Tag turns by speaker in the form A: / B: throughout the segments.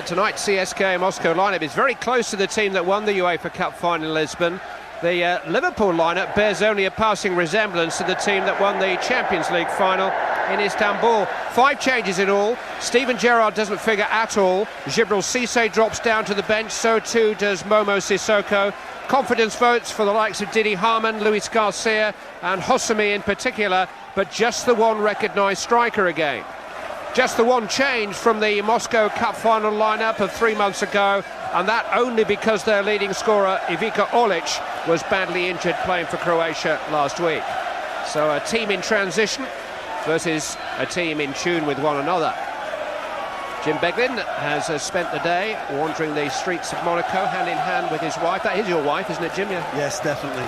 A: Tonight's CSKA Moscow lineup is very close to the team that won the UEFA Cup final in Lisbon. The Liverpool lineup bears only a passing resemblance to the team that won the Champions League final in Istanbul. 5 changes in all. Steven Gerrard doesn't figure at all. Djibril Cissé drops down to the bench, so too does Momo Sissoko. Confidence votes for the likes of Didi Hamann, Luis Garcia and Hosseini in particular, but just the one recognised striker again. Just the one change from the Moscow Cup final lineup of 3 months ago, and that only because their leading scorer Ivica Olic was badly injured playing for Croatia last week. So a team in transition versus a team in tune with one another. Jim Beglin has spent the day wandering the streets of Monaco hand in hand with his wife. That is your wife, isn't it, Jim?
B: Yes, definitely.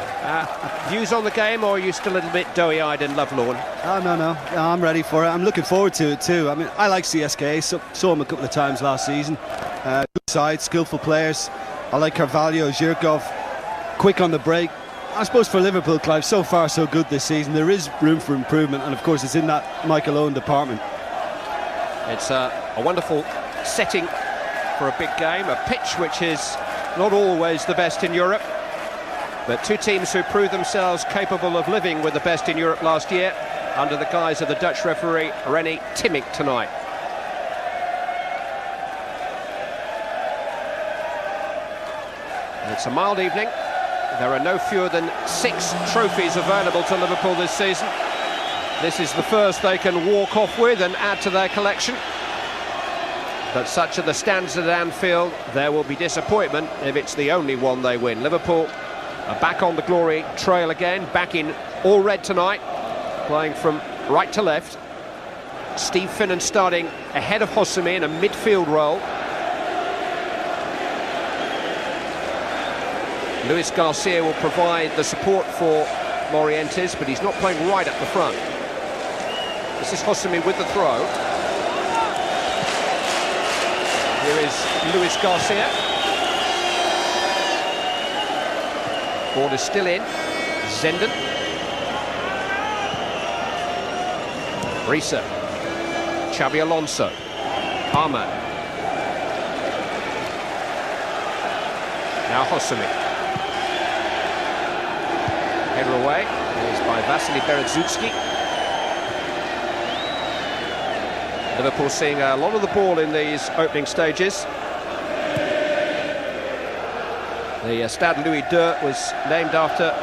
A: Views on the game, or are you still a little bit doughy-eyed and lovelorn?
B: Oh, no, I'm ready for it. I'm looking forward to it too. I mean, I like CSKA, saw them a couple of times last season. Good side, skillful players. I like Carvalho, Zhirkov, quick on the break. I suppose for Liverpool, Clive, so far so good this season. There is room for improvement, and of course it's in that Michael Owen department.
A: It's a wonderful setting for a big game, a pitch which is not always the best in Europe, but two teams who proved themselves capable of living with the best in Europe last year under the guise of the Dutch referee René Timmick tonight. It's a mild evening. There are no fewer than 6 trophies available to Liverpool this season. This is the first they can walk off with and add to their collection. But such are the standards at Anfield, there will be disappointment if it's the only one they win. Liverpool are back on the glory trail again, back in all red tonight, playing from right to left. Steve Finnan starting ahead of Hosseini in a midfield role. Luis Garcia will provide the support for Morientes, but he's not playing right up the front. This is Hosseini with the throw. Here is Luis Garcia. Ball is still in. Zenden. Risa. Xabi Alonso. Arman. Now Hosseini. Header away. It is by Vasily Berezutski. Liverpool seeing a lot of the ball in these opening stages. The Stade Louis II was named after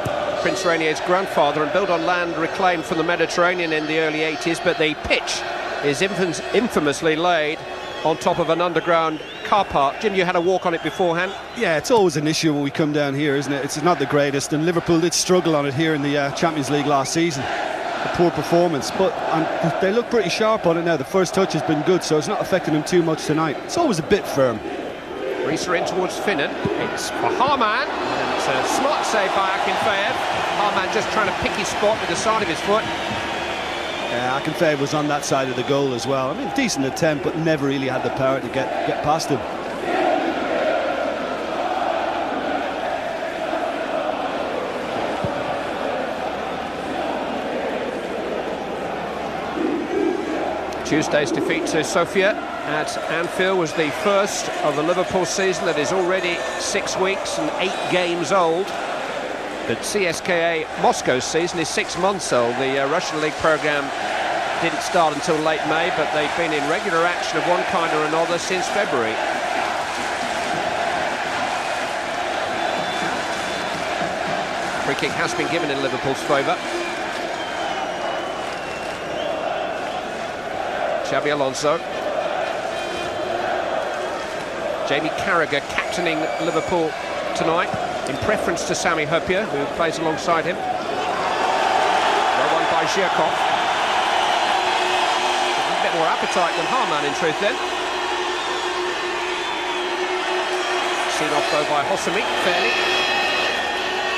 A: Prince Rainier's grandfather and built on land reclaimed from the Mediterranean in the early 80s, but the pitch is infamously laid on top of an underground car park. Jim, you had a walk on it beforehand. Yeah,
B: it's always an issue when we come down here, isn't it? It's not the greatest, and Liverpool did struggle on it here in the Champions League last season. A poor performance, but they look pretty sharp on it now. The first touch has been good, so it's not affecting them too much tonight. It's always a bit firm.
A: Risa in towards Finnan. It's for Hamann. It's a smart save by Akinfeev. Hamann just trying to pick his spot with the side of his foot.
B: Yeah, Akinfeev was on that side of the goal as well. I mean, decent attempt, but never really had the power to get past him.
A: Tuesday's defeat to Sofia at Anfield was the first of the Liverpool season that is already 6 weeks and 8 games old. But CSKA Moscow's season is 6 months old. The Russian League programme didn't start until late May, but they've been in regular action of one kind or another since February. Free kick has been given in Liverpool's favour. Xabi Alonso. Jamie Carragher captaining Liverpool tonight in preference to Sami Hyypiä, who plays alongside him. Well won by Zhirkov. A bit more appetite than Hamann in truth then. Seen off though by Hosseini, fairly.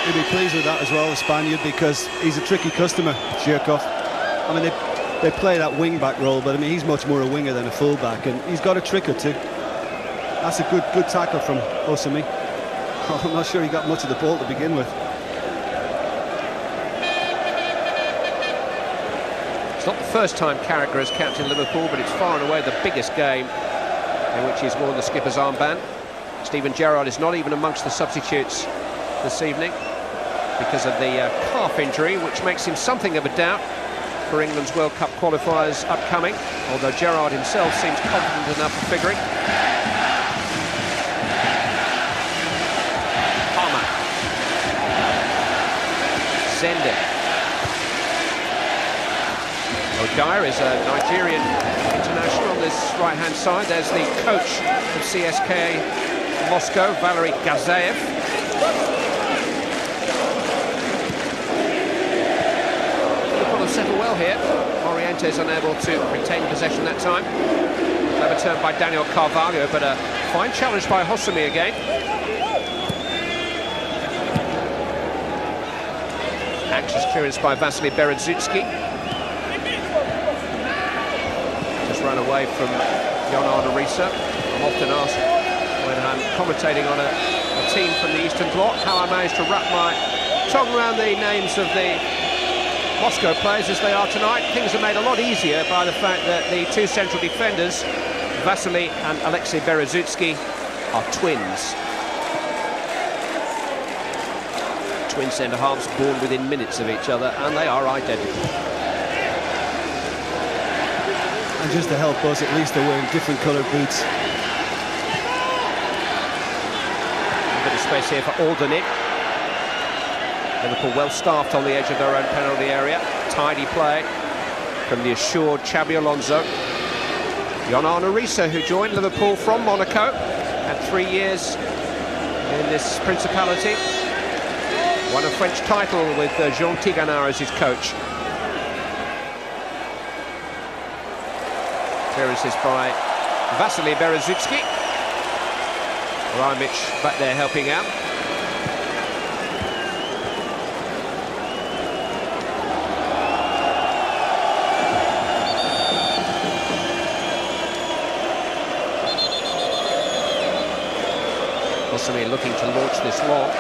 B: He'll be pleased with that as well, the Spaniard, because he's a tricky customer, Zhirkov. I mean, they play that wing-back role, but I mean, he's much more a winger than a full-back, and he's got a trick or two. That's a good tackle from Hosseini. I'm not sure he got much of the ball to begin with.
A: It's not the first time Carragher has captained Liverpool, but it's far and away the biggest game in which he's worn the skipper's armband. Steven Gerrard is not even amongst the substitutes this evening because of the calf injury, which makes him something of a doubt for England's World Cup qualifiers upcoming, although Gerrard himself seems confident enough of figuring. Palmer. Zender. O'Dyer is a Nigerian international on this right-hand side. There's the coach of CSKA Moscow, Valery Gazaev. Liverpool have settled well here. Morientes unable to retain possession that time. Clever turn by Daniel Carvalho, but a fine challenge by Hosumi again. Anxious clearance by Vasily Berezutsky. Just run away from Jon-Arne Riise. I'm often asked when I'm commentating on a team from the Eastern Bloc how I managed to wrap my tongue around the names of the Moscow players as they are tonight. Things are made a lot easier by the fact that the two central defenders, Vasily and Alexei Berezutsky, are twins. Twin centre-halves born within minutes of each other, and they are identical.
B: And just to help us, at least they're wearing different coloured boots.
A: A bit of space here for Aldernick. Liverpool well staffed on the edge of their own penalty area. Tidy play from the assured Xabi Alonso. Jon-Arne Riise, who joined Liverpool from Monaco, had 3 years in this principality. Won a French title with Jean Tigana as his coach. Clearances by Vasily Berezutsky. Rajmic back there helping out. Hosumi looking to launch this long.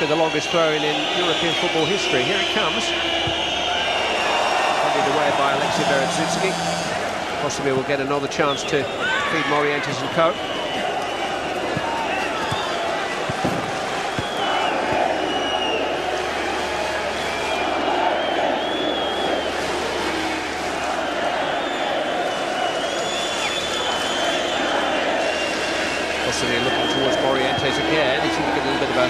A: The longest throw-in in European football history. Here it comes. Handed away by Alexei Berezutsky. Possibly will get another chance to feed Morientes and co. Possibly looking towards Morientes again. He seems to get a little bit of a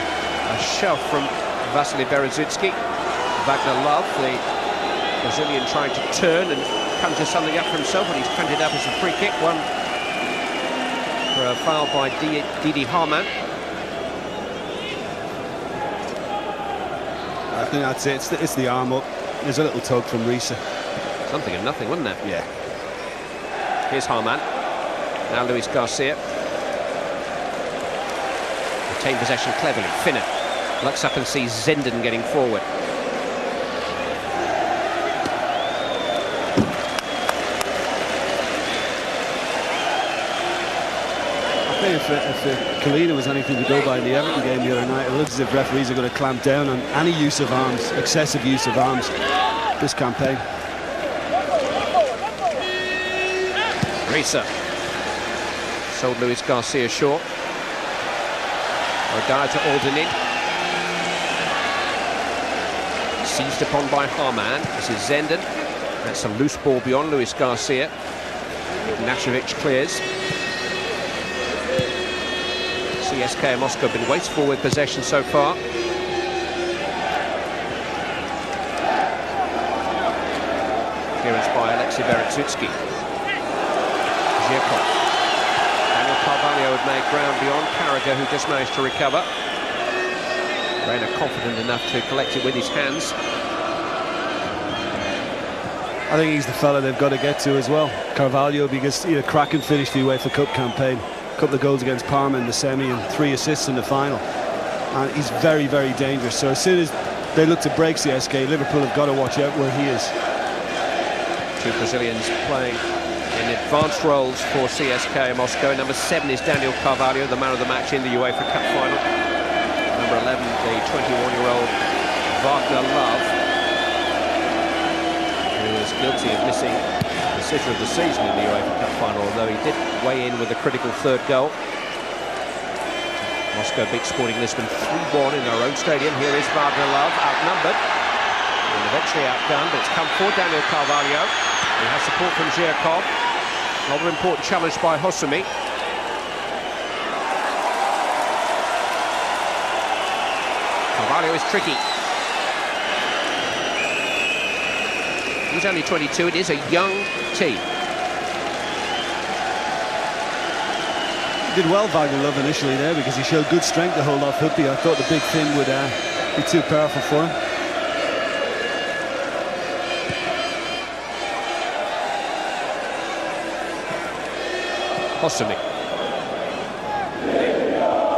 A: shove from Vasily Berezutsky. Wagner Love, the Brazilian, trying to turn and conjure something up for himself, and he's fended up as a free kick, one for a foul by Didi Harman.
B: I think that's it. It's the arm up. There's a little tug from Riise.
A: Something of nothing, wasn't it?
B: Yeah.
A: Here's Harman. Now Luis Garcia. Retain possession cleverly. Finner looks up and sees Zenden getting forward.
B: I think if Kalina was anything to go by in the Everton game the other night, it looks as if referees are going to clamp down on any use of arms, excessive use of arms, this campaign.
A: Riise sold Luis Garcia short. O'Dyer to Aldernick. Seized upon by Harman. This is Zenden. That's a loose ball beyond Luis Garcia. Ignashevich clears. CSKA Moscow have been wasteful with possession so far. Clearance by Alexei Berezutsky. Zhirkov. Daniel Carvalho had made ground beyond Carragher, who just managed to recover. Reina confident enough to collect it with his hands.
B: I think he's the fella they've got to get to as well, Carvalho, because he had a cracking finish to the UEFA Cup campaign. A couple of goals against Parma in the semi and 3 assists in the final. And he's very, very dangerous. So as soon as they look to break CSKA, Liverpool have got to watch out where he is.
A: Two Brazilians playing in advanced roles for CSKA Moscow. Number 7 is Daniel Carvalho, the man of the match in the UEFA Cup final. Number 11, the 21-year-old Wagner Love, who is guilty of missing the sitter of the season in the UEFA Cup final, although he did weigh in with a critical third goal. Moscow beat Sporting Lisbon 3-1 in their own stadium. Here is Wagner Love, outnumbered and eventually outgunned, but it's come for Daniel Carvalho. He has support from Zhirkov. Another important challenge by Hosumi. Carvalho is tricky. He's only 22. It is a young team.
B: He did well, Wagner Love, initially there, because he showed good strength to hold off Huppy. I thought the big thing would be too powerful for him.
A: Hosumi.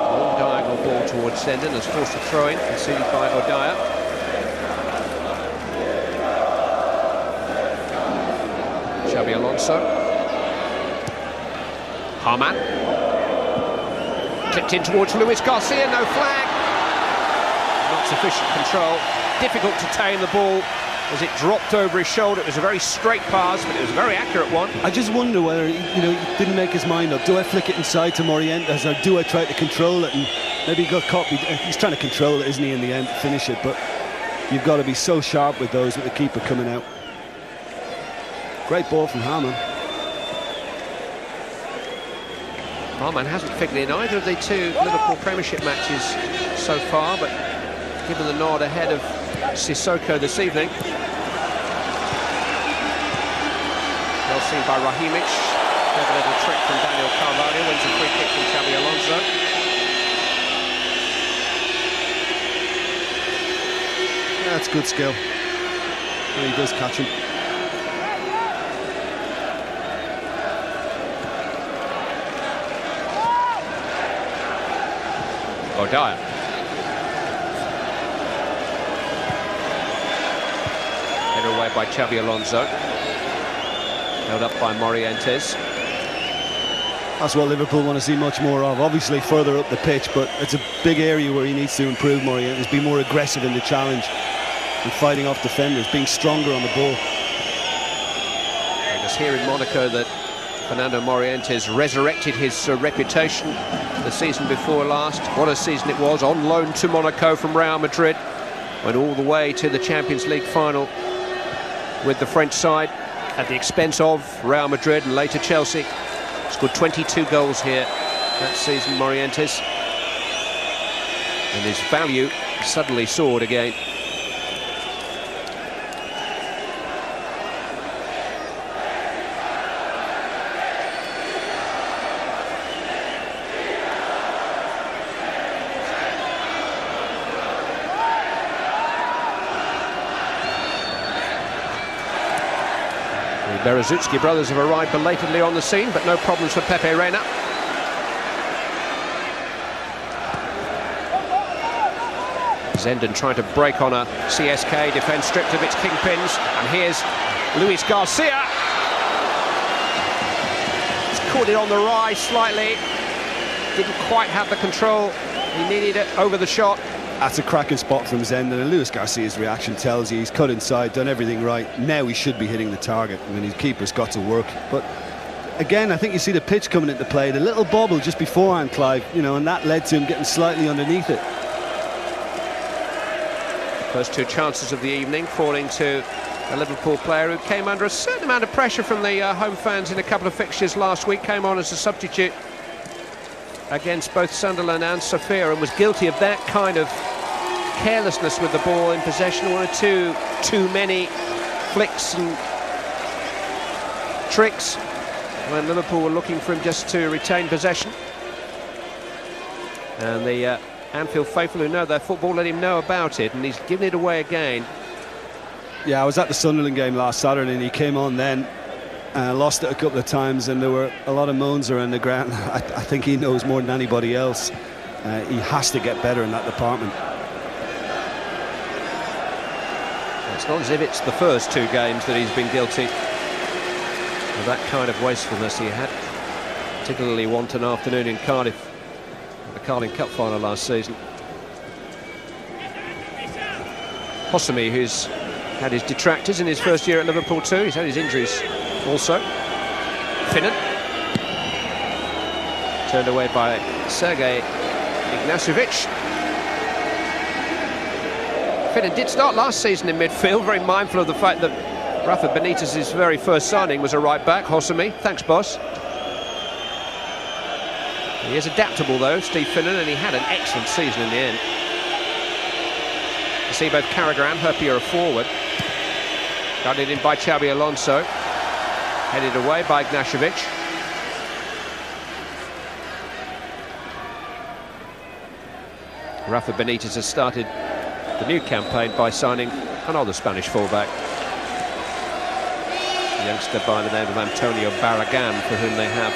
A: Long diagonal ball towards Zenden, has forced a throw-in, conceded by Odaya. Xabi Alonso. Harman. Clipped in towards Luis Garcia, no flag. Not sufficient control. Difficult to tame the ball as it dropped over his shoulder. It was a very straight pass, but it was a very accurate one.
B: I just wonder whether he didn't make his mind up. Do I flick it inside to Morientes, or do I try to control it? And maybe he got caught. He's trying to control it, isn't he, in the end, finish it. But you've got to be so sharp with those, with the keeper coming out. Great ball from Harman.
A: Harman hasn't figured in either of the two Liverpool Premiership matches so far, but given the nod ahead of Sissoko this evening. Well seen by Rahimic. Clever little trick from Daniel Carvalho. Wins a free kick from Xabi Alonso.
B: That's good skill. And he does catch him.
A: Odaya. Headed away by Xabi Alonso. Held up by Morientes.
B: That's what Liverpool want to see much more of. Obviously further up the pitch, but it's a big area where he needs to improve. Morientes, be more aggressive in the challenge and fighting off defenders, being stronger on the ball.
A: It was here in Monaco that Fernando Morientes resurrected his reputation the season before last. What a season it was, on loan to Monaco from Real Madrid. Went all the way to the Champions League final with the French side at the expense of Real Madrid and later Chelsea. Scored 22 goals here that season, Morientes. And his value suddenly soared again. The Berezutski brothers have arrived belatedly on the scene, but no problems for Pepe Reina. Zenden trying to break on a CSKA defence stripped of its kingpins, and here's Luis Garcia. He's caught it on the rise slightly, didn't quite have the control, he needed it over the shot.
B: That's a cracking spot from Zenden, and Luis Garcia's reaction tells you he's cut inside, done everything right. Now he should be hitting the target. I mean, his keeper's got to work. But again, I think you see the pitch coming into play. The little bobble just beforehand, Clive, and that led to him getting slightly underneath it.
A: First two chances of the evening falling to a Liverpool player who came under a certain amount of pressure from the home fans in a couple of fixtures last week. Came on as a substitute against both Sunderland and Sofia and was guilty of that kind of carelessness with the ball in possession. One or too many flicks and tricks when Liverpool were looking for him just to retain possession. And the Anfield faithful who know their football let him know about it, and he's given it away again.
B: Yeah, I was at the Sunderland game last Saturday and he came on then. Lost it a couple of times and there were a lot of moans around the ground. I think he knows more than anybody else. He has to get better in that department.
A: It's not as if it's the first two games that he's been guilty With that kind of wastefulness he had, particularly wanton afternoon in Cardiff, the Carling Cup final last season. Hosami, who's had his detractors in his first year at Liverpool too, he's had his injuries also. Finnan, turned away by CSKA Moscow. Finnan did start last season in midfield, very mindful of the fact that Rafa Benitez's very first signing was a right back, Hosami. Thanks, boss. He is adaptable though, Steve Finnan, and he had an excellent season in the end. You see both Carragher and Hurpia are forward. Guided in by Xabi Alonso. Headed away by Ignashevich. Rafa Benitez has started the new campaign by signing another Spanish fullback. A youngster by the name of Antonio Barragan, for whom they have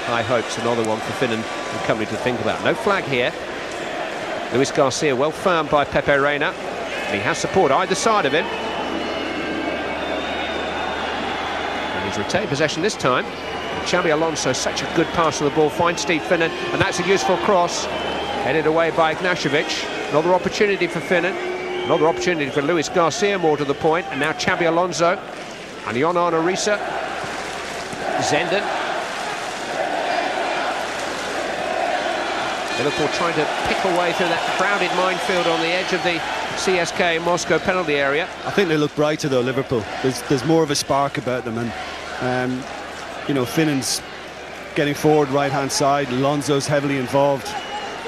A: high hopes. Another one for Finnan and company to think about. No flag here. Luis Garcia well found by Pepe Reina. He has support either side of him. And he's retained possession this time. Xabi Alonso, such a good pass of the ball, finds Steve Finnan, and that's a useful cross. Headed away by Ignashevich. Another opportunity for Finnan. Another opportunity for Luis Garcia, more to the point. And now Xabi Alonso. And Yonan Arisa. Zenden. Liverpool trying to pick away through that crowded minefield on the edge of the CSKA Moscow penalty area.
B: I think they look brighter though, Liverpool. There's more of a spark about them, and you know, Finnan's getting forward right hand side, Alonso's heavily involved,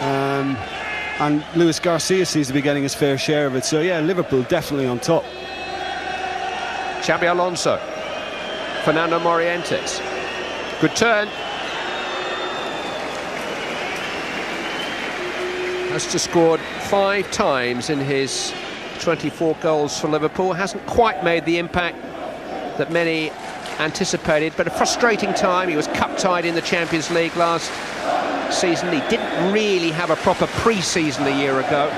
B: and Luis Garcia seems to be getting his fair share of it. So yeah, Liverpool definitely on top.
A: Xabi Alonso, Fernando Morientes, good turn. Has just scored 5 times in his 24 goals for Liverpool. Hasn't quite made the impact that many anticipated, but a frustrating time. He was cup-tied in the Champions League last season. He didn't really have a proper pre-season a year ago.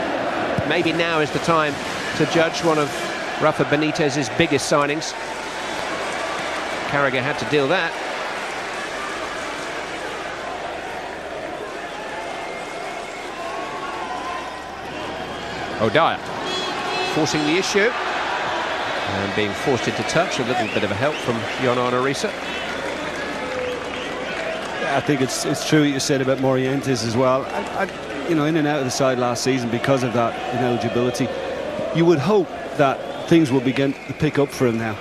A: Maybe now is the time to judge one of Rafa Benitez's biggest signings. Carragher had to deal that. O'Dyer forcing the issue and being forced into touch. A little bit of a help from Yonan Arisa.
B: Yeah, I think it's true what you said about Morientes as well. You know, in and out of the side last season because of that ineligibility. You would hope that things will begin to pick up for him now.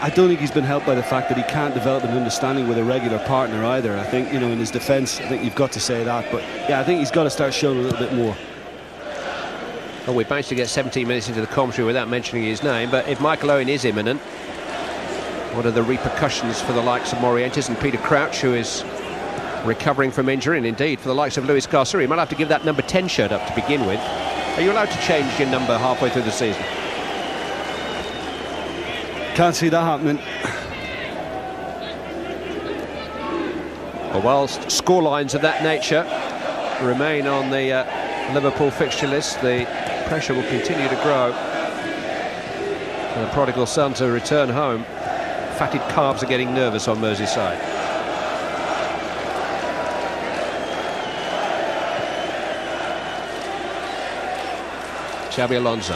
B: I don't think he's been helped by the fact that he can't develop an understanding with a regular partner either. I think, you know, in his defence, I think you've got to say that. But yeah, I think he's got to start showing a little bit more.
A: Well, we've managed to get 17 minutes into the commentary without mentioning his name, but if Michael Owen is imminent, what are the repercussions for the likes of Morientes and Peter Crouch, who is recovering from injury, and indeed for the likes of Luis Garcia? He might have to give that number 10 shirt up to begin with. Are you allowed to change your number halfway through the season?
B: Can't see that happening.
A: Well, whilst scorelines of that nature remain on the Liverpool fixture list, the pressure will continue to grow. And the prodigal son to return home. Fatted calves are getting nervous on Merseyside. Xabi Alonso.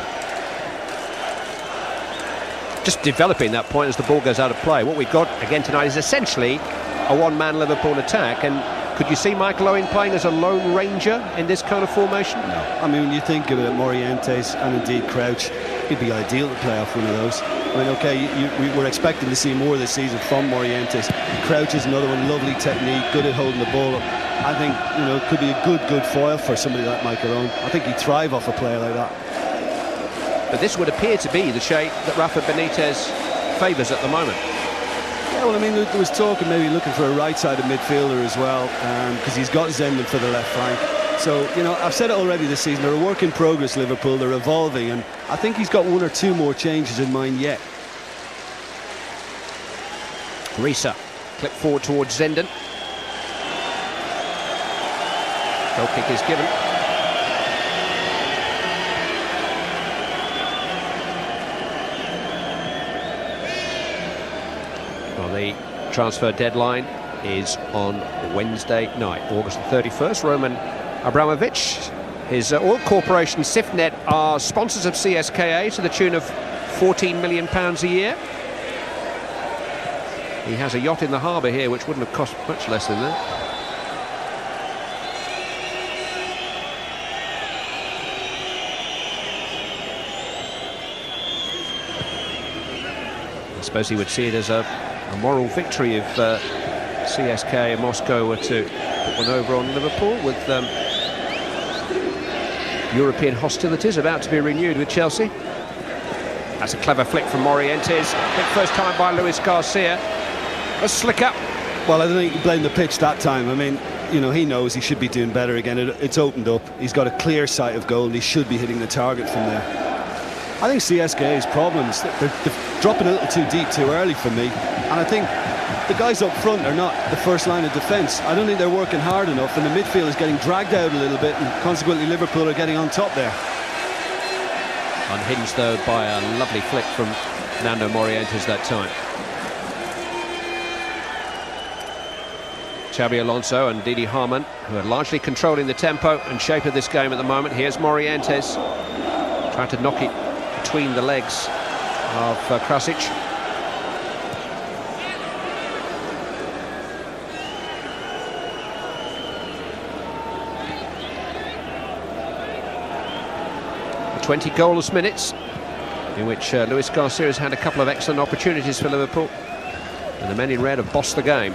A: Just developing that point as the ball goes out of play. What we've got again tonight is essentially a one-man Liverpool attack, and could you see Michael Owen playing as a lone ranger in this kind of formation? No.
B: I mean, when you think about Morientes and indeed Crouch, he'd be ideal to play off one of those. I mean, okay, we were expecting to see more this season from Morientes. Crouch is another one, lovely technique, good at holding the ball up. I think, you know, it could be a good foil for somebody like Michael Owen. I think he'd thrive off a player like that.
A: But this would appear to be the shape that Rafa Benitez favours at the moment.
B: Yeah, well, I mean, there was talk of maybe looking for a right-sided midfielder as well, because he's got Zenden for the left flank. So, you know, I've said it already this season, they're a work in progress, Liverpool, they're evolving, and I think he's got 1 or 2 more changes in mind yet.
A: Risa, clip forward towards Zenden. Goal kick is given. Well, the transfer deadline is on Wednesday night, August the 31st. Roman Abramovich, his oil corporation Sifnet are sponsors of CSKA to the tune of £14 million a year. He has a yacht in the harbour here which wouldn't have cost much less than that. I suppose he would see it as a moral victory if CSKA Moscow were to put one over on Liverpool, with European hostilities about to be renewed with Chelsea. That's a clever flick from Morientes. Big first time by Luis Garcia. A slick up.
B: Well, I don't think you can blame the pitch that time. I mean, you know, he knows he should be doing better again. It's opened up. He's got a clear sight of goal and he should be hitting the target from there. I think CSKA's problems, they're dropping a little too deep too early for me. And I think the guys up front are not the first line of defence. I don't think they're working hard enough, and the midfield is getting dragged out a little bit, and consequently Liverpool are getting on top there.
A: Unhinged though by a lovely flick from Nando Morientes that time. Xabi Alonso and Didi Hamann, who are largely controlling the tempo and shape of this game at the moment. Here's Morientes trying to knock it between the legs of Krasic. The 20 goalless minutes in which Luis Garcia has had a couple of excellent opportunities for Liverpool, and the men in red have bossed the game.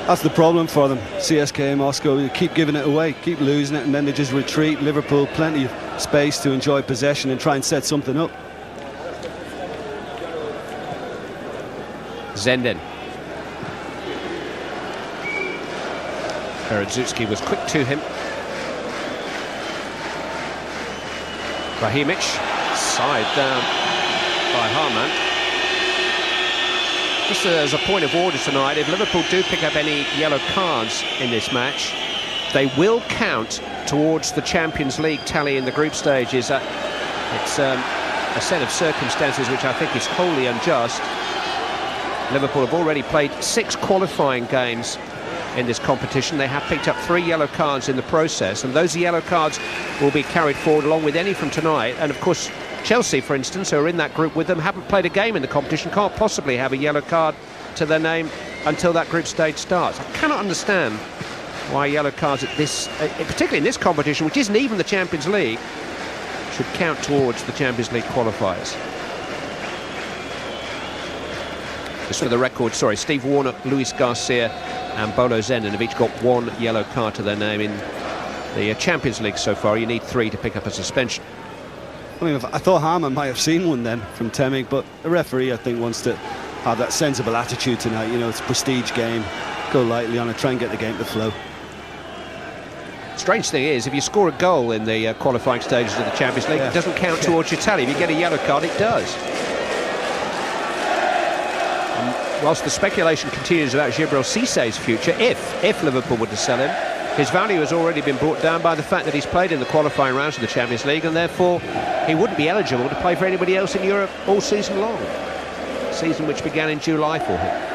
B: That's the problem for them. CSKA Moscow, they keep giving it away, keep losing it, and then they just retreat. Liverpool, plenty of space to enjoy possession and try and set something up.
A: Zenden. Beredzutski was quick to him. Rahimic, side down by Hamann. Just as a point of order tonight, if Liverpool do pick up any yellow cards in this match, they will count towards the Champions League tally in the group stages. It's a set of circumstances which I think is wholly unjust. Liverpool have already played 6 qualifying games in this competition. They have picked up 3 yellow cards in the process, and those yellow cards will be carried forward along with any from tonight. And of course, Chelsea, for instance, who are in that group with them, haven't played a game in the competition, can't possibly have a yellow card to their name until that group stage starts. I cannot understand why yellow cards at this, particularly in this competition, which isn't even the Champions League, should count towards the Champions League qualifiers. Just for the record, sorry, Steve Warnock, Luis Garcia and Bolo Zenden have each got 1 yellow card to their name in the Champions League so far. You need 3 to pick up a suspension.
B: I mean, I thought Hamann might have seen one then from Temig, but the referee, I think, wants to have that sensible attitude tonight. You know, it's a prestige game. Go lightly on it, try and get the game to flow.
A: Strange thing is, if you score a goal in the qualifying stages of the Champions League, it doesn't count towards your tally. If you get a yellow card, it does. And whilst the speculation continues about Djibril Cissé's future, if Liverpool were to sell him, his value has already been brought down by the fact that he's played in the qualifying rounds of the Champions League, and therefore he wouldn't be eligible to play for anybody else in Europe all season long. A season which began in July for him.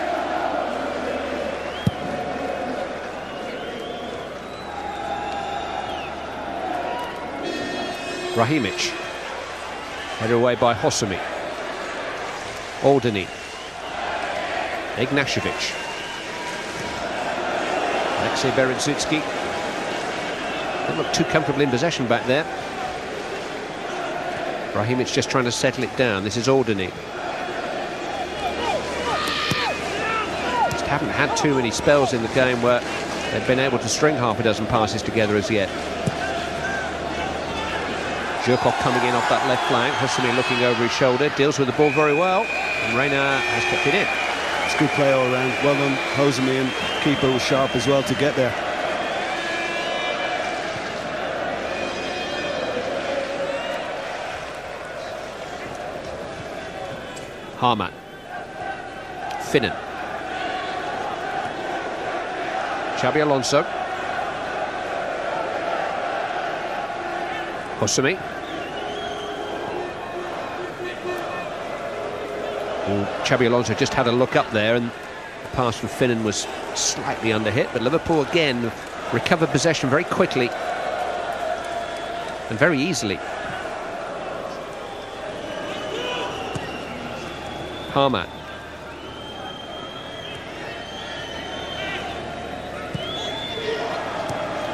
A: Rahimic. Headed away by Hosami. Aldini. Ignashevich. Alexei Beredzutski. Don't look too comfortable in possession back there. Rahimic just trying to settle it down. This is Aldini. Just haven't had too many spells in the game where they've been able to string half a dozen passes together as yet. Zhirkov coming in off that left flank. Hosami looking over his shoulder. Deals with the ball very well. And Reina has kept it in.
B: It's good play all around. Well done, Hosami, and keeper was sharp as well to get there.
A: Hamann. Finnan. Xabi Alonso. Hosami. Xabi Alonso just had a look up there, and the pass from Finnan was slightly under hit, but Liverpool again recovered possession very quickly and very easily. Harman.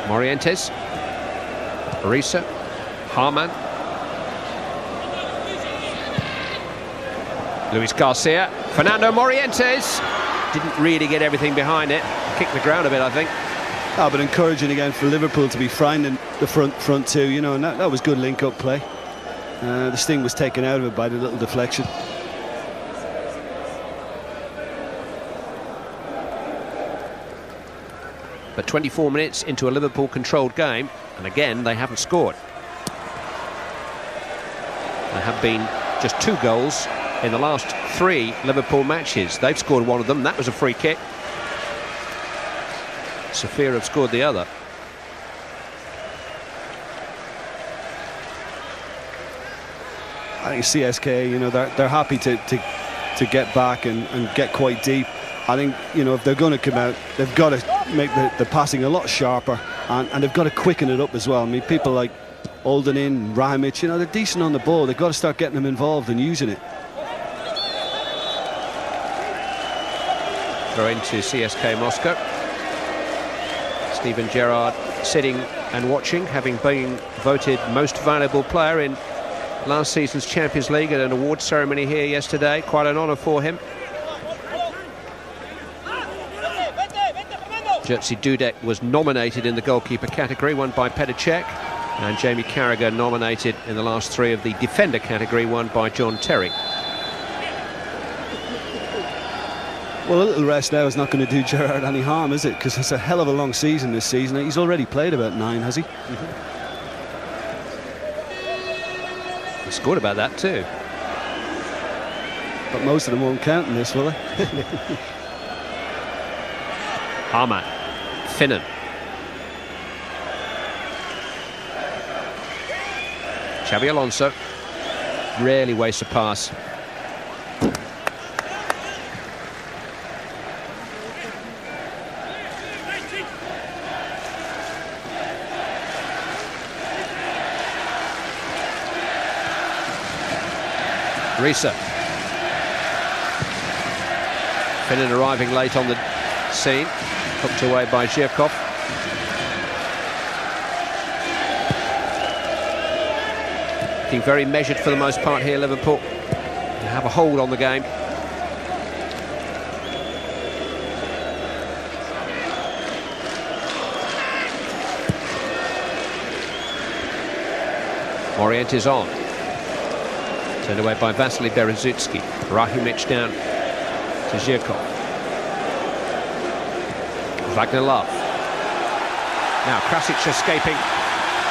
A: Morientes. Arisa. Harman. Luis Garcia. Fernando Morientes. Didn't really get everything behind it. Kicked the ground a bit, I think.
B: Oh, but encouraging again for Liverpool to be finding the front two, you know, and that was good link-up play. The sting was taken out of it by the little deflection.
A: But 24 minutes into a Liverpool-controlled game, and again, they haven't scored. There have been just 2 goals in the last 3 Liverpool matches. They've scored one of them. That was a free kick. Sofia have scored the other.
B: I think CSKA, you know, they're happy to get back and get quite deep. I think, you know, if they're going to come out, they've got to make the passing a lot sharper, and they've got to quicken it up as well. I mean, people like Oldenin, Rahimic, you know, they're decent on the ball. They've got to start getting them involved and using it.
A: Throw into CSKA Moscow. Steven Gerrard sitting and watching, having been voted most valuable player in last season's Champions League at an award ceremony here yesterday. Quite an honour for him. Jerzy Dudek was nominated in the goalkeeper category, won by Petr Cech, and Jamie Carragher nominated in the last 3 of the defender category, won by John Terry.
B: Well, a little rest now is not going to do Gerrard any harm, is it? Because it's a hell of a long season this season. He's already played about 9, has he?
A: He scored about that too.
B: But most of them won't count in this, will they?
A: Harman. Finnan. Xabi Alonso rarely wastes a pass. Risa. Finnan arriving late on the scene, hooked away by Zhirkov. Looking very measured for the most part here, Liverpool. They have a hold on the game. Morientes on. Turned away by Vasily Berezutsky. Rahimic down to Zhirkov. Wagner Love. Now Krasic escaping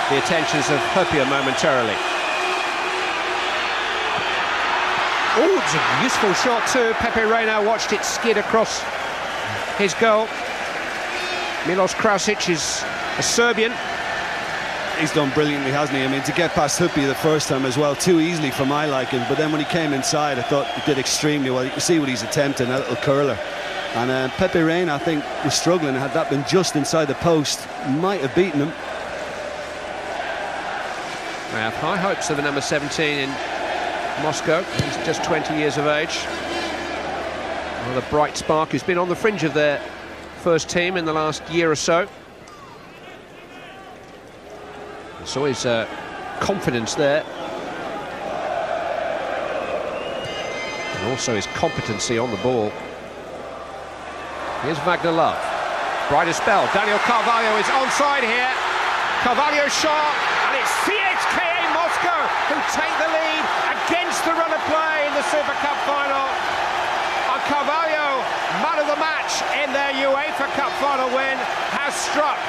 A: the attentions of Hopia momentarily. Oh, it's a useful shot too. Pepe Reina watched it skid across his goal. Milos Krasic is a Serbian.
B: He's done brilliantly, hasn't he? I mean, to get past Huppi the first time as well, too easily for my liking, but then when he came inside, I thought he did extremely well. You can see what he's attempting, that little curler. And Pepe Reina, I think, was struggling. Had that been just inside the post, might have beaten him.
A: We have high hopes of the number 17 in Moscow. He's just 20 years of age. Another bright spark who's been on the fringe of their first team in the last year or so. Saw his confidence there, and also his competency on the ball. Here's Wagner Love. Brighter spell. Daniel Carvalho is onside here. Carvalho shot, and it's CSKA Moscow who take the lead against the run of play in the Super Cup final. And Carvalho, man of the match in their UEFA Cup final win, has struck.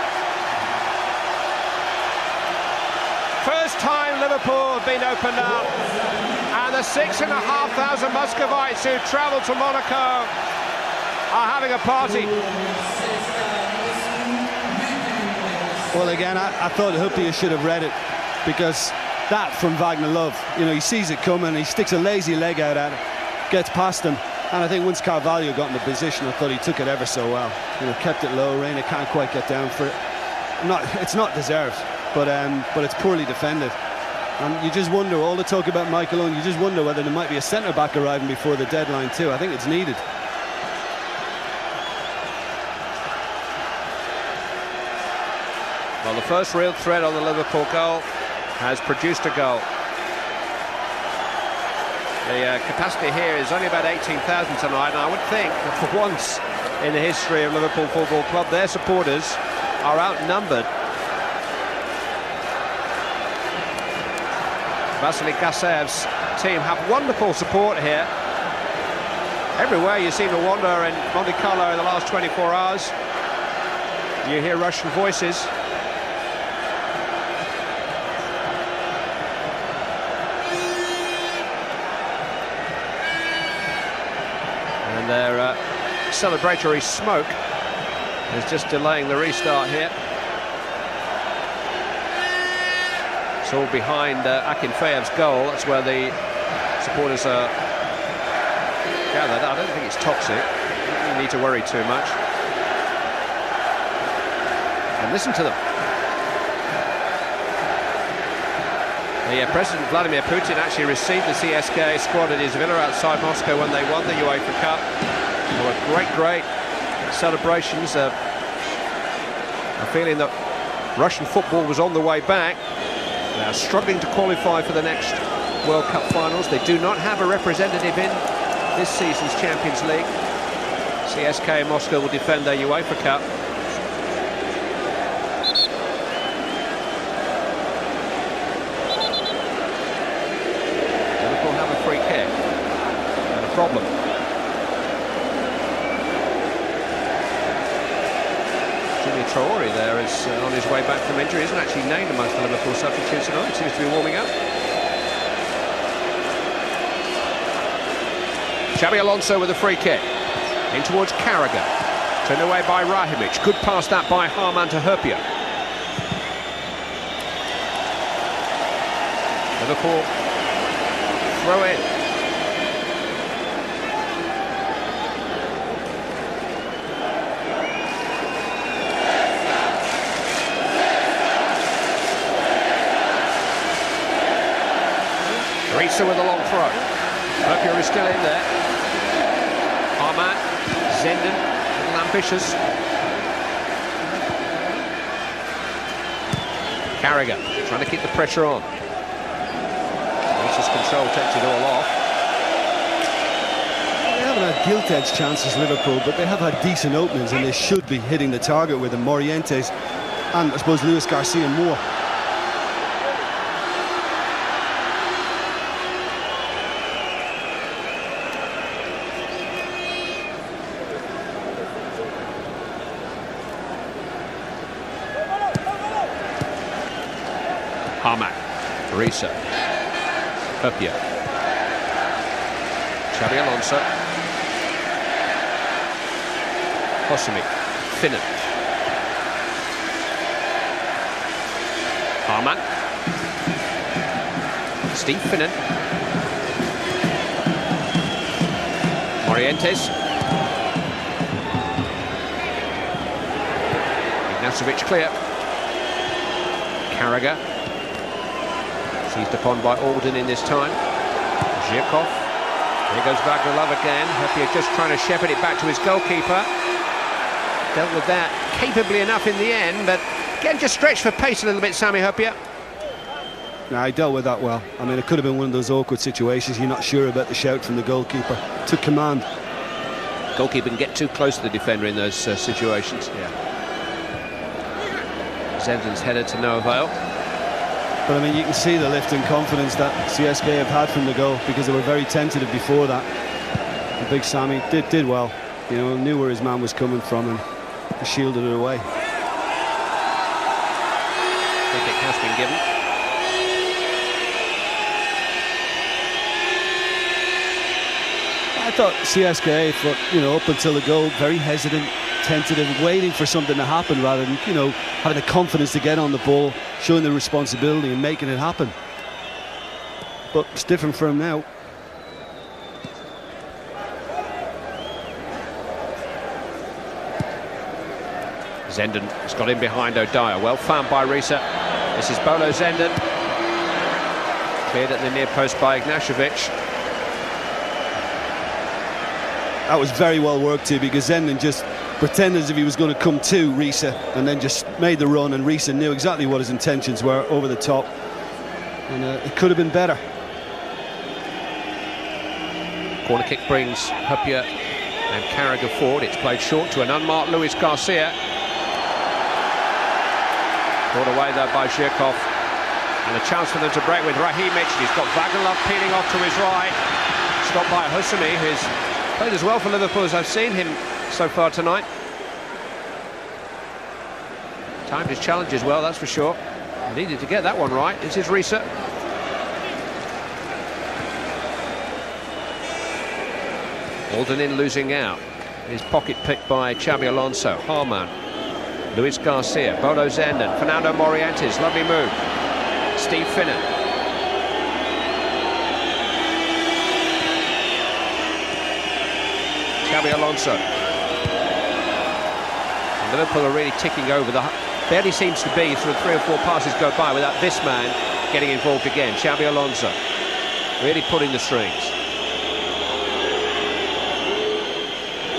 A: First time Liverpool have been opened up, and the 6,500 Muscovites who travel to Monaco are having a party.
B: Well, again, I thought Hupia should have read it, because that from Wagner Love, you know, he sees it coming, he sticks a lazy leg out at it, gets past him. And I think once Carvalho got in the position, I thought he took it ever so well. You know, kept it low. Reina can't quite get down for it. It's not deserved, but it's poorly defended. And you just wonder, all the talk about Michael Owen, you just wonder whether there might be a centre-back arriving before the deadline too. I think it's needed.
A: Well, the first real threat on the Liverpool goal has produced a goal. The capacity here is only about 18,000 tonight, and I would think that for once in the history of Liverpool Football Club, their supporters are outnumbered. Vasily Gassev's team have wonderful support here. Everywhere you seem to wander in Monte Carlo in the last 24 hours, you hear Russian voices. And their celebratory smoke is just delaying the restart here. It's all behind Akinfeyev's goal. That's where the supporters are gathered. I don't think it's toxic. You need to worry too much. And listen to them. The President Vladimir Putin actually received the CSKA squad at his villa outside Moscow when they won the UEFA Cup. There were great celebrations. A feeling that Russian football was on the way back. They are struggling to qualify for the next World Cup finals. They do not have a representative in this season's Champions League. CSKA Moscow will defend their UEFA Cup. Liverpool have a free kick and a problem. Traore there is on his way back from injury. Isn't actually named amongst the Liverpool substitutes tonight. Seems to be warming up. Xabi Alonso with a free kick in towards Carragher, turned away by Rahimic. Good pass that by Harman to Herpia. Liverpool throw in. Risa with a long throw. Herpia is still in there. Arman, Zenden, a little ambitious. Carragher trying to keep the pressure on. Risa's control takes it all off.
B: They haven't had gilt-edged chances, Liverpool, but they have had decent openings, and they should be hitting the target with them. Morientes and I suppose Luis Garcia more.
A: Harman, Risa, Herpia, Xabi Alonso, Hosimi, Finnan, Harman, Steve Finnan, Morientes, Ignacevic clear, Carragher. Seized upon by Alden in this time. Zhirkov. Here goes Vagrilov again. Herpia just trying to shepherd it back to his goalkeeper. Dealt with that capably enough in the end, but again just stretched for pace a little bit, Sami Herpia.
B: No, he dealt with that well. I mean, it could have been one of those awkward situations. You're not sure about the shout from the goalkeeper. Took command.
A: Goalkeeper can get too close to the defender in those situations.
B: Yeah.
A: Zenden's headed to no avail.
B: But I mean, you can see the lift in confidence that CSKA have had from the goal, because they were very tentative before that. And Big Sammy did well. You know, knew where his man was coming from and shielded it away.
A: Free kick has been given.
B: I thought CSKA, up until the goal, very hesitant, tentative, waiting for something to happen rather than, having the confidence to get on the ball, showing the responsibility and making it happen. But it's different for him now.
A: Zenden has got in behind O'Dyer. Well found by Risa. This is Bolo Zenden. Cleared at the near post by Ignashevich.
B: That was very well worked too, because Zenden just pretended as if he was going to come to Risa and then just made the run, and Risa knew exactly what his intentions were over the top, and it could have been better.
A: Corner kick brings Hupia and Carragher forward. It's played short to an unmarked Luis Garcia. Brought away though by Zhirkov. And a chance for them to break with Rahimic. He's got Vaganlov peeling off to his right. Stopped by Husami, who's played as well for Liverpool as I've seen him so far tonight. Timed his challenge as well, that's for sure. Needed to get that one right. This is Risa. Alden in losing out. His pocket picked by Xabi Alonso. Harman. Luis Garcia. Bolo Zenden. Fernando Morientes. Lovely move. Steve Finnan. Xabi Alonso. And Liverpool are really ticking over. Barely seems to be through 3 or 4 passes go by without this man getting involved again. Xabi Alonso. Really pulling the strings.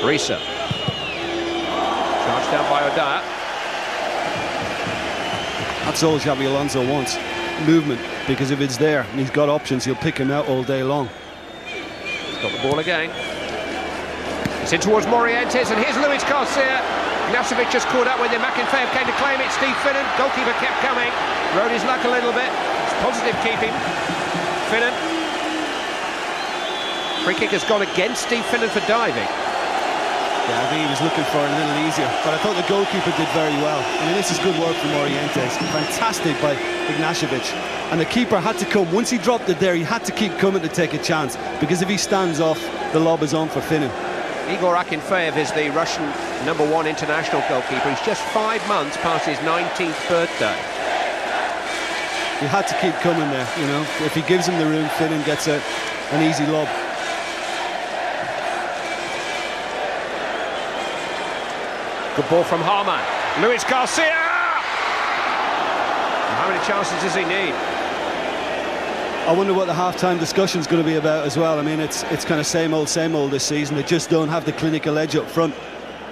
A: Risa. Charged down by O'Dyer.
B: That's all Xabi Alonso wants. Movement, because if it's there and he's got options, he'll pick him out all day long.
A: He's got the ball again. It's in towards Morientes, and here's Luis Garcia. Ignashevich just caught up with him. McIntyre came to claim it. Steve Finnan, goalkeeper, kept coming. Rode his luck a little bit. It's positive keeping. Finnan. Free kick has gone against Steve Finnan for diving.
B: Yeah, I think he was looking for it a little easier, but I thought the goalkeeper did very well. I mean, this is good work from Morientes. Fantastic by Ignashevich. And the keeper had to come. Once he dropped it there, he had to keep coming to take a chance, because if he stands off, the lob is on for Finnan.
A: Igor Akinfeev is the Russian #1 international goalkeeper. He's just 5 months past his 19th birthday.
B: He had to keep coming there, you know. If he gives him the room, Finnan gets an easy lob.
A: Good ball from Harman. Luis Garcia! And how many chances does he need?
B: I wonder what the half-time discussion's going to be about as well. I mean, it's kind of same old this season. They just don't have the clinical edge up front.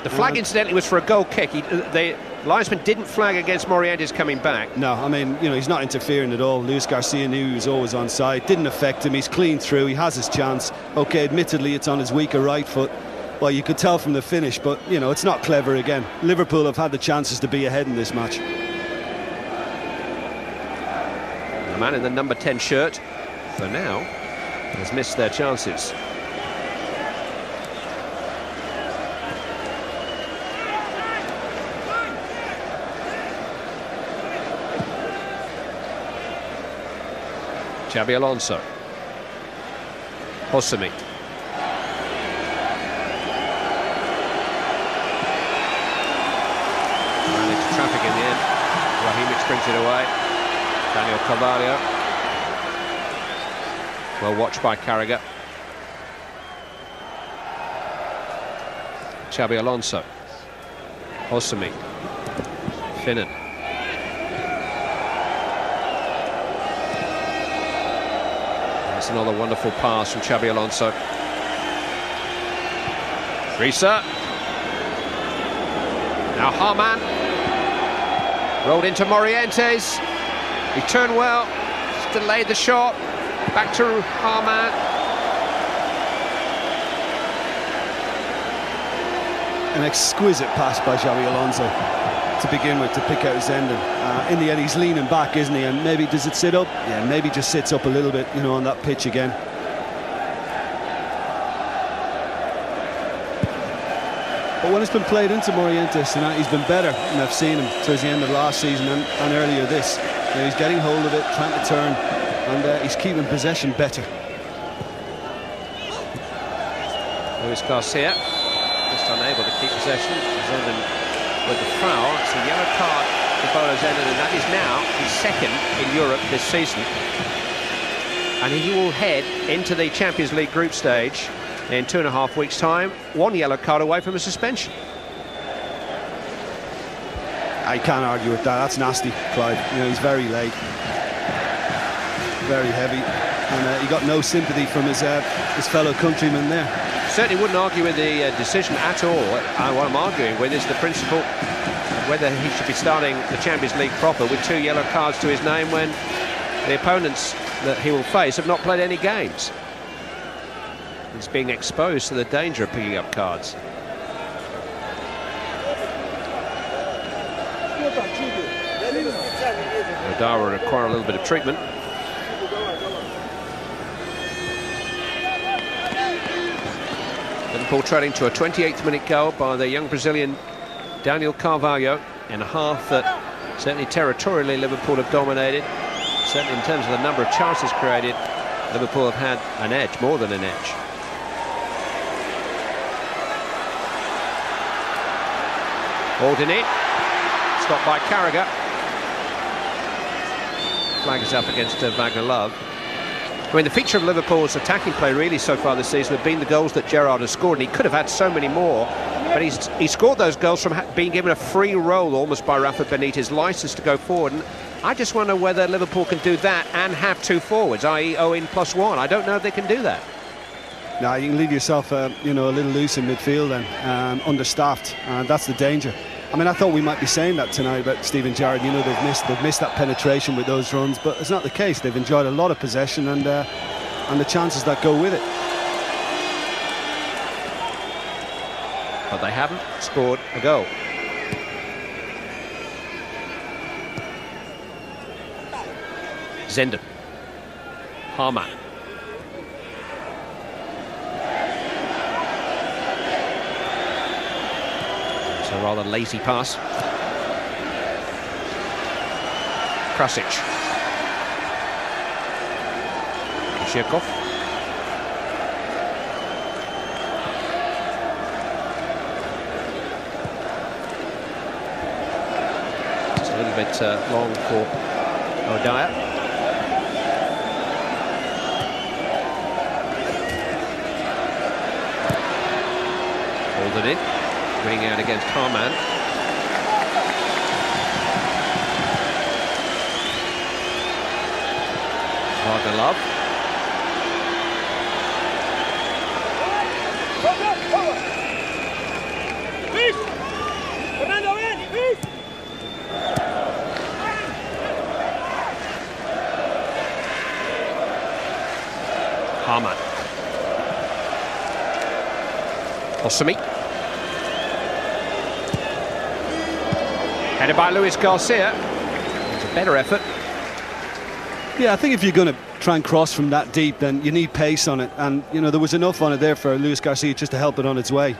A: The flag, incidentally, was for a goal kick. The linesman didn't flag against Morientes coming back.
B: No, I mean, you know, he's not interfering at all. Luis Garcia knew he was always on side. Didn't affect him. He's clean through. He has his chance. OK, admittedly, it's on his weaker right foot. Well, you could tell from the finish, but, you know, it's not clever again. Liverpool have had the chances to be ahead in this match.
A: The man in the number 10 shirt, for now, has missed their chances. Xabi Alonso. Hosami. Traffic in the end. Rahimic brings it away. Daniel Carvalho. Well watched by Carragher. Xabi Alonso. Hosami. Finnan. That's another wonderful pass from Xabi Alonso. Risa. Now Harman. Rolled into Morientes. He turned well, just delayed the shot. Back to Harman.
B: An exquisite pass by Xabi Alonso to begin with, to pick out Zenden. In the end, he's leaning back, isn't he? And maybe, does it sit up? Yeah, maybe just sits up a little bit, you know, on that pitch again. But when it's been played into Morientes tonight, he's been better, and I've seen him towards the end of last season and earlier this. You know, he's getting hold of it, trying to turn, and he's keeping possession better.
A: Luis Garcia just unable to keep possession. Zenden with the foul. It's a yellow card for Bolo Zenden, and that is now his second in Europe this season. And he will head into the Champions League group stage in 2.5 weeks' time, 1 yellow card away from a suspension.
B: I can't argue with that. That's nasty, Clive. You know, he's very late, very heavy, and he got no sympathy from his fellow countrymen there.
A: Certainly wouldn't argue with the decision at all. What I'm arguing with is the principle of whether he should be starting the Champions League proper with 2 yellow cards to his name when the opponents that he will face have not played any games. He's being exposed to the danger of picking up cards. O'Donnell will require a little bit of treatment. Liverpool trailing to a 28th minute goal by the young Brazilian Daniel Carvalho in a half that certainly territorially Liverpool have dominated. Certainly in terms of the number of chances created, Liverpool have had an edge, more than an edge. Holding it, stopped by Carragher. Flag is up against Wagner Love. I mean, the feature of Liverpool's attacking play really so far this season have been the goals that Gerrard has scored, and he could have had so many more, but he scored those goals from being given a free roll almost by Rafa Benitez, licence to go forward. And I just wonder whether Liverpool can do that and have 2 forwards, i.e. Owen +1. I don't know if they can do that.
B: No, you can leave yourself, you know, a little loose in midfield and understaffed, and that's the danger. I mean, I thought we might be saying that tonight about Steven Gerrard. You know, they've missed that penetration with those runs, but it's not the case. They've enjoyed a lot of possession and the chances that go with it.
A: But they haven't scored a goal. Zenden. Harman. It's a rather lazy pass. Krasic. Shirkov. It's a little bit long for O'Donnell. Hold it in. Bringing out against Harman. Wagner Love. Harman. Osami. Headed by Luis Garcia. It's a better effort.
B: Yeah, I think if you're going to try and cross from that deep, then you need pace on it. And, you know, there was enough on it there for Luis Garcia just to help it on its way.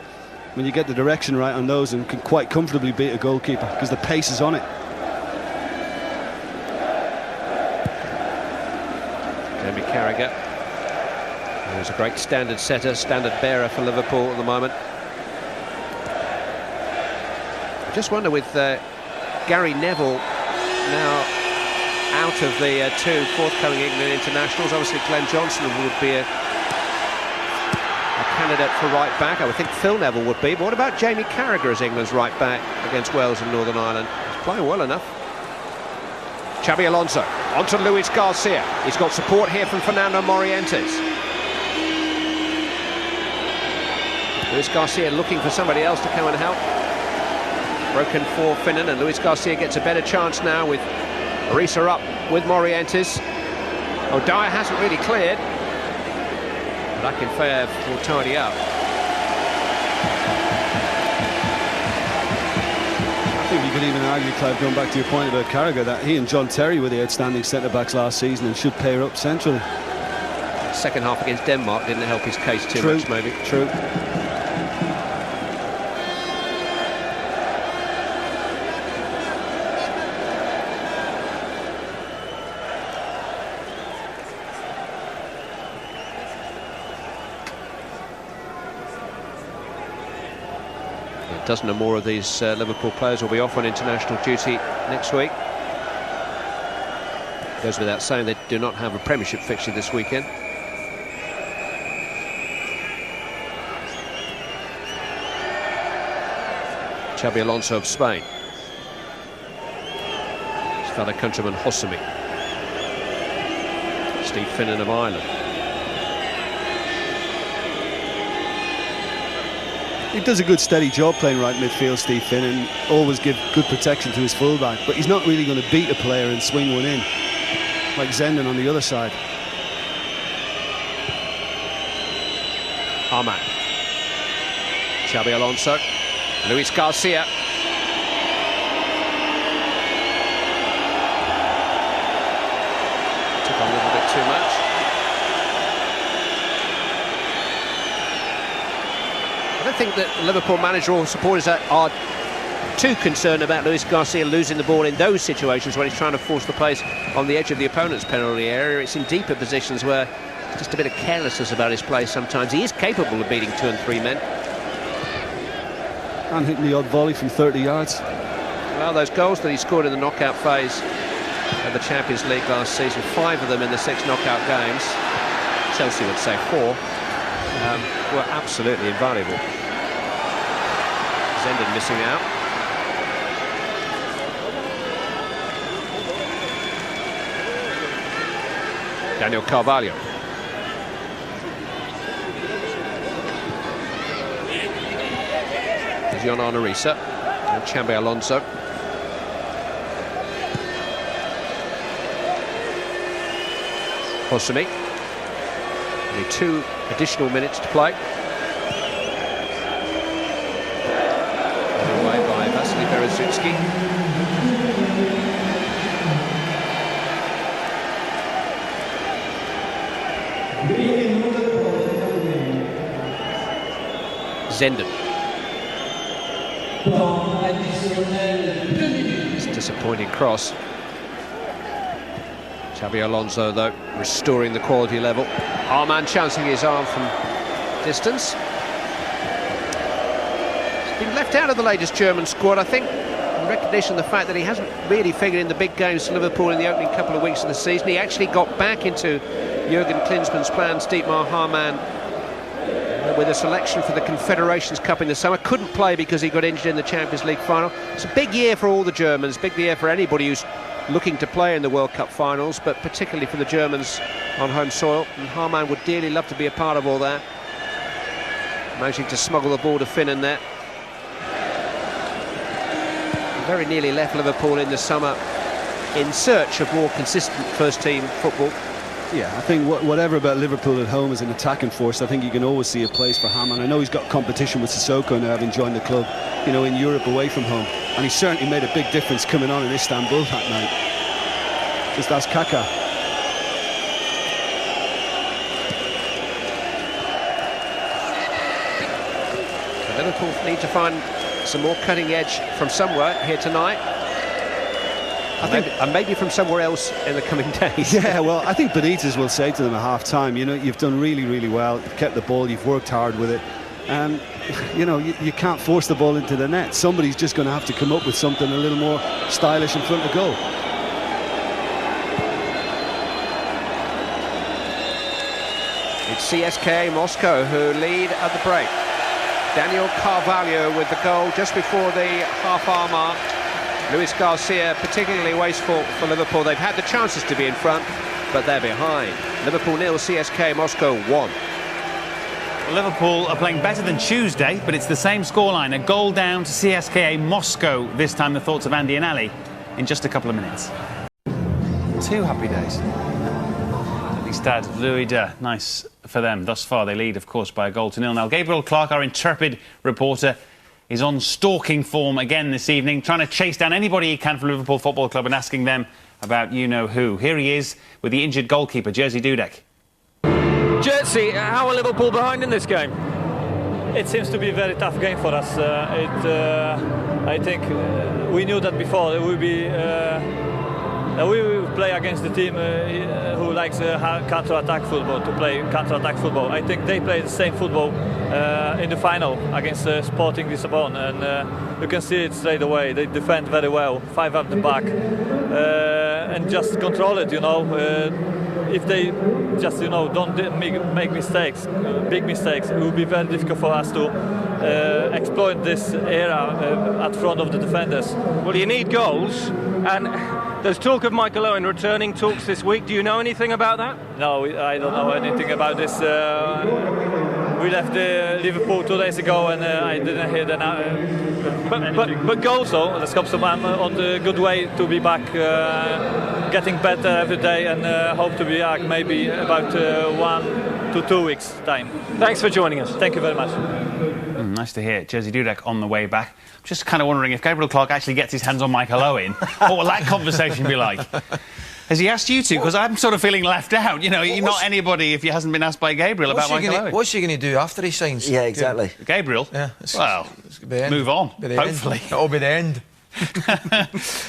B: When you get the direction right on those, and can quite comfortably beat a goalkeeper because the pace is on it.
A: Jamie Carragher. He's a great standard setter, standard bearer for Liverpool at the moment. I just wonder with Gary Neville now out of the 2 forthcoming England internationals, obviously Glenn Johnson would be a candidate for right back. I would think Phil Neville would be, but what about Jamie Carragher as England's right back against Wales and Northern Ireland? He's playing well enough. Xabi Alonso onto Luis Garcia. He's got support here from Fernando Morientes. Luis Garcia looking for somebody else to come and help. Broken for Finnan, and Luis Garcia gets a better chance now with Arisa up with Morientes. O'Donnell hasn't really cleared, but Akinfeev will tidy up.
B: I think you could even argue, Clive, going back to your point about Carragher, that he and John Terry were the outstanding centre-backs last season and should pair up centrally.
A: Second half against Denmark didn't help his case too much, maybe.
B: True.
A: A dozen or more of these Liverpool players will be off on international duty next week. Goes without saying they do not have a Premiership fixture this weekend. Xabi Alonso of Spain. fellow countryman Hossamy. Steve Finnan of Ireland.
B: He does a good steady job playing right midfield, Steve Finnan. Always give good protection to his fullback, but he's not really going to beat a player and swing one in like Zenden on the other side.
A: Harman. Xabi Alonso. Luis Garcia. Took on a little bit too much. I don't think that Liverpool manager or supporters are too concerned about Luis Garcia losing the ball in those situations when he's trying to force the place on the edge of the opponent's penalty area. It's in deeper positions where just a bit of carelessness about his play sometimes. He is capable of beating 2 and 3 men.
B: And hitting the odd volley from 30 yards.
A: Well, those goals that he scored in the knockout phase of the Champions League last season, 5 of them in the 6 knockout games, Chelsea would say 4, were absolutely invaluable. Zenden missing out. Daniel Carvalho. There's Jon Arne-Riise and Xabi Alonso. Hossamy. Only 2 additional minutes to play. Away by Vasily Berezutski. Zenden. It's a disappointing cross. Xabi Alonso, though, restoring the quality level. Harman chancing his arm from distance. He's been left out of the latest German squad, I think, in recognition of the fact that he hasn't really figured in the big games for Liverpool in the opening couple of weeks of the season. He actually got back into Jurgen Klinsmann's plans, Dietmar Hamann, with a selection for the Confederations Cup in the summer. Couldn't play because he got injured in the Champions League final. It's a big year for all the Germans, big year for anybody who's looking to play in the World Cup finals, but particularly for the Germans on home soil. And Hamann would dearly love to be a part of all that. Managing to smuggle the ball to Finnan there. Very nearly left Liverpool in the summer in search of more consistent first-team football.
B: Yeah, I think whatever about Liverpool at home as an attacking force, I think you can always see a place for Hamann. I know he's got competition with Sissoko now, having joined the club, you know, in Europe away from home. And he certainly made a big difference coming on in Istanbul that night. Just ask Kaka.
A: So Liverpool need to find some more cutting edge from somewhere here tonight. And maybe from somewhere else in the coming days.
B: Yeah, well, I think Benitez will say to them at half-time, you know, you've done really, really well. You've kept the ball, you've worked hard with it. And, you know, you can't force the ball into the net. Somebody's just going to have to come up with something a little more stylish in front of goal.
A: It's CSKA Moscow who lead at the break. Daniel Carvalho with the goal just before the half-hour mark. Luis Garcia particularly wasteful for Liverpool. They've had the chances to be in front, but they're behind. Liverpool 0, CSKA Moscow 1.
C: Liverpool are playing better than Tuesday, but it's the same scoreline. A goal down to CSKA Moscow. This time the thoughts of Andy and Ali in just a couple of minutes. 2 happy days. Stade Louis II. Nice for them. Thus far they lead, of course, by a goal to 0. Now Gabriel Clark, our intrepid reporter, is on stalking form again this evening, trying to chase down anybody he can from Liverpool Football Club and asking them about you-know-who. Here he is with the injured goalkeeper, Jerzy Dudek.
D: Jerzy, how are Liverpool behind in this game? It seems to be a very tough game for us. I think we knew that before. It would be... we will play against the team who likes counter-attack football, to play counter-attack football. I think they play the same football in the final against Sporting Lisbon, and you can see it straight away. They defend very well, 5 up the back, and just control it, you know. If they just, you know, don't make mistakes, big mistakes, it will be very difficult for us to exploit this area at front of the defenders.
E: Well, you need goals, and There's talk of Michael Owen returning, talks this week. Do you know anything about that?
D: No, I don't know anything about this. We left Liverpool 2 days ago, and I didn't hear that. But goals, so let's hope I'm on the good way to be back, getting better every day, and hope to be back maybe about 1 to 2 weeks time.
E: Thanks for joining us.
D: Thank you very much.
C: Nice to hear. Jersey Dudek on the way back. I'm just kind of wondering if Gabriel Clark actually gets his hands on Michael Owen, what will that conversation be like? Has he asked you to? Because I'm sort of feeling left out. You know, you're not anybody if you hasn't been asked by Gabriel about Michael Owen.
F: What's he going to do after he signs?
G: Yeah, exactly.
C: Gabriel?
F: Yeah.
C: Well, move on, hopefully.
F: That'll be the end.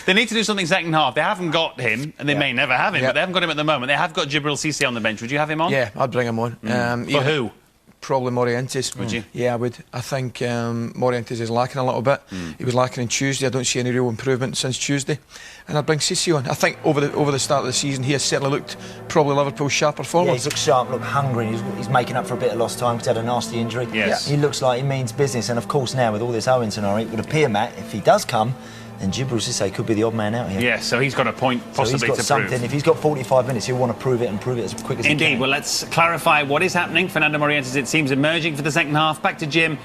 C: They need to do something second half. They haven't got him, and they may never have him, but they haven't got him at the moment. They have got Djibril Cissé on the bench. Would you have him on?
F: Yeah, I'd bring him on.
C: For who?
F: Probably Morientes.
C: Would you?
F: Yeah, I would. I think Morientes is lacking a little bit. He was lacking on Tuesday. I don't see any real improvement since Tuesday. And I'd bring Cissé on. I think over the start of the season, he has certainly looked probably Liverpool's sharper forward.
G: Yeah, he's looked sharp, looked hungry. He's making up for a bit of lost time because he had a nasty injury.
C: Yes.
G: He looks like he means business. And of course now with all this Owen scenario, it would appear, Matt, if he does come, then Djibril Cissé could be the odd man out here.
C: Yeah, so he's got a point possibly
G: so he's got
C: to
G: something.
C: prove.
G: If he's got 45 minutes, he'll want to prove it and prove it as quick as he can.
C: Indeed. Well, let's clarify what is happening. Fernando Morientes, it seems, emerging for the second half. Back to Jim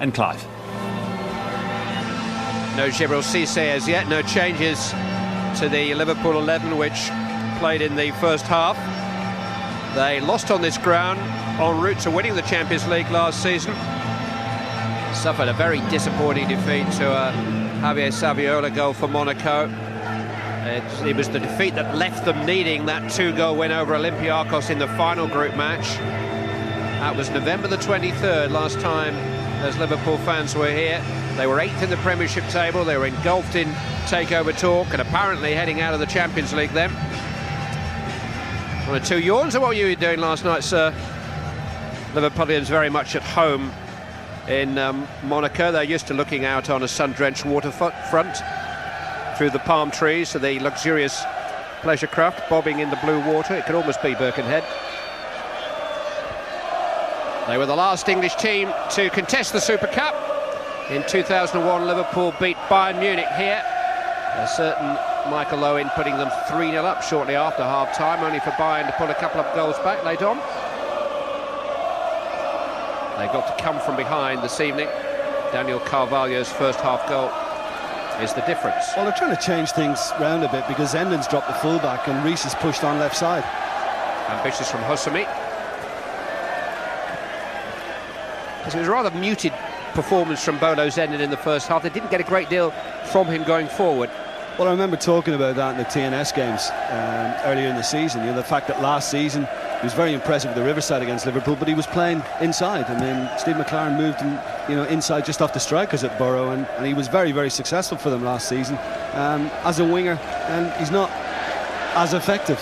C: and Clive.
A: No Djibril Cissé as yet, no changes to the Liverpool 11 which played in the first half. They lost on this ground en route to winning the Champions League last season. Suffered a very disappointing defeat to a Javier Saviola goal for Monaco. It was the defeat that left them needing that 2-goal win over Olympiacos in the final group match. That was November the 23rd, last time as Liverpool fans were here. They were 8th in the Premiership table, they were engulfed in takeover talk and apparently heading out of the Champions League then. 1 or 2 yawns, or what were you doing last night, sir? Liverpoolians very much at home in Monaco. They're used to looking out on a sun-drenched waterfront through the palm trees to the luxurious pleasure craft bobbing in the blue water. It could almost be Birkenhead. They were the last English team to contest the Super Cup. In 2001, Liverpool beat Bayern Munich here. A certain Michael Owen putting them 3-0 up shortly after half-time, only for Bayern to pull a couple of goals back later on. They got to come from behind this evening. Daniel Carvalho's first half goal is the difference.
B: Well, they're trying to change things round a bit because Endon's dropped the fullback and Reece is pushed on left side.
A: Ambitious from Hosami. It was a rather muted performance from Bolo Zenden in the first half. They didn't get a great deal from him going forward.
B: Well, I remember talking about that in the TNS games earlier in the season. You know, the fact that last season he was very impressive with the Riverside against Liverpool, but he was playing inside. I mean, Steve McLaren moved him, you know, inside just off the strikers at Borough, and he was very, very successful for them last season as a winger, and he's not as effective.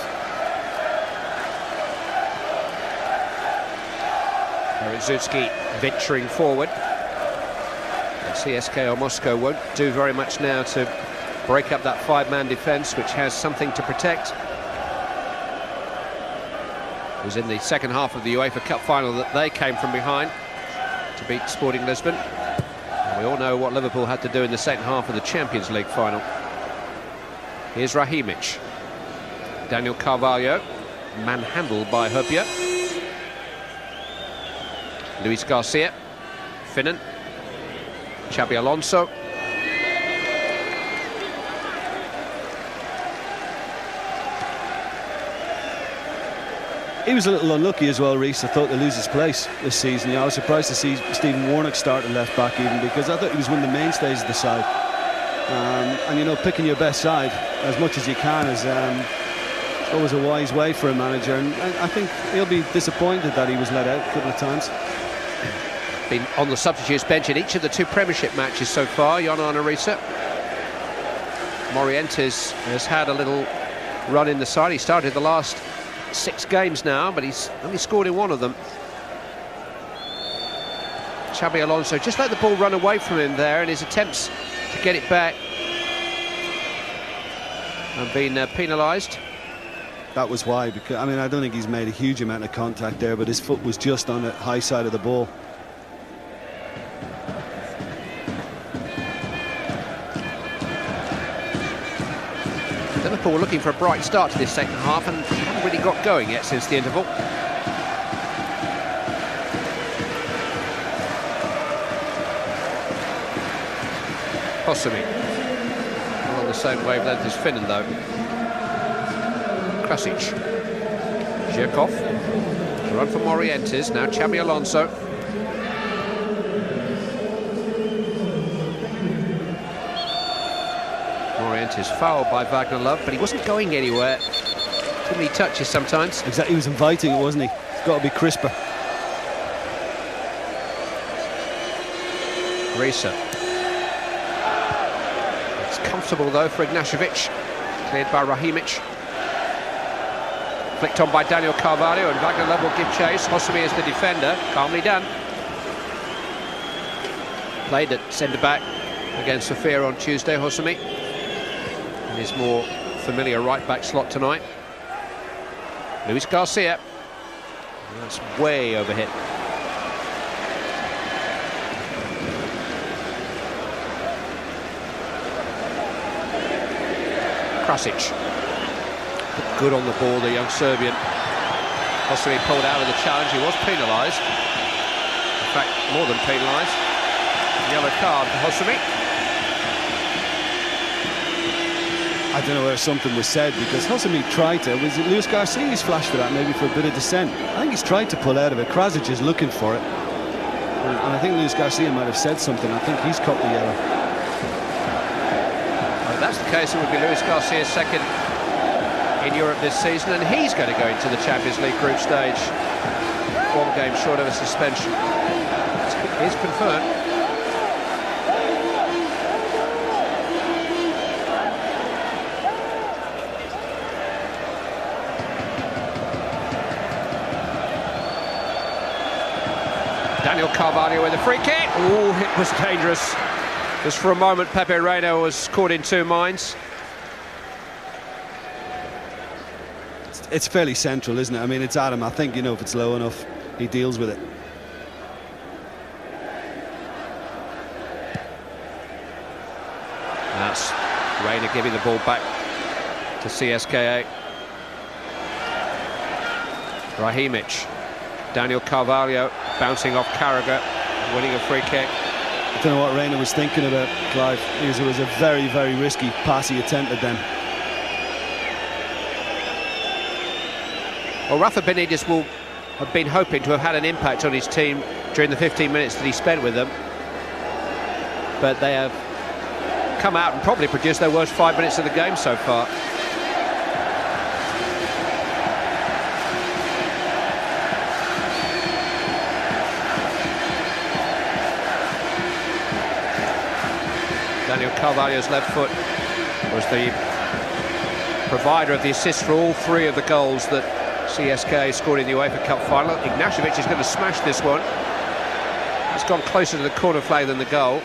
A: Berezutski venturing forward. And CSKA Moscow won't do very much now to break up that 5-man defence, which has something to protect. It was in the second half of the UEFA Cup final that they came from behind to beat Sporting Lisbon. And we all know what Liverpool had to do in the second half of the Champions League final. Here's Rahimic. Daniel Carvalho, manhandled by Hopia. Luis Garcia, Finnan, Xabi Alonso.
B: He was a little unlucky as well, Reece. I thought to lose his place this season. You know, I was surprised to see Stephen Warnock start at left back even, because I thought he was one of the mainstays of the side. And you know, picking your best side as much as you can is always a wise way for a manager. And I think he'll be disappointed that he was let out a couple of times.
A: Been on the substitutes bench in each of the 2 Premiership matches so far, Yana Arisa. Morientes has had a little run in the side. He started the last 6 games now, but he's only scored in 1 of them. Xabi Alonso just let the ball run away from him there, and his attempts to get it back have been penalised.
B: That was why, because I mean, I don't think he's made a huge amount of contact there, but his foot was just on the high side of the ball.
A: Liverpool were looking for a bright start to this second half and haven't really got going yet since the interval. Hosumi. On the same wavelength as Finnan, though. Krasic. Zhirkov. Run for Morientes. Now Xabi Alonso. Morientes fouled by Wagner Love, but he wasn't going anywhere. Too many touches sometimes.
B: Exactly, he was inviting it, wasn't he? It's got to be crisper.
A: Risa. It's comfortable though for Ignashevich. Cleared by Rahimic. Flicked on by Daniel Carvalho, and Wagner Love will give chase. Hosumi is the defender. Calmly done. Played at centre-back against Sofia on Tuesday, Hosumi. In his more familiar right-back slot tonight. Luis Garcia. That's way overhit. Krasic. Good on the ball, the young Serbian. Hosumi pulled out of the challenge. He was penalised. In fact, more than penalised. Yellow card for Hosumi.
B: I don't know where something was said, because Hosumi tried to. Was it Luis Garcia's flash for that, maybe for a bit of dissent? I think he's tried to pull out of it. Krasic is looking for it. And I think Luis Garcia might have said something. I think he's caught the yellow.
A: If that's the case, it would be Luis Garcia's second in Europe this season, and he's going to go into the Champions League group stage. One game short of a suspension. It's confirmed. Daniel Carvalho with a free kick. Oh, it was dangerous. Just for a moment, Pepe Reina was caught in two minds.
B: It's fairly central, isn't it? I mean, it's Adam. I think, you know, if it's low enough, he deals with it.
A: That's Reina giving the ball back to CSKA. Rahimic. Daniel Carvalho bouncing off Carragher, winning a free kick.
B: I don't know what Reina was thinking about, Clive, because it was a very, very risky pass he attempted then.
A: Well, Rafa Benitez will have been hoping to have had an impact on his team during the 15 minutes that he spent with them, but they have come out and probably produced their worst 5 minutes of the game so far. Daniel Carvalho's left foot was the provider of the assists for all three of the goals that CSKA scored in the UEFA Cup final. Ignashevich is going to smash this one. It's gone closer to the corner flag than the goal.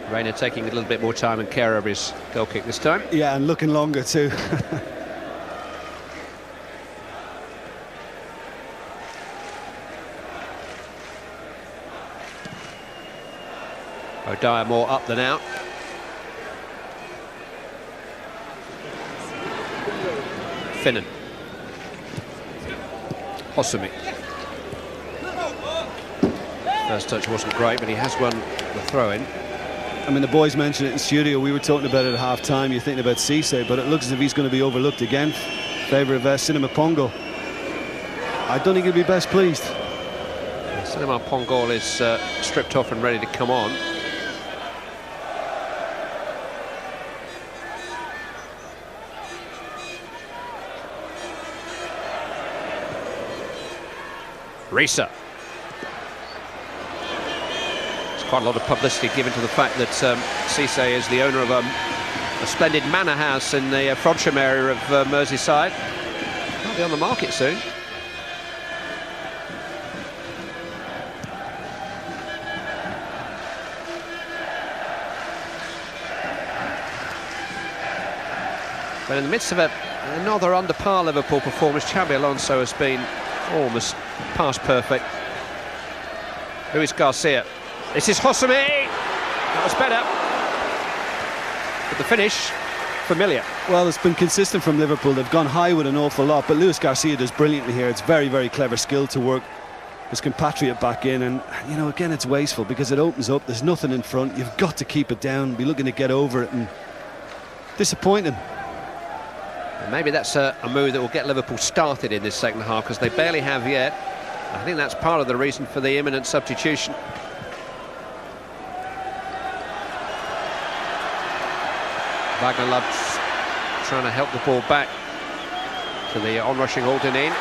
A: Reina taking a little bit more time and care over his goal kick this time.
B: Yeah, and looking longer too.
A: O'Dyer more up than out. Finnan. Hosumi. First touch wasn't great, but he has won the throw-in.
B: I mean, the boys mentioned it in studio. We were talking about it at half-time. You're thinking about Cisse, but it looks as if he's going to be overlooked again in favour of Cinema Pongo. I don't think he'll be best pleased.
A: Cinema Pongo is stripped off and ready to come on. Risa. There's quite a lot of publicity given to the fact that Cisse is the owner of a splendid manor house in the Frodsham area of Merseyside. Might be on the market soon. But in the midst of another under-par Liverpool performance, Xabi Alonso has been Almost past perfect. Luis Garcia. This is Hosami. That was better. But the finish, familiar.
B: Well, it's been consistent from Liverpool. They've gone high with an awful lot, but Luis Garcia does brilliantly here. It's very, very clever skill to work his compatriot back in, and you know, again, it's wasteful because it opens up. There's nothing in front. You've got to keep it down, be looking to get over it, and disappointing.
A: And maybe that's a move that will get Liverpool started in this second half, because they barely have yet. I think that's part of the reason for the imminent substitution. Wagner loves trying to help the ball back to the onrushing Aldenin.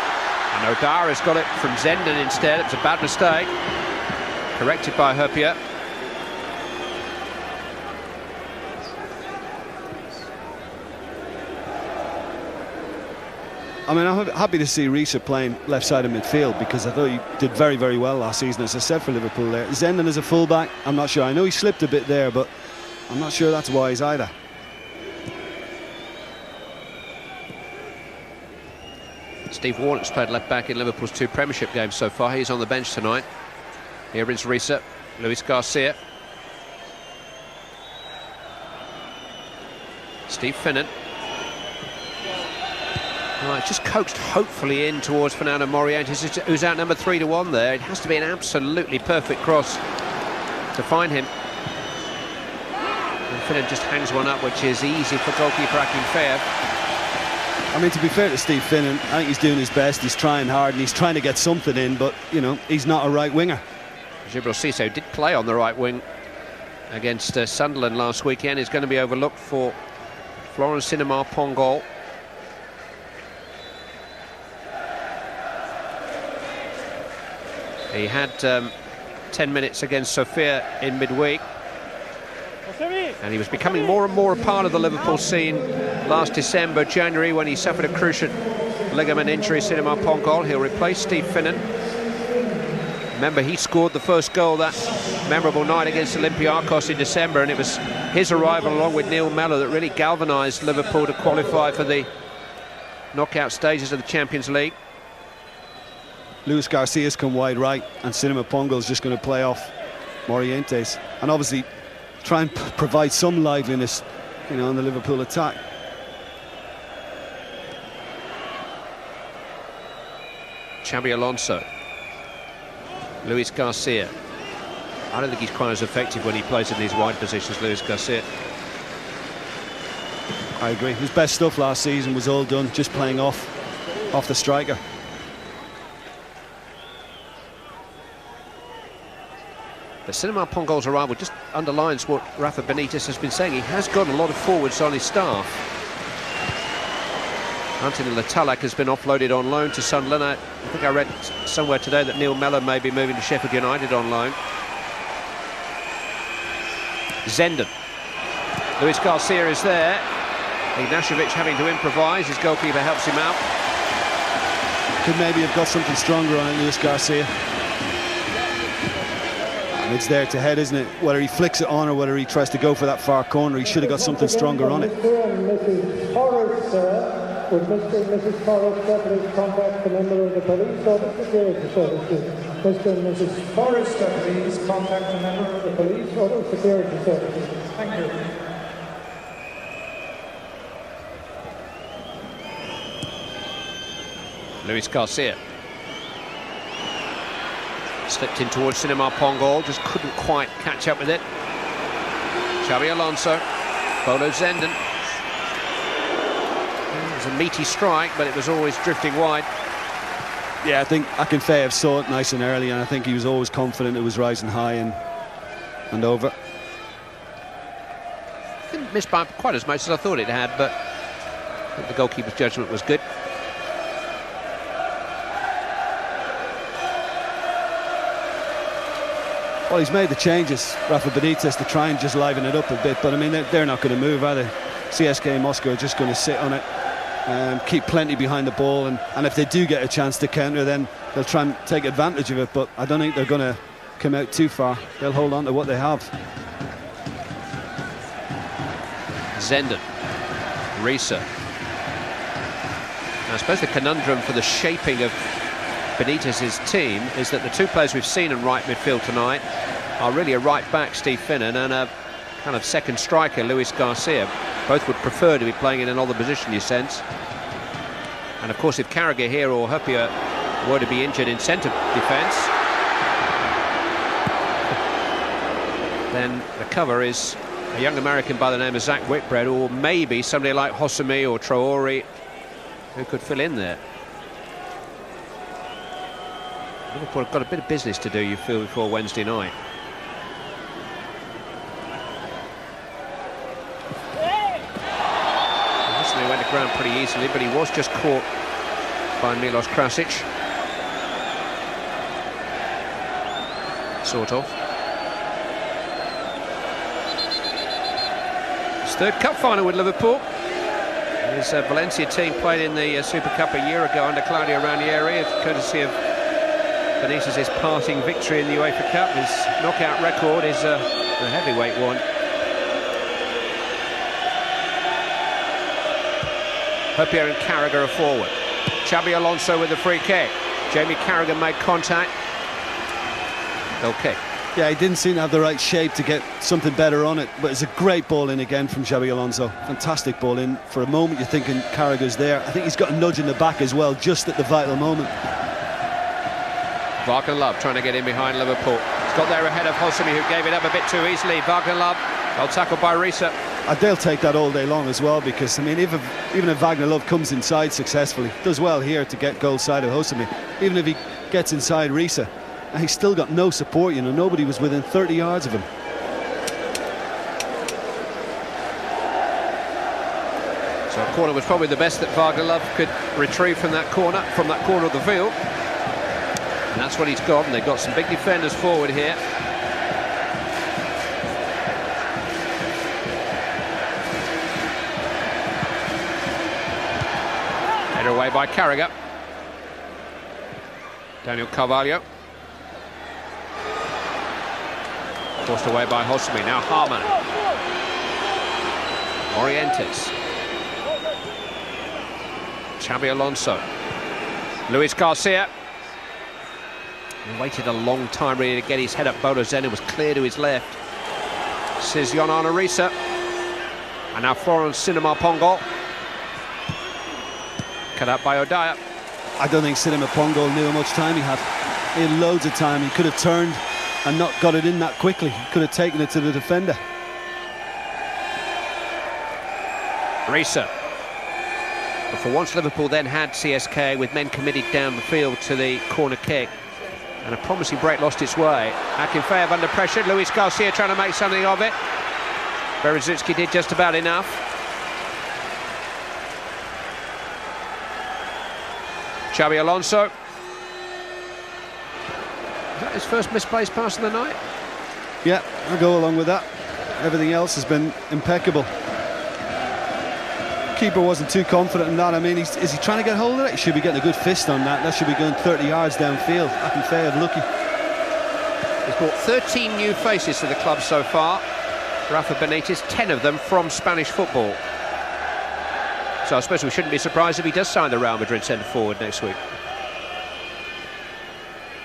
A: And O'Dara has got it from Zenden instead. It's a bad mistake. Corrected by Herpier.
B: I mean, I'm happy to see Risa playing left side of midfield, because I thought he did very, very well last season, as I said, for Liverpool there. Zenden as a fullback, I'm not sure. I know he slipped a bit there, but I'm not sure that's wise either.
A: Steve Warnock's played left back in Liverpool's 2 Premiership games so far. He's on the bench tonight. Here is Risa. Luis Garcia. Steve Finnan. Right, just coaxed hopefully in towards Fernando Morientes, who's outnumbered 3-1 there. It has to be an absolutely perfect cross to find him. And Finnan just hangs one up, which is easy for goalkeeper Akinfeev.
B: I mean, to be fair to Steve Finnan, I think he's doing his best. He's trying hard and he's trying to get something in, but, you know, he's not a right winger.
A: Djibril Cissé did play on the right wing against Sunderland last weekend. He's going to be overlooked for Florence Cinema Pongol. He had 10 minutes against Sofia in midweek, and he was becoming more and more a part of the Liverpool scene last December, January, when he suffered a cruciate ligament injury. Cinema Pongol, he'll replace Steve Finnan. Remember, he scored the first goal that memorable night against Olympiacos in December, and it was his arrival along with Neil Mellor that really galvanised Liverpool to qualify for the knockout stages of the Champions League.
B: Luis Garcia's come wide right, and Cinema Pongol's just going to play off Morientes, and obviously try and provide some liveliness, you know, in the Liverpool attack.
A: Xabi Alonso. Luis Garcia. I don't think he's quite as effective when he plays in these wide positions, Luis Garcia.
B: I agree. His best stuff last season was all done just playing off the striker.
A: But Cinema Pongol's arrival just underlines what Rafa Benitez has been saying. He has got a lot of forwards on his staff. Anthony Letalak has been offloaded on loan to Sunderland. I think I read somewhere today that Neil Mellor may be moving to Sheffield United on loan. Zenden. Luis Garcia is there. Ignashevich having to improvise. His goalkeeper helps him out.
B: Could maybe have got something stronger on it, Luis Garcia. It's there to head, isn't it? Whether he flicks it on or whether he tries to go for that far corner, he should have got something stronger on it.
H: Mrs. Forrest, would Mr. and Mrs. Forrest please contact the member of the police or the security services? Mr. and Mrs. Forrest, please contact the member of the police or the security services. Thank you.
A: Luis Garcia. Slipped in towards Cinema Pongol, just couldn't quite catch up with it. Xabi Alonso, Bolo Zenden. It was a meaty strike, but it was always drifting wide.
B: Yeah, I think Akinfeev saw it nice and early, and I think he was always confident it was rising high and over.
A: Didn't miss by quite as much as I thought it had, but I think the goalkeeper's judgment was good.
B: Well, he's made the changes, Rafa Benitez, to try and just liven it up a bit, but I mean, they're not going to move either. CSKA Moscow are just going to sit on it, keep plenty behind the ball, and if they do get a chance to counter, then they'll try and take advantage of it, but I don't think they're going to come out too far. They'll hold on to what they have.
A: Zenden. Risa. I suppose the conundrum for the shaping of Benitez's team is that the two players we've seen in right midfield tonight are really a right back, Steve Finnan, and a kind of second striker, Luis Garcia. Both would prefer to be playing in another position, you sense. And of course, if Carragher here or Huppier were to be injured in centre defence, then the cover is a young American by the name of Zach Whitbread, or maybe somebody like Hosami or Traore who could fill in there. Liverpool have got a bit of business to do, you feel, before Wednesday night. Hosami went to ground pretty easily, but he was just caught by Milos Krasic. Sort of. His third cup final with Liverpool. His Valencia team played in the Super Cup a year ago under Claudio Ranieri, courtesy of Benitez's parting victory in the UEFA Cup. His knockout record is a heavyweight one. Huppier and Carragher are forward. Xabi Alonso with the free kick. Jamie Carragher made contact. Goal kick.
B: Yeah, he didn't seem to have the right shape to get something better on it, but it's a great ball in again from Xabi Alonso. Fantastic ball in. For a moment you're thinking Carragher's there. I think he's got a nudge in the back as well, just at the vital moment.
A: Wagner Love trying to get in behind Liverpool. He's got there ahead of Hosami, who gave it up a bit too easily. Wagner Love, well tackled by Risa.
B: They'll take that all day long as well, because I mean, even if Wagner Love comes inside successfully, does well here to get goal side of Hosami. Even if he gets inside Risa, he's still got no support, you know, nobody was within 30 yards of him.
A: So a corner was probably the best that Wagner Love could retrieve from that corner of the field. And that's what he's got, and they've got some big defenders forward here. Headed away by Carragher. Daniel Carvalho. Forced away by Hosami. Now Harman. Morientes. Xabi Alonso. Luis Garcia. He waited a long time really to get his head up. Bolo Zena was clear to his left. Says Yonan Arisa. And now Florence Cinema Pongo. Cut out by Odaya.
B: I don't think Cinema Pongo knew how much time he had. He had loads of time. He could have turned and not got it in that quickly. He could have taken it to the defender.
A: Risa. But for once Liverpool then had CSKA with men committed down the field to the corner kick. And a promising break lost its way. Akinfeev under pressure. Luis Garcia trying to make something of it. Berezicki did just about enough. Xabi Alonso. Is that his first misplaced pass of the night?
B: Yeah, I'll go along with that. Everything else has been impeccable. Keeper wasn't too confident in that. I mean, is he trying to get hold of it? He should be getting a good fist on that. That should be going 30 yards downfield. Akinfeev lucky.
A: He's brought 13 new faces to the club so far. Rafa Benitez, 10 of them from Spanish football. So I suppose we shouldn't be surprised if he does sign the Real Madrid centre-forward next week.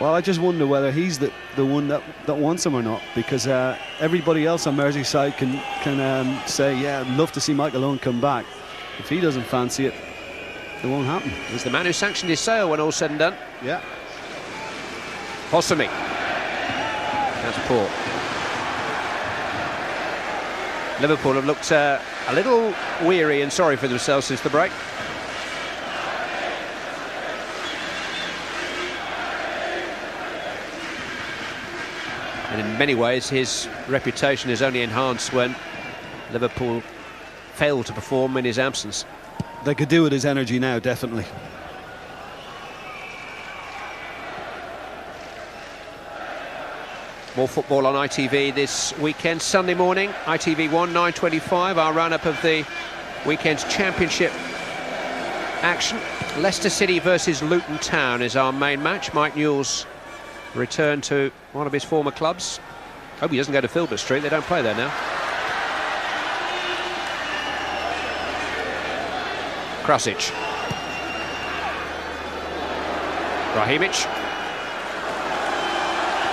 B: Well, I just wonder whether he's the one that wants him or not, because everybody else on Merseyside can say, yeah, I'd love to see Michael Owen come back. If he doesn't fancy it, it won't happen.
A: He's the man who sanctioned his sale when all's said and done.
B: Yeah.
A: Hosami. That's poor. Liverpool have looked a little weary and sorry for themselves since the break. And in many ways his reputation is only enhanced when Liverpool failed to perform in his absence.
B: They could do with his energy now, definitely.
A: More football on ITV this weekend. Sunday morning, ITV1, 9:25, our roundup of the weekend's championship action. Leicester City versus Luton Town is our main match. Mike Newell's return to one of his former clubs. Hope he doesn't go to Filbert Street, they don't play there now. Krasic. Rahimic.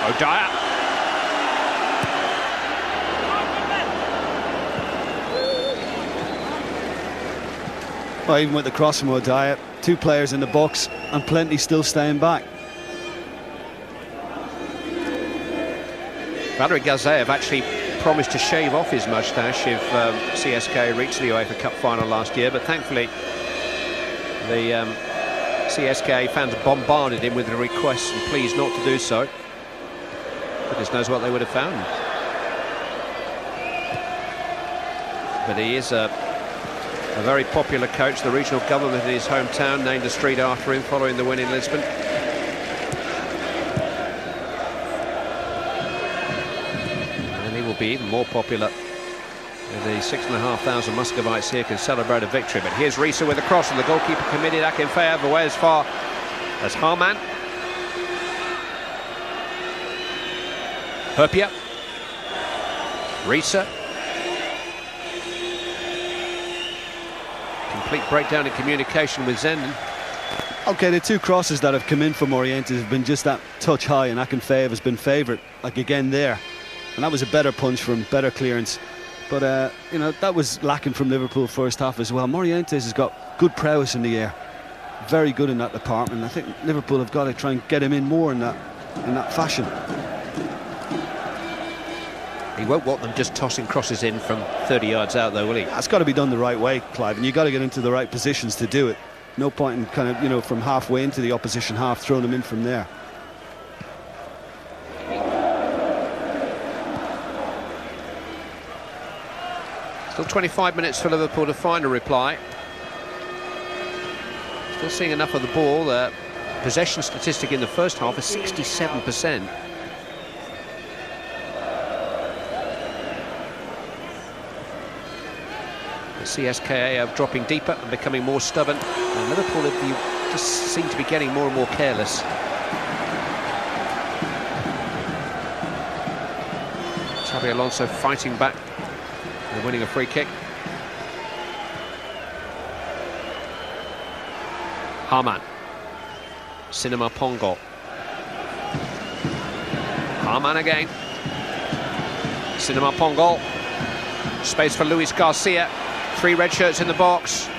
A: O'Dyer.
B: Well, even with the cross from O'Dyer, 2 players in the box and plenty still staying back.
A: Valery Gazaev actually promised to shave off his moustache if CSKA reached the UEFA Cup final last year, but thankfully the CSKA fans bombarded him with the requests and pleas not to do so. Goodness knows what they would have found. But he is a very popular coach. The regional government in his hometown named a street after him following the win in Lisbon. And he will be even more popular if the 6,500 Muscovites here can celebrate a victory. But here's Risa with a cross, and the goalkeeper committed Akinfeev away as far as Harman. Herpia. Risa. Complete breakdown in communication with Zenden.
B: Okay, the 2 crosses that have come in from Morientes have been just that touch high, and Akinfeev has been favourite, like again there. And that was a better punch from better clearance. But, you know, that was lacking from Liverpool first half as well. Morientes has got good prowess in the air. Very good in that department. I think Liverpool have got to try and get him in more in that fashion.
A: He won't want them just tossing crosses in from 30 yards out, though, will he?
B: That's got to be done the right way, Clive, and you've got to get into the right positions to do it. No point in kind of, you know, from halfway into the opposition half, throwing them in from there.
A: Still 25 minutes for Liverpool to find a reply. Still seeing enough of the ball. Possession statistic in the first half is 67%. CSKA are dropping deeper and becoming more stubborn, and Liverpool just seem to be getting more and more careless. Xabi Alonso fighting back and winning a free kick. Harman. Cinema Pongo. Harman again. Cinema Pongo. Space for Luis Garcia. 3 red shirts in the box.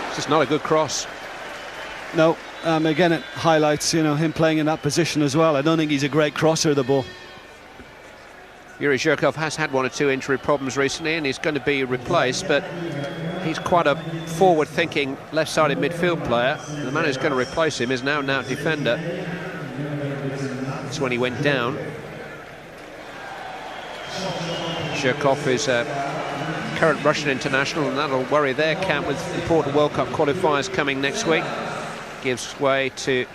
A: It's just not a good cross.
B: No, again it highlights, you know, him playing in that position as well. I don't think he's a great crosser of the ball.
A: Yuri Zhirkov has had 1 or 2 injury problems recently, and he's going to be replaced, but he's quite a forward-thinking left-sided midfield player. The man who's going to replace him is now an out defender. That's when he went down. Zhirkov is a current Russian international, and that'll worry their camp with important World Cup qualifiers coming next week. Gives way to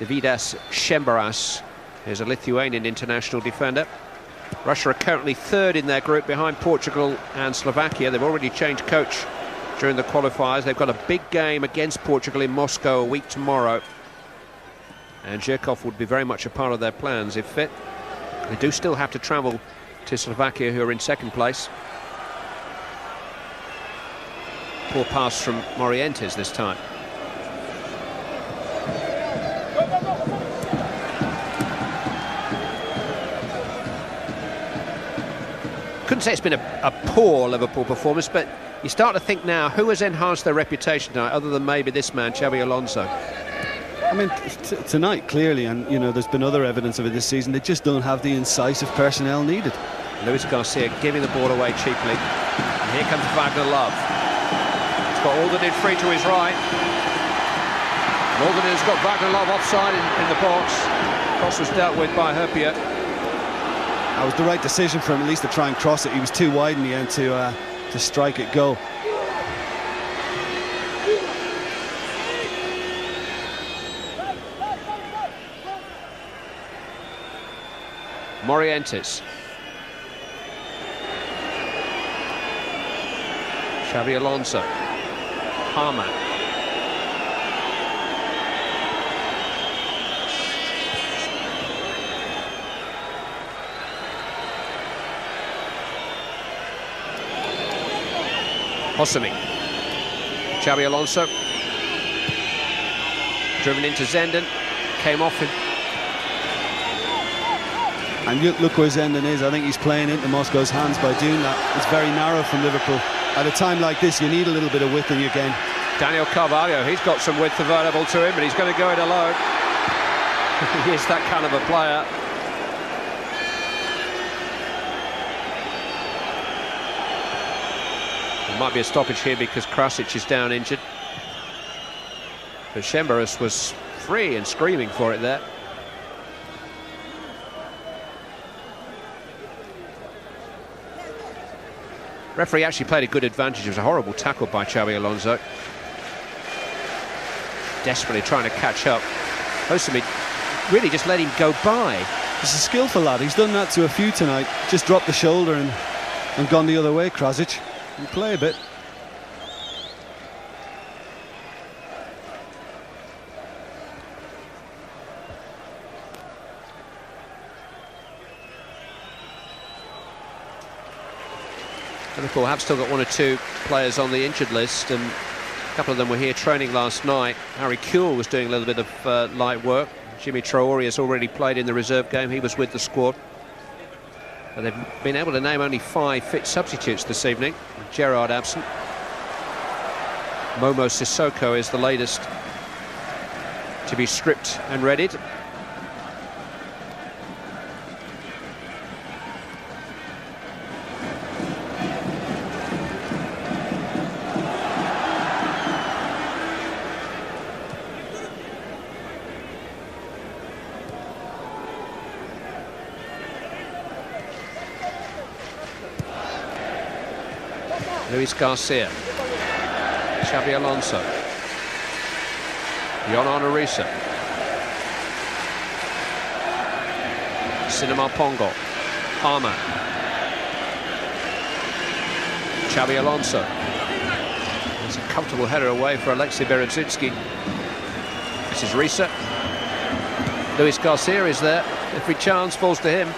A: Davidas Šembaras, who's a Lithuanian international defender. Russia are currently 3rd in their group behind Portugal and Slovakia. They've already changed coach during the qualifiers. They've got a big game against Portugal in Moscow a week tomorrow, and Zhirkov would be very much a part of their plans if fit. They do still have to travel to Slovakia, who are in 2nd place. Poor pass from Morientes this time. Couldn't say it's been a poor Liverpool performance, but you start to think now, who has enhanced their reputation tonight other than maybe this man, Xabi Alonso?
B: I mean, tonight, clearly, and, you know, there's been other evidence of it this season, they just don't have the incisive personnel needed.
A: Luis Garcia giving the ball away cheaply. And here comes Wagner Love. He's got Aldernin free to his right. And Aldernin's got Wagner Love offside in the box. Cross was dealt with by Herpia.
B: That was the right decision for him, at least to try and cross it. He was too wide in the end to strike it goal.
A: Morientes. Xabi Alonso. Harman. Hosami. Xabi Alonso. Driven into Zenden, came off him.
B: And look where Zenden is. I think he's playing into Moscow's hands by doing that. It's very narrow from Liverpool. At a time like this, you need a little bit of width in your game.
A: Daniel Carvalho, he's got some width available to him, but he's going to go it alone. He is that kind of a player. There might be a stoppage here because Krasic is down injured. But Šemberes was free and screaming for it there. Referee actually played a good advantage. It was a horrible tackle by Xabi Alonso. Desperately trying to catch up. Osimhen really just let him go by.
B: He's a skillful lad. He's done that to a few tonight. Just dropped the shoulder and gone the other way, Krasic. And play a bit.
A: Liverpool have still got one or two players on the injured list, and a couple of them were here training last night. Harry Kewell was doing a little bit of light work. Jimmy Traore has already played in the reserve game. He was with the squad. But they've been able to name only 5 fit substitutes this evening. Gerrard absent. Momo Sissoko is the latest to be stripped and readied. Luis Garcia, Xabi Alonso, Jon Arne Riise, Cinema Pongo, Arma, Xabi Alonso. It's a comfortable header away for Alexei Berezutski. This is Riise. Luis Garcia is there. Every chance falls to him.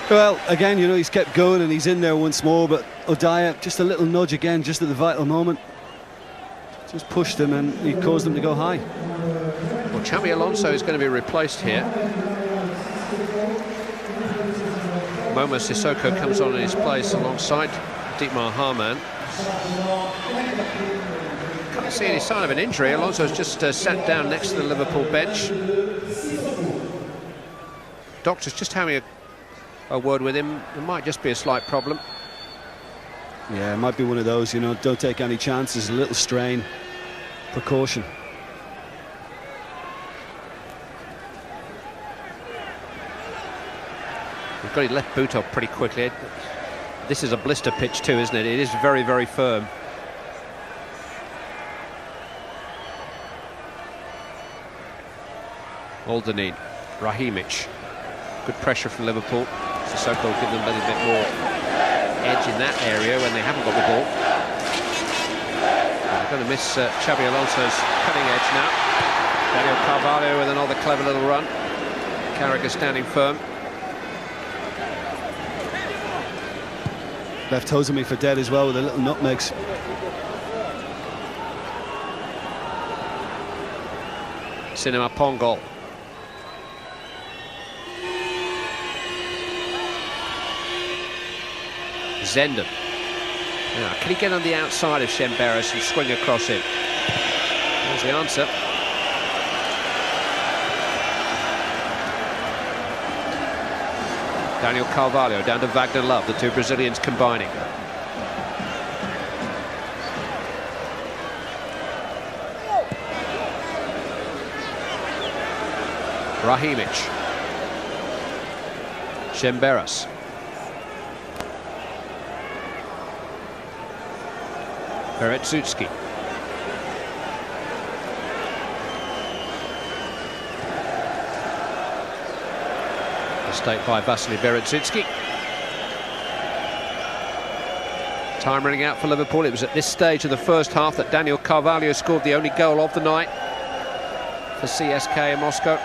B: Well, again, you know, he's kept going and he's in there once more, but Odaya, just a little nudge again, just at the vital moment. Just pushed him and he caused him to go high.
A: Well, Xabi Alonso is going to be replaced here. Momo Sissoko comes on in his place alongside Dietmar Hamann. Can't see any sign of an injury. Alonso's just sat down next to the Liverpool bench. Doctor's just having a word with him. There might just be a slight problem.
B: Yeah, it might be one of those, you know, don't take any chances, a little strain, precaution.
A: He's got his left boot off pretty quickly. This is a blister pitch too, isn't it? It is very, very firm. Aldeneen, Rahimic. Good pressure from Liverpool. Sissoko will give them a little bit more edge in that area when they haven't got the ball. They're going to miss Xabi Alonso's cutting edge now. Daniel Carvalho with another clever little run. Carragher standing firm.
B: Left Osimhen for dead as well with the little nutmegs.
A: Cinema Pongo. Zenden. Now, can he get on the outside of Šemberes and swing across him? There's the answer. Daniel Carvalho down to Wagner Love, the two Brazilians combining. Rahimic. Šemberes. Berezutski. Mistake by Vasily Berezutski. Time running out for Liverpool. It was at this stage of the first half that Daniel Carvalho scored the only goal of the night for CSKA Moscow.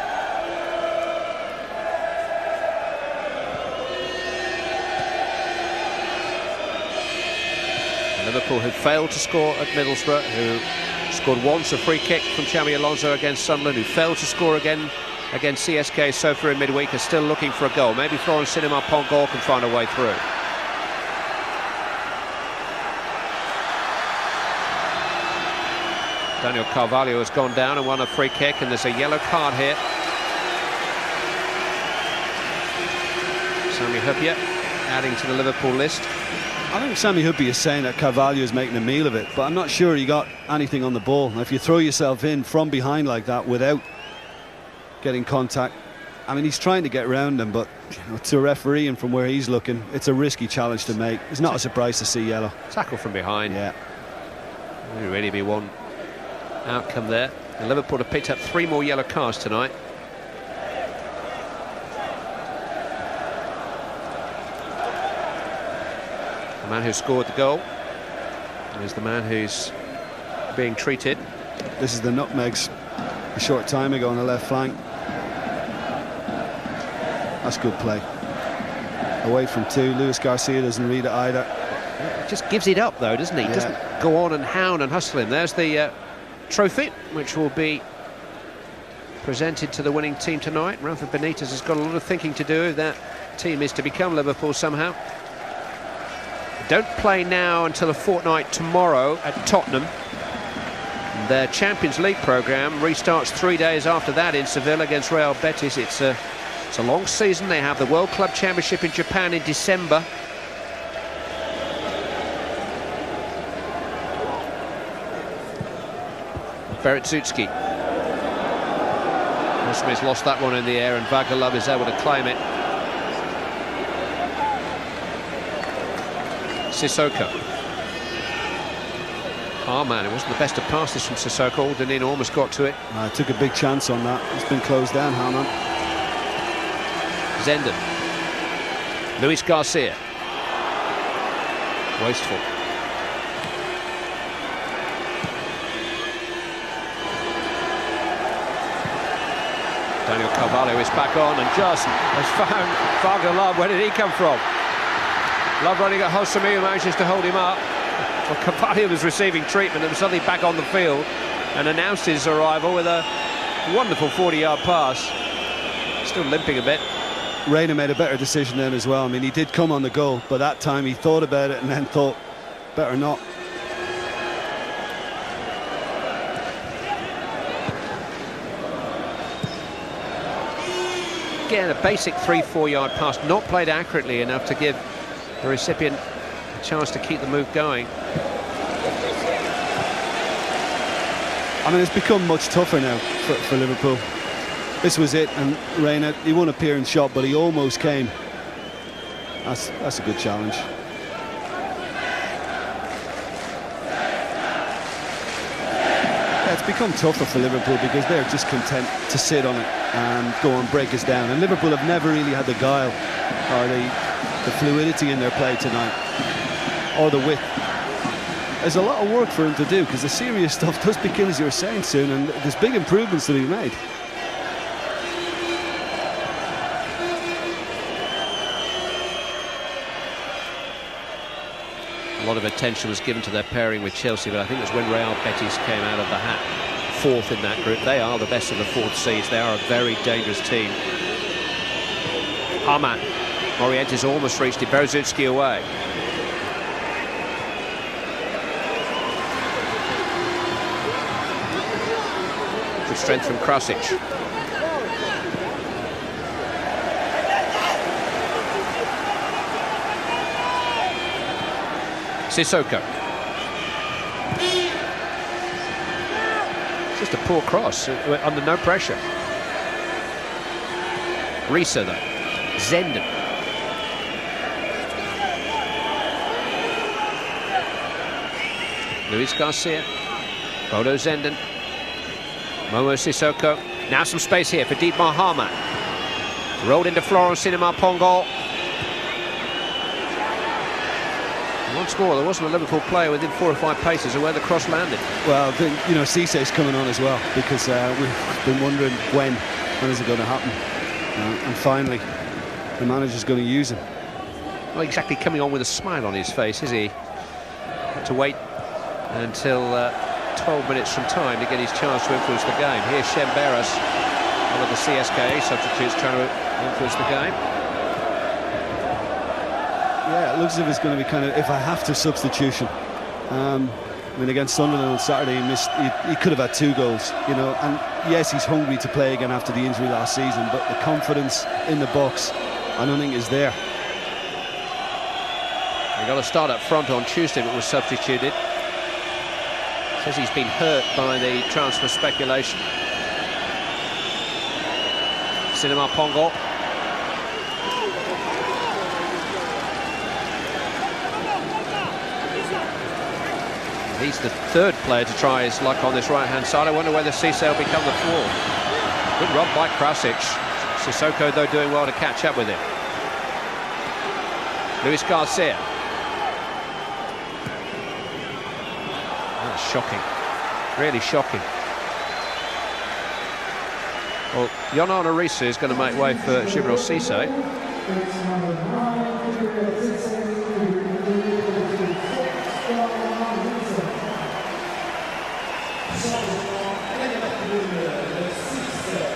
A: Liverpool, who failed to score at Middlesbrough, who scored once a free kick from Xabi Alonso against Sunderland, who failed to score again against CSKA so far in midweek, are still looking for a goal. Maybe Florence Cinema Pongol can find a way through. Daniel Carvalho has gone down and won a free kick, and there's a yellow card here. Sami Hyypiä adding to the Liverpool list.
B: I think Sami Hyypiä is saying that Carvalho is making a meal of it, but I'm not sure he got anything on the ball. Now, if you throw yourself in from behind like that without getting contact, I mean, he's trying to get around him, but to a referee and from where he's looking, it's a risky challenge to make. It's not a surprise to see yellow.
A: Tackle from behind.
B: Yeah.
A: Will really be one outcome there. And Liverpool have picked up 3 more yellow cards tonight. The man who scored the goal is the man who's being treated.
B: This is the nutmegs a short time ago on the left flank. That's good play. Away from 2. Luis Garcia doesn't read it either.
A: He just gives it up though, doesn't he?
B: Yeah.
A: Doesn't go on and hound and hustle him. There's the trophy, which will be presented to the winning team tonight. Rafa Benitez has got a lot of thinking to do if that team is to become Liverpool somehow. Don't play now until a fortnight tomorrow at Tottenham. Their Champions League programme restarts 3 days after that in Seville against Real Betis. It's a long season. They have the World Club Championship in Japan in December. Berezutski. Smith's lost that one in the air, and Vagalov is able to claim it. Sissoko. Oh man, it wasn't the best of passes from Sissoko. Aldenin almost got to it.
B: Took a big chance on that. It's been closed down, Harman.
A: Zenden. Luis Garcia. Wasteful. Daniel Carvalho is back on and just has found Vagalov. Where did he come from? Love running at Hosami, who manages to hold him up. Well, Carvalho was receiving treatment and was suddenly back on the field and announced his arrival with a wonderful 40-yard pass. Still limping a bit.
B: Reina made a better decision then as well. I mean, he did come on the goal, but that time he thought about it and then thought, better not.
A: Again, a basic 3-4 yard pass, not played accurately enough to give the recipient a chance to keep the move going.
B: I mean, it's become much tougher now for Liverpool. This was it, and Reina, he won a appearance shot, but he almost came. That's a good challenge. Yeah, it's become tougher for Liverpool because they're just content to sit on it and go and break us down. And Liverpool have never really had the guile or the fluidity in their play tonight, or the width. There's a lot of work for him to do because the serious stuff does begin, as you were saying soon, and there's big improvements to be made.
A: A lot of attention was given to their pairing with Chelsea, but I think it was when Real Betis came out of the hat, 4th in that group. They are the best of the 4th seeds. They are a very dangerous team. Haman. Morientes almost reached it. Berezutski away. Good strength from Krasic. Sissoko. Just a poor cross, under no pressure. Risa though. Zenden. Luis Garcia. Bodo Zenden. Momo Sissoko. Now some space here for Dietmar Hamann. Rolled into Florence Cinema Pongol. Once more, there wasn't a Liverpool player within 4 or 5 paces of where the cross landed.
B: Well, you know, Cisse's coming on as well because we've been wondering when is it going to happen, and finally the manager's going to use him.
A: Not exactly coming on with a smile on his face, is he? Had to wait until 12 minutes from time to get his chance to influence the game. Here's Shemberas, one of the CSKA substitutes, trying to influence the game.
B: Yeah, it looks as if it's going to be kind of if I have to substitution. I mean, against Sunderland on Saturday, he could have had 2 goals, you know. And yes, he's hungry to play again after the injury last season, but the confidence in the box, I don't think is there.
A: He got a start up front on Tuesday, but was substituted. Says he's been hurt by the transfer speculation. Cinema Pongo. He's the 3rd player to try his luck on this right-hand side. I wonder whether Cisse will become the 4th. Good run by Krasic. Sissoko, though, doing well to catch up with him. Luis Garcia. That's shocking. Really shocking. Well, Yonan Arisa is going to make way for Djibril Cisse.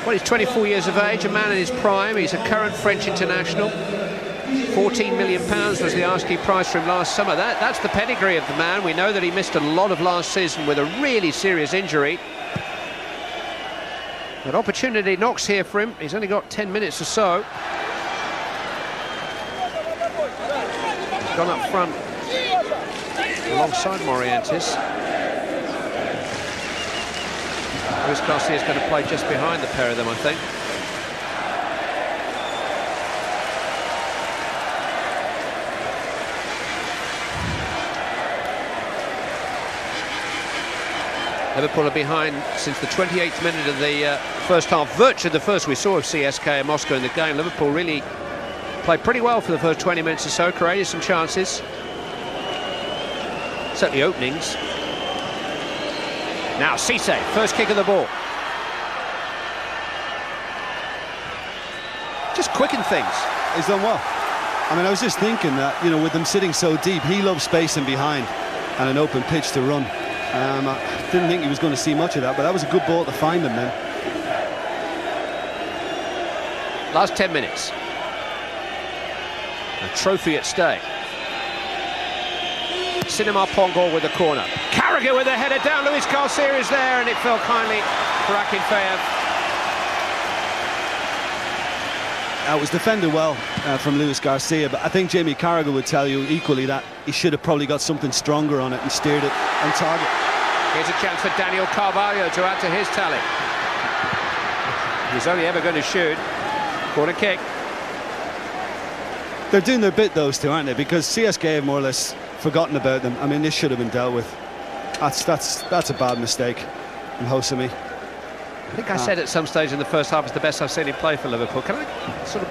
A: Well, he's 24 years of age, a man in his prime. He's a current French international. £14 million was the asking price for him last summer. That's the pedigree of the man. We know that he missed a lot of last season with a really serious injury. But opportunity knocks here for him. He's only got 10 minutes or so. He's gone up front alongside Morientes. Luis Garcia is going to play just behind the pair of them, I think. Liverpool are behind since the 28th minute of the first half, virtually the first we saw of CSKA Moscow in the game. Liverpool really played pretty well for the first 20 minutes or so, created some chances, certainly openings. Now Cisse, first kick of the ball. Just quicken things.
B: He's done well. I mean, I was just thinking that, you know, with them sitting so deep, he loves spacing behind and an open pitch to run. I didn't think he was going to see much of that, but that was a good ball to find him then.
A: Last 10 minutes. A trophy at stake. Cinema Pongo with the corner. Carragher with a header down. Luis Garcia is there, and it fell kindly for Akinfeev.
B: It was defended well from Luis Garcia, but I think Jamie Carragher would tell you equally that he should have probably got something stronger on it and steered it on target.
A: Here's a chance for Daniel Carvalho to add to his tally. He's only ever going to shoot. Corner kick.
B: They're doing their bit, those two, aren't they? Because CSKA have more or less forgotten about them. I mean, this should have been dealt with. That's a bad mistake from Hosami.
A: I think I said at some stage in the first half it's the best I've seen him play for Liverpool. Can I sort of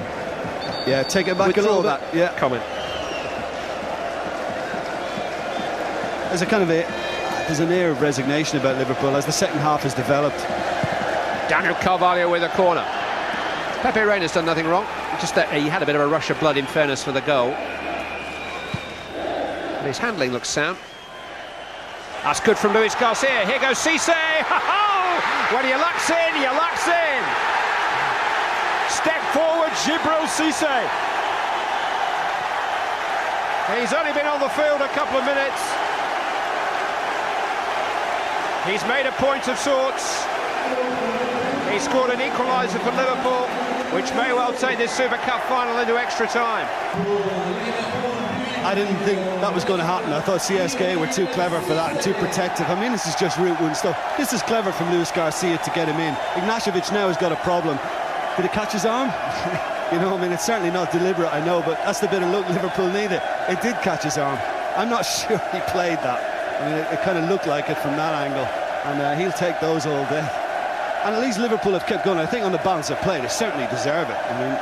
B: take it back a little bit?
A: Yeah, comment.
B: There's an air of resignation about Liverpool as the second half has developed.
A: Daniel Carvalho with a corner. Pepe Reina's done nothing wrong. Just that he had a bit of a rush of blood, in fairness, for the goal. But his handling looks sound. That's good from Luis Garcia. Here goes Cisse. When you lucks in, you lucks in. Step forward, Djibril Cisse. He's only been on the field a couple of minutes. He's made a point of sorts. He scored an equaliser for Liverpool, which may well take this Super Cup final into extra time.
B: I didn't think that was going to happen. I thought CSKA were too clever for that and too protective. I mean, this is just route one stuff. This is clever from Luis Garcia to get him in. Ignashevich now has got a problem. Did it catch his arm? You know, I mean, it's certainly not deliberate, I know, but that's the bit of luck Liverpool needed. It did catch his arm. I'm not sure he played that. I mean, it kind of looked like it from that angle. And he'll take those all day. And at least Liverpool have kept going. I think on the balance of play, they certainly deserve it. I mean,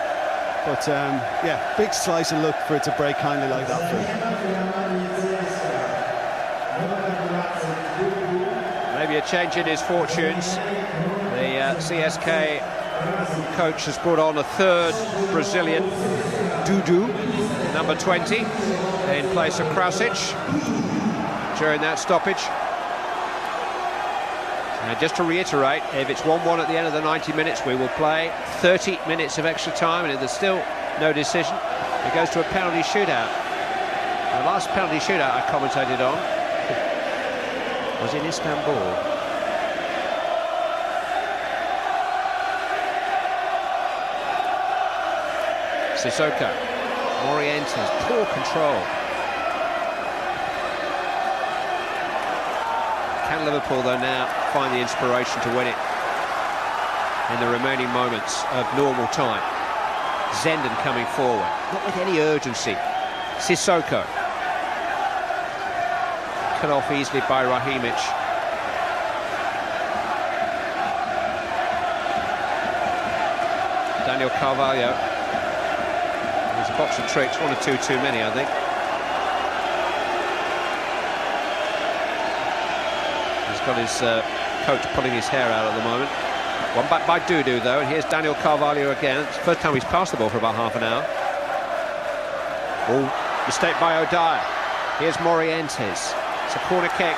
B: but yeah, big slice of luck for it to break kindly like that for him.
A: Maybe a change in his fortunes. The CSK coach has brought on a third Brazilian, Dudu, number 20, in place of Krasic. during that stoppage. And just to reiterate, if it's 1-1 at the end of the 90 minutes, we will play 30 minutes of extra time, and if there's still no decision, it goes to a penalty shootout. The last penalty shootout I commentated on was in Istanbul. Sissoko, Morientes, poor control. Can Liverpool, though, now find the inspiration to win it in the remaining moments of normal time? Zenden coming forward, not with any urgency. Sissoko. Cut off easily by Rahimic. Daniel Carvalho. There's a box of tricks, 1 or 2 too many, I think. Got his coach pulling his hair out at the moment. One back by Dudu, though, and here's Daniel Carvalho again. It's the first time he's passed the ball for about half an hour. Oh, mistake by O'Dyer. Here's Morientes. It's a corner kick.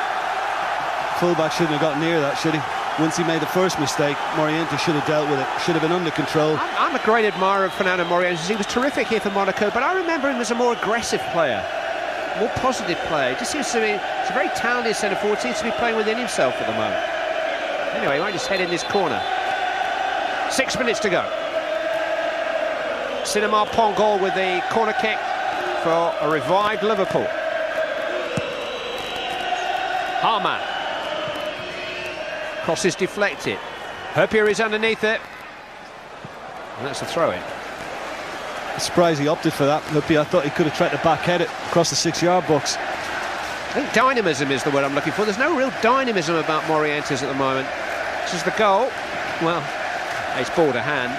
B: Fullback shouldn't have got near that, should he? Once he made the first mistake, Morientes should have dealt with it. Should have been under control.
A: I'm a great admirer of Fernando Morientes. He was terrific here for Monaco, but I remember him as a more aggressive player. More positive player. It just seems to be, it's a very talented centre forward, seems to be playing within himself at the moment. Anyway, he might just head in this corner. 6 minutes to go. Cinema Pongol with the corner kick for a revived Liverpool. Harman. Cross is deflected. Herpier is underneath it. And that's a throw-in.
B: Surprised he opted for that. I thought he could have tried to backhead it across the 6-yard box.
A: I think dynamism is the word I'm looking for. There's no real dynamism about Morientes at the moment. This is the goal. Well, it's ball to hand.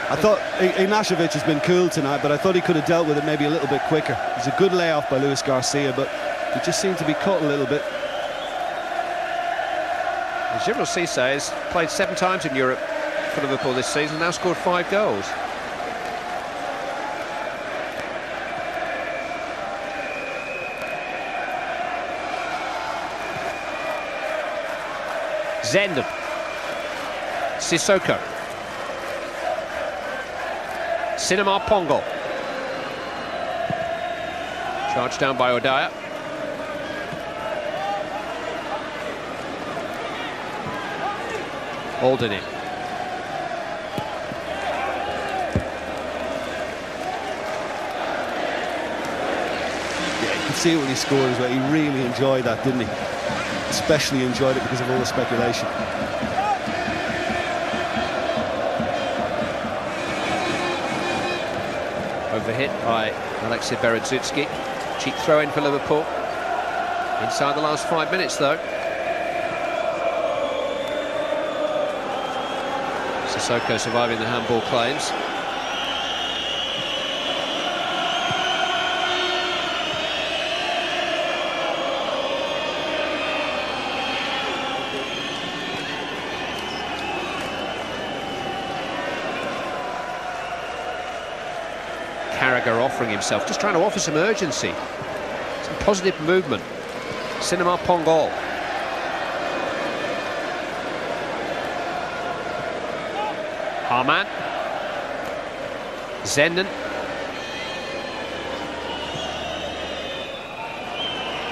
B: I thought Ignashevich has been cool tonight, but I thought he could have dealt with it maybe a little bit quicker. It was a good layoff by Luis Garcia, but he just seemed to be cut a little bit.
A: Djibril Cissé has played 7 times in Europe for Liverpool this season, now scored 5 goals. Zenden. Sissoko. Cinema Pongol. Charged down by O'Dyer. Alderney.
B: Yeah, you could see it when he scored as well. He really enjoyed that, didn't he? Especially enjoyed it because of all the speculation.
A: Overhit by Alexei Berezutsky. Cheap throw-in for Liverpool. Inside the last 5 minutes, though. Sissoko surviving the handball claims. Carragher offering himself, just trying to offer some urgency, some positive movement. Cinema Pongol. Harman. Zenden.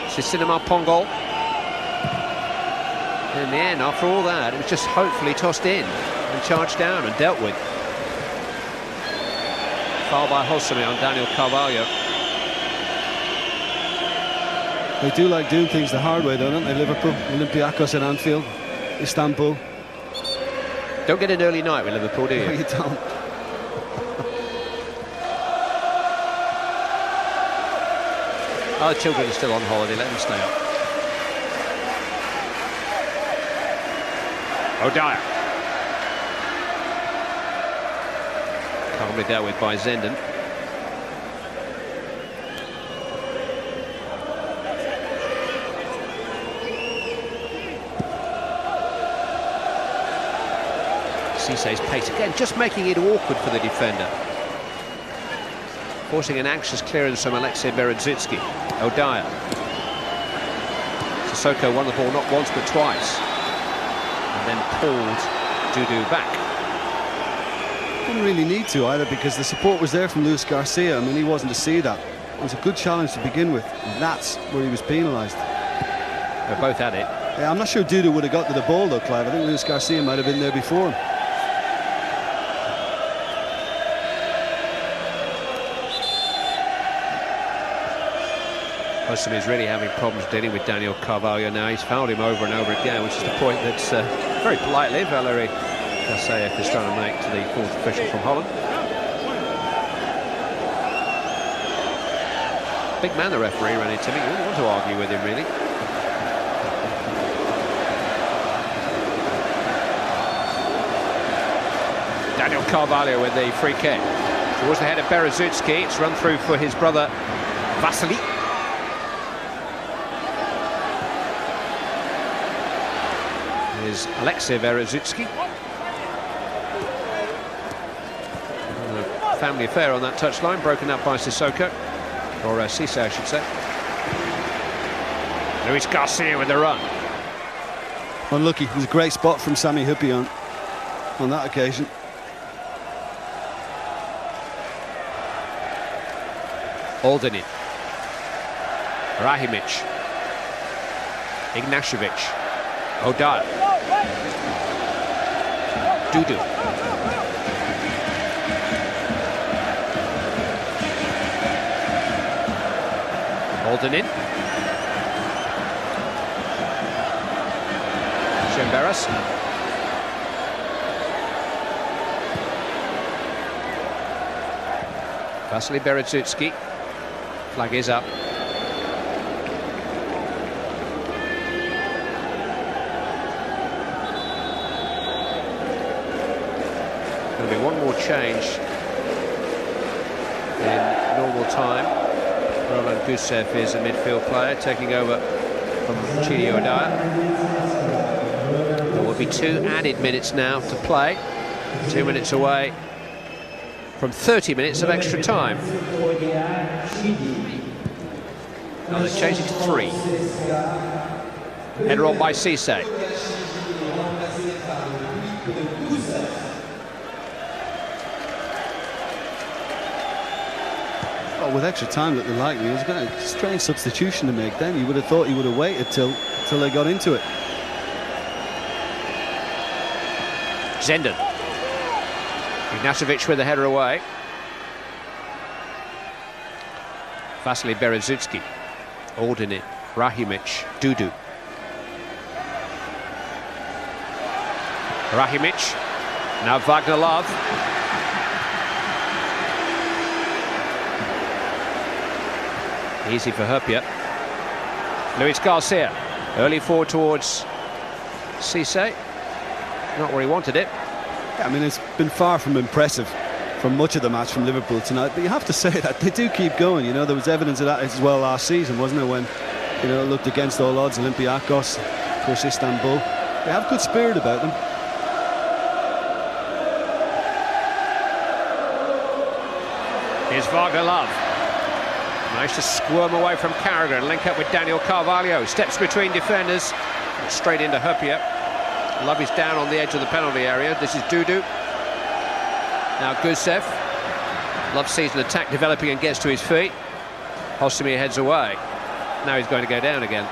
A: This is Cinema Pongol. In the end, after all that, it was just hopefully tossed in and charged down and dealt with. Foul by Hosami on Daniel Carvalho.
B: They do like doing things the hard way, though, don't they? Liverpool, Olympiacos at Anfield, Istanbul.
A: Don't get an early night with Liverpool, do you?
B: No, you don't.
A: Our children are still on holiday, let them stay up. O'Dyer. Calmly dealt with by Zenden. Cissé's pace again, just making it awkward for the defender. Forcing an anxious clearance from Alexei Berezutsky. O'Dyer. Sissoko won the ball not once but twice, and then pulled Dudu back.
B: Didn't really need to either, because the support was there from Luis Garcia. I mean, he wasn't to see that. It was a good challenge to begin with, and that's where he was penalised.
A: They're both at it.
B: Yeah, I'm not sure Dudu would have got to the ball though, Clive. I think Luis Garcia might have been there before him.
A: Hosami is really having problems dealing with Daniel Carvalho now. He's fouled him over and over again, which is the point that very politely Valery Kasayev is trying to make to the fourth official from Holland. Big man, the referee, René Timmy. You wouldn't want to argue with him, really. Daniel Carvalho with the free kick towards the head of Berezutski. It's run through for his brother Vasily. Here's Alexei Berezutski. A family affair on that touchline, broken up by Sissoko, or Cisse, I should say. Luis Garcia with the run.
B: Unlucky. It was a great spot from Sami Huppi on that occasion.
A: Aldinin, Rahimic, Ignashevich, O'Donnell, Dudu, Aldinin, Chemberas, Vasily Berezutski. Flag is up. There'll be one more change in normal time. Roland Gusev is a midfield player taking over from Chidi Odaya. There will be 2 added minutes now to play. 2 minutes away from 30 minutes of extra time. Now they're changing to 3. Header on by Cisse.
B: Well, with extra time looking likely, it was got a strange substitution to make then. You would have thought he would have waited till they got into it.
A: Zenden. Ignashevich with the header away. Vasily Berezutski, Aldinin, Rahimic, Dudu. Rahimic, now Wagner Love. Easy for Hupia. Luis Garcia, early forward towards Cisse. Not where he wanted it.
B: Yeah, I mean, it's been far from impressive from much of the match from Liverpool tonight, but you have to say that they do keep going. You know, there was evidence of that as well last season, wasn't there, when, you know, it looked against all odds, Olympiacos, of course Istanbul. They have good spirit about them.
A: Here's Wagner Love. Managed to squirm away from Carragher and link up with Daniel Carvalho. Steps between defenders, straight into Hupia. Love is down on the edge of the penalty area. This is Dudu. Now Gusev. Love sees an attack developing and gets to his feet. Hosami heads away. Now he's going to go down again.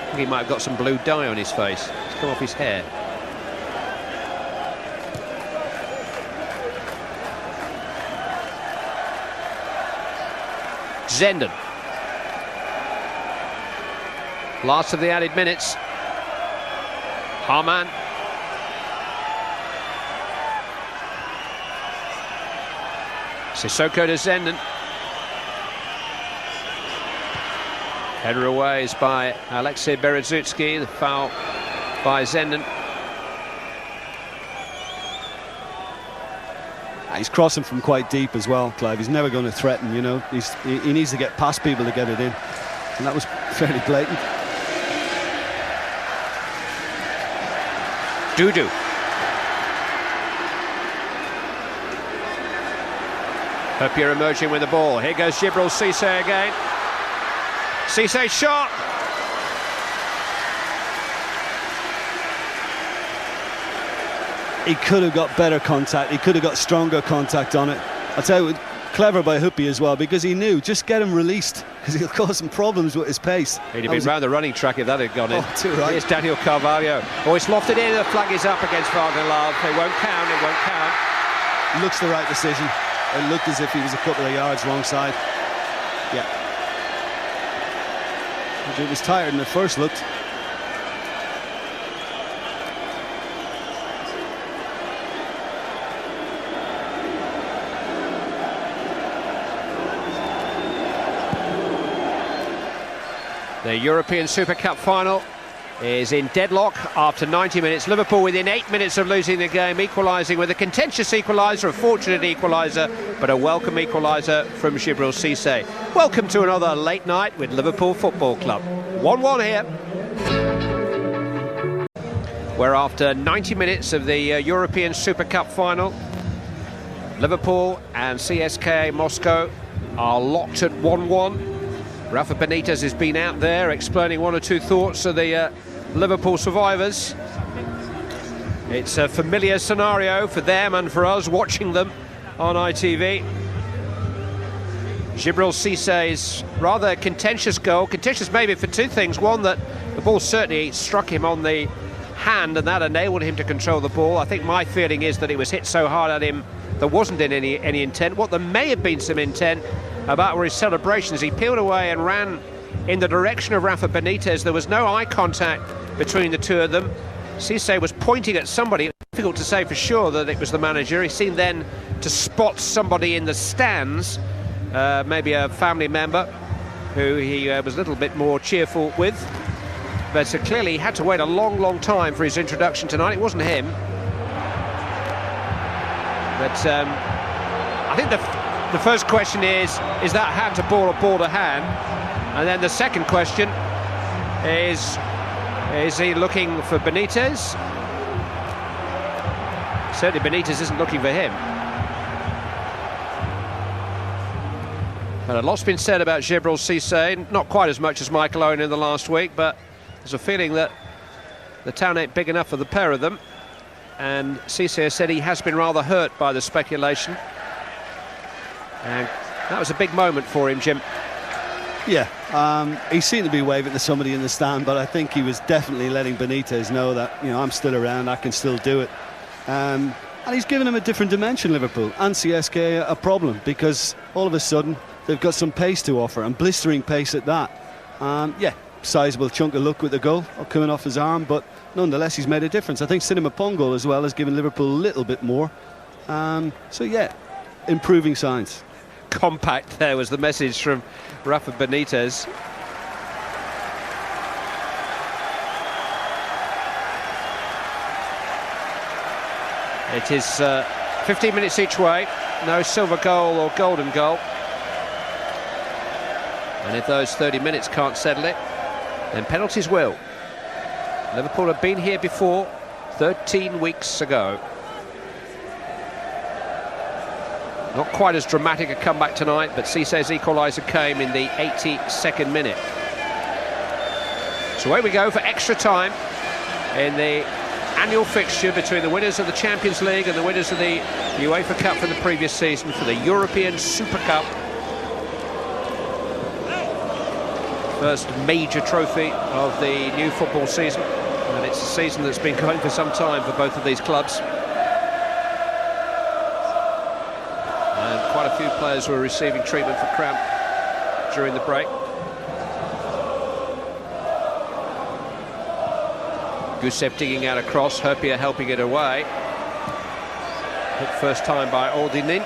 A: I think he might have got some blue dye on his face. It's come off his hair. Zenden. Last of the added minutes. Harman. Sissoko to Zenden. Header away is by Alexei Berezutski. The foul by Zenden.
B: He's crossing from quite deep as well, Clive. He's never going to threaten, you know. He needs to get past people to get it in. And that was fairly blatant.
A: Dudu. Hupia emerging with the ball. Here goes Djibril Cisse again. Cisse shot.
B: He could have got better contact. He could have got stronger contact on it. I'll tell you, clever by Hoopy as well, because he knew, just get him released, because he'll cause some problems with his pace.
A: He'd have been round the running track if that had gone in.
B: Oh, too right.
A: Here's Daniel Carvalho. Oh, it's lofted in, the flag is up against Wagner Love. It won't count, it won't count.
B: Looks the right decision. It looked as if he was a couple of yards wrong side. Yeah. It was tired than it first looked.
A: The European Super Cup final is in deadlock after 90 minutes. Liverpool within 8 minutes of losing the game, equalising with a contentious equaliser, a fortunate equaliser, but a welcome equaliser from Djibril Cisse. Welcome to another late night with Liverpool Football Club. 1-1 here. We're after 90 minutes of the European Super Cup final. Liverpool and CSKA Moscow are locked at 1-1. Rafa Benitez has been out there explaining one or two thoughts to the Liverpool survivors. It's a familiar scenario for them and for us watching them on ITV. Djibril Cisse's rather contentious goal, contentious maybe for two things. One, that the ball certainly struck him on the hand and that enabled him to control the ball. I think my feeling is that it was hit so hard at him there wasn't any intent. What there may have been some intent about were his celebrations. He peeled away and ran in the direction of Rafa Benitez. There was no eye contact between the two of them. Cisse was pointing at somebody. It's difficult to say for sure that it was the manager. He seemed then to spot somebody in the stands, maybe a family member who he was a little bit more cheerful with. But clearly he had to wait a long time for his introduction tonight. It wasn't him. But I think the first question is that hand to ball or ball to hand? And then the second question is he looking for Benitez? Certainly Benitez isn't looking for him. And a lot's been said about Djibril Cisse, not quite as much as Michael Owen in the last week, but there's a feeling that the town ain't big enough for the pair of them. And Cisse said he has been rather hurt by the speculation. And that was a big moment for him, Jim.
B: Yeah, he seemed to be waving to somebody in the stand, but I think he was definitely letting Benitez know that, you know, I'm still around, I can still do it. And he's given him a different dimension, Liverpool, and CSKA a problem, because all of a sudden they've got some pace to offer, and blistering pace at that. Yeah, sizable chunk of luck with the goal coming off his arm, but nonetheless he's made a difference. I think Cinema Pongo as well has given Liverpool a little bit more. So yeah, improving signs.
A: Compact there was the message from Rafa Benitez. It is 15 minutes each way, no silver goal or golden goal. And if those 30 minutes can't settle it, then penalties will. Liverpool have been here before, 13 weeks ago. Not quite as dramatic a comeback tonight, but Cisse's equaliser came in the 82nd minute. So away we go for extra time in the annual fixture between the winners of the Champions League and the winners of the UEFA Cup from the previous season for the European Super Cup. First major trophy of the new football season, and it's a season that's been going for some time for both of these clubs. And quite a few players were receiving treatment for cramp during the break. Gusev digging out a cross, Herpia helping it away. Hit first time by Ordinin.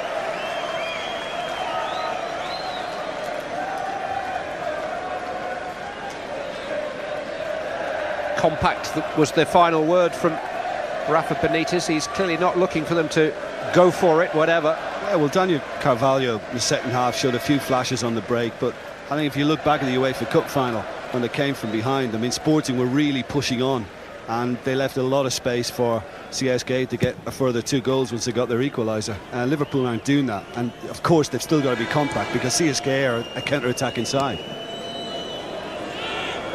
A: Compact was the final word from Rafa Benitez. He's clearly not looking for them to go for it, whatever.
B: Yeah, well, Daniel Carvalho in the second half showed a few flashes on the break, but I think if you look back at the UEFA Cup final, when they came from behind, I mean, Sporting were really pushing on, and they left a lot of space for CSKA to get a further 2 goals once they got their equaliser. Liverpool aren't doing that, and of course they've still got to be compact, because CSKA are a counter-attacking side.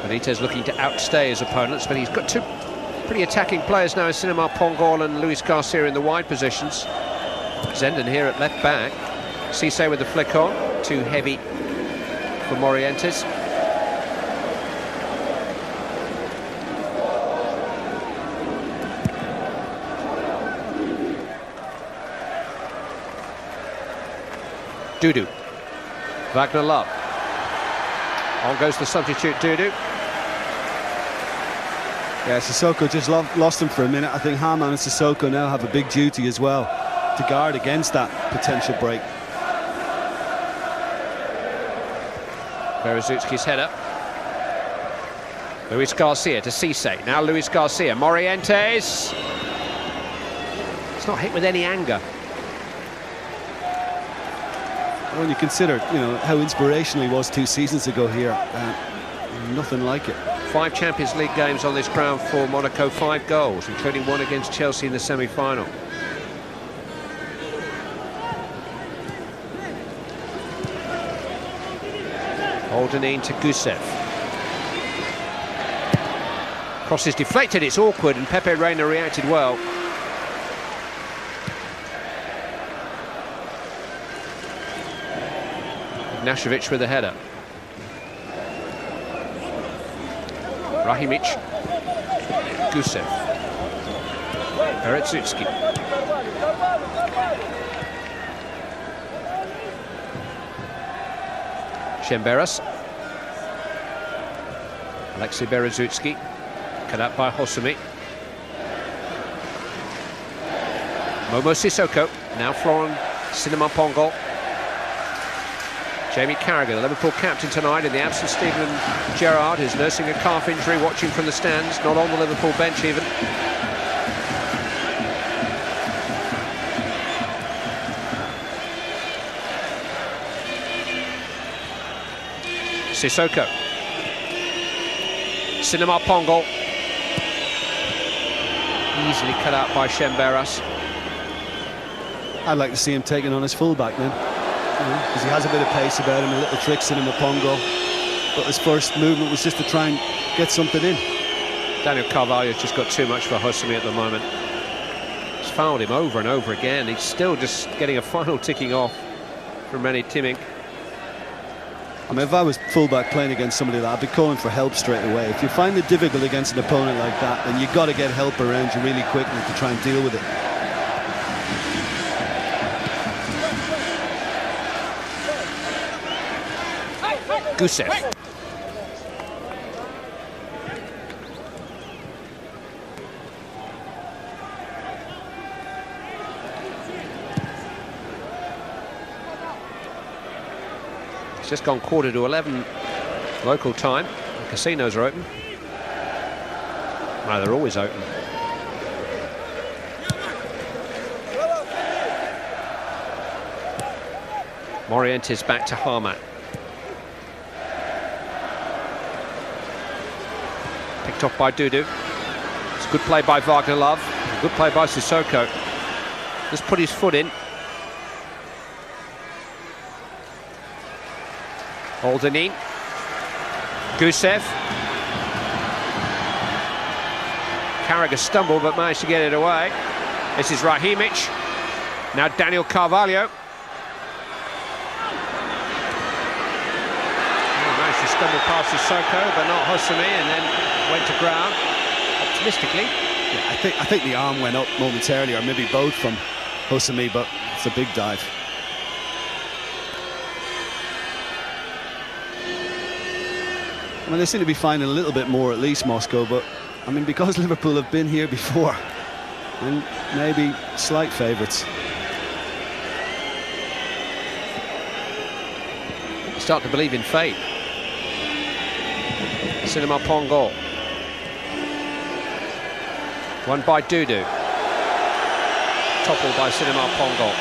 A: Benitez looking to outstay his opponents, but he's got two pretty attacking players now, Cinema Pongol and Luis Garcia in the wide positions. Zenden here at left back. Cisse with the flick on, too heavy for Morientes. Dudu. Wagner Love. On goes the substitute Dudu.
B: Yeah, Sissoko just lost him for a minute. I think Hamann and Sissoko now have a big duty as well to guard against that potential break.
A: Berezutski's header. Luis Garcia to Cisse. Now Luis Garcia. Morientes. It's not hit with any anger.
B: When you consider, how inspirational he was 2 seasons ago here, nothing like it.
A: 5 Champions League games on this ground for Monaco, 5 goals, including one against Chelsea in the semi-final. Oldenine to Gusev. Cross is deflected, it's awkward, and Pepe Reina reacted well. Ignashevich with the header. Rahimic. Gusev. Berezutski. Shemberas. Alexei Berezutski. Cut out by Hosumi. Momo Sissoko. Now Florent Cinema Pongol. Jamie Carragher, the Liverpool captain tonight, in the absence of Steven Gerrard, who's nursing a calf injury, watching from the stands, not on the Liverpool bench even. Sissoko. Cinema Pongol. Easily cut out by Shemberas.
B: I'd like to see him taking on his fullback then, because he has a bit of pace about him, a little tricks in him, a Pongo. But his first movement was just to try and get something in.
A: Daniel Carvalho's just got too much for Hosumi at the moment. He's fouled him over and over again. He's still just getting a final ticking off from Rene Timink.
B: I mean, if I was fullback playing against somebody like that, I'd be calling for help straight away. If you find it difficult against an opponent like that, then you've got to get help around you really quickly to try and deal with it.
A: Gusev. It's just gone 11:15 local time. The casinos are open. No, they're always open. Morientes back to Hamann. Picked off by Dudu. It's a good play by Wagner Love. Good play by Sissoko. Just put his foot in. Oldenine. Gusev. Carragher stumbled but managed to get it away. This is Rahimic. Now Daniel Carvalho. Managed to stumble past Sissoko but not Hosumi, and then went to ground optimistically.
B: Yeah, I think the arm went up momentarily, or maybe both, from Hosumi, but it's a big dive. I mean, they seem to be finding a little bit more, at least Moscow, but I mean, because Liverpool have been here before, and maybe slight favourites.
A: Start to believe in fate. Cinema Pongol. Won by Dudu. Toppled by Cinema Pongol.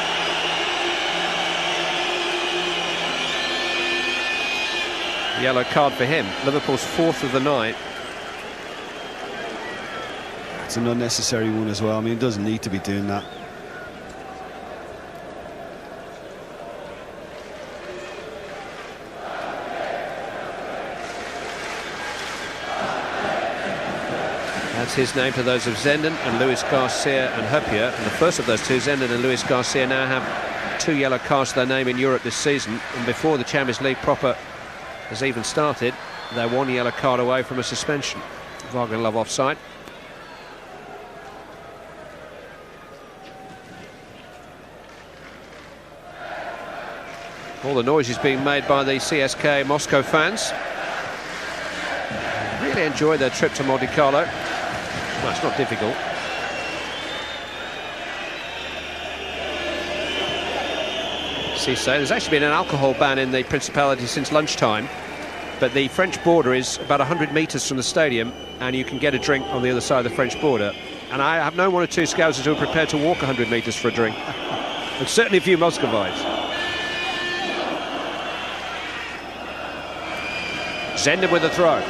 A: Yellow card for him. Liverpool's 4th of the night.
B: It's an unnecessary one as well. I mean, it doesn't need to be doing that.
A: Adds his name to those of Zenden and Luis Garcia and Hupia. And the first of those two, Zenden and Luis Garcia, now have 2 yellow cards to their name in Europe this season. And before the Champions League proper has even started, they're 1 yellow card away from a suspension. Wagner Love offside. All the noise is being made by the CSKA Moscow fans. Really enjoy their trip to Monte Carlo. Well, it's not difficult. Cisse, there's actually been an alcohol ban in the Principality since lunchtime, but the French border is about 100 metres from the stadium, and you can get a drink on the other side of the French border. And I have known 1 or 2 Scousers who are prepared to walk 100 metres for a drink. And certainly a few Muscovites. Zenden with the throw.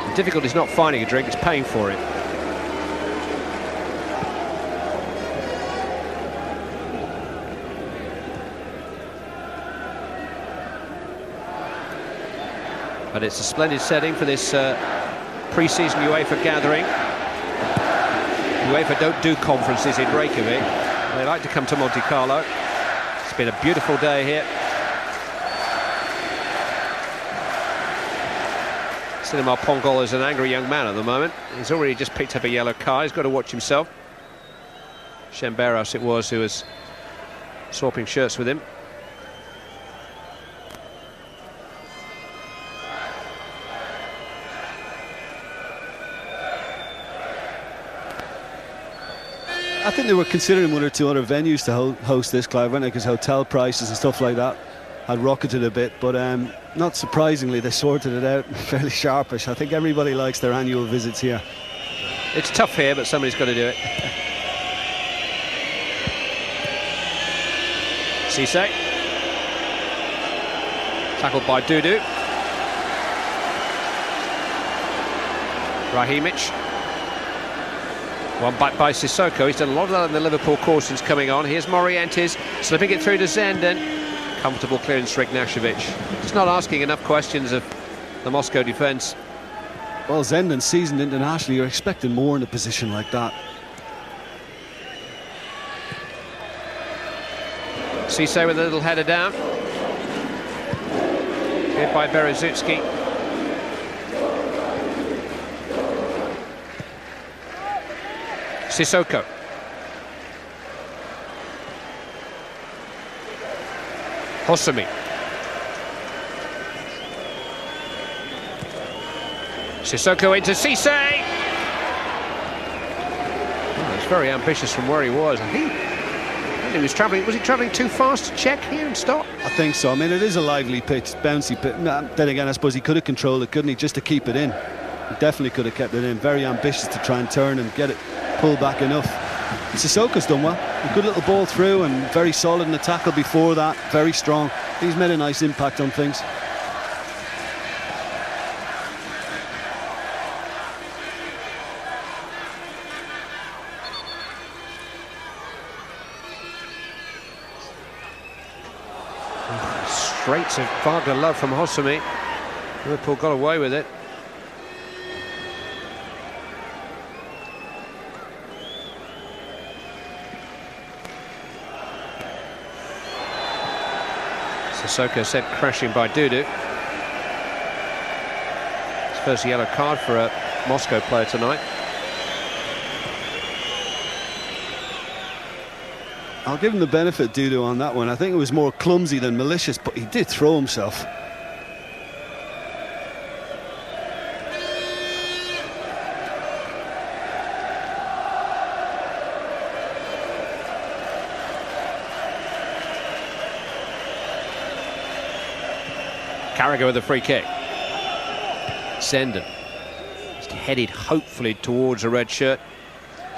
A: The difficulty is not finding a drink, it's paying for it. But it's a splendid setting for this pre-season UEFA gathering. UEFA don't do conferences in Reykjavik. They like to come to Monte Carlo. It's been a beautiful day here. Cinema Pongol is an angry young man at the moment. He's already just picked up a yellow card. He's got to watch himself. Shemberos it was who was swapping shirts with him.
B: I think they were considering 1 or 2 other venues to host this, Clive, weren't they? Because hotel prices and stuff like that had rocketed a bit, but not surprisingly they sorted it out fairly sharpish. I think everybody likes their annual visits here.
A: It's tough here, but somebody's got to do it. Cisse. Tackled by Dudu. Rahimic. One back by Sissoko. He's done a lot of that in the Liverpool course coming on. Here's Morientes slipping it through to Zenden. Comfortable clearance for Ignashevich. Just not asking enough questions of the Moscow defence.
B: Well, Zenden, seasoned internationally, you're expecting more in a position like that.
A: Cisse with a little header down. Hit by Berezutski. Sissoko. Hosami. Sissoko into Cisse. Oh, it's very ambitious from where he was. I think he was travelling. Was he travelling too fast to check here and stop?
B: I think so. I mean, it is a lively pitch, bouncy pitch. Then again, I suppose he could have controlled it, couldn't he, just to keep it in. He definitely could have kept it in. Very ambitious to try and turn and get it pulled back enough. And Sissoko's done well. A good little ball through and very solid in the tackle before that. Very strong. He's made a nice impact on things.
A: Straight to Wagner Love from Hosami. Liverpool got away with it. Sissoko sent crashing by Dudu. His first yellow card for a Moscow player tonight.
B: I'll give him the benefit, Dudu, on that one. I think it was more clumsy than malicious, but he did throw himself.
A: Carragher with a free kick. Zenden. Just headed hopefully towards a red shirt.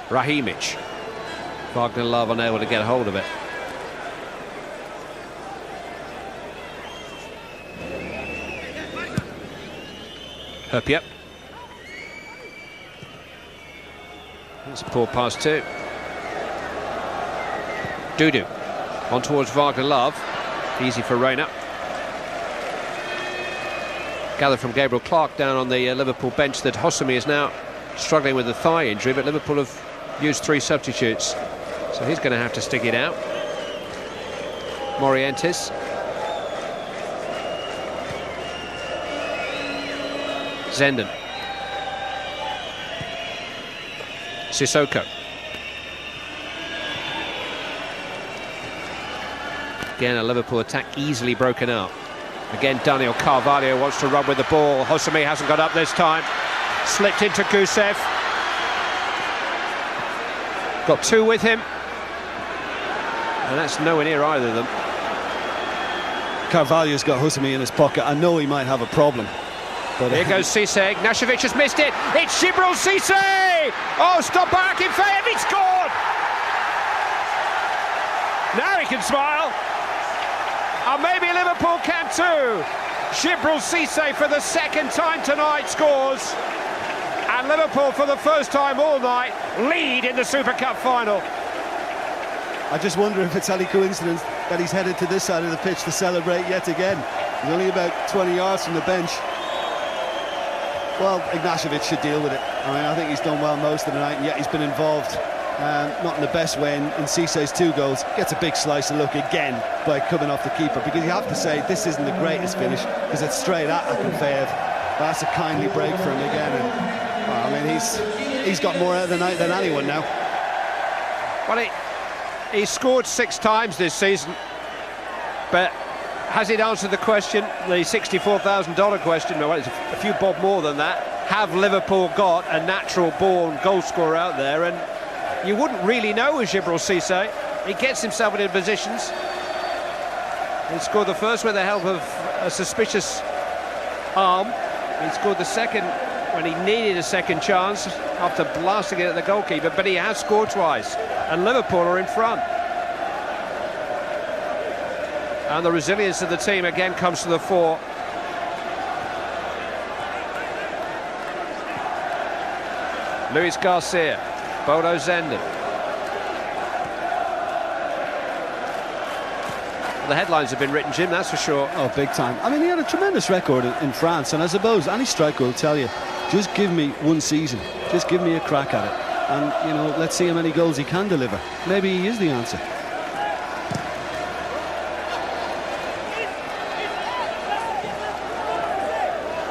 A: Rahimic. Wagner Love unable to get a hold of it. Hupia. That's a poor pass too. Dudu. On towards Wagner Love. Easy for Reina. Gathered from Gabriel Clark down on the Liverpool bench that Hosami is now struggling with a thigh injury, but Liverpool have used 3 substitutes, so he's going to have to stick it out. Morientes. Zenden. Sissoko. Again, a Liverpool attack easily broken up. Again, Daniel Carvalho wants to run with the ball. Hosami hasn't got up this time. Slipped into Gusev. Got 2 with him. And that's nowhere near either of them.
B: Carvalho's got Hosami in his pocket. I know he might have a problem. But
A: here goes Cisse. Gnashevich has missed it. It's Djibril Cisse! Oh, stop back in favour. He scored! Now he can smile. And maybe Liverpool can too. Djibril Cisse for the 2nd time tonight scores. And Liverpool for the first time all night lead in the Super Cup final.
B: I just wonder if it's any coincidence that he's headed to this side of the pitch to celebrate yet again. He's only about 20 yards from the bench. Well, Gnashevich should deal with it. I mean, I think he's done well most of the night, and yet he's been involved, not in the best way in Cisse's 2 goals. Gets a big slice of luck again by coming off the keeper, because you have to say this isn't the greatest finish, because it's straight at Akinfeev. That's a kindly break for him again. And, well, I mean, he's got more out of the night than anyone now.
A: Well, he's scored 6 times this season, but has it answered the question, the $64,000 question? Well, it's a few bob more than that. Have Liverpool got a natural-born goal scorer out there? And you wouldn't really know with Djibril Cisse. He gets himself into positions. He scored the first with the help of a suspicious arm. He scored the second when he needed a second chance after blasting it at the goalkeeper, but he has scored twice, and Liverpool are in front. And the resilience of the team again comes to the fore. Luis Garcia, Bodo Zenden. The headlines have been written, Jim, that's for sure.
B: Oh, big time. I mean, he had a tremendous record in France, and I suppose any striker will tell you, just give me 1 season, just give me a crack at it, and, you know, let's see how many goals he can deliver. Maybe he is the answer.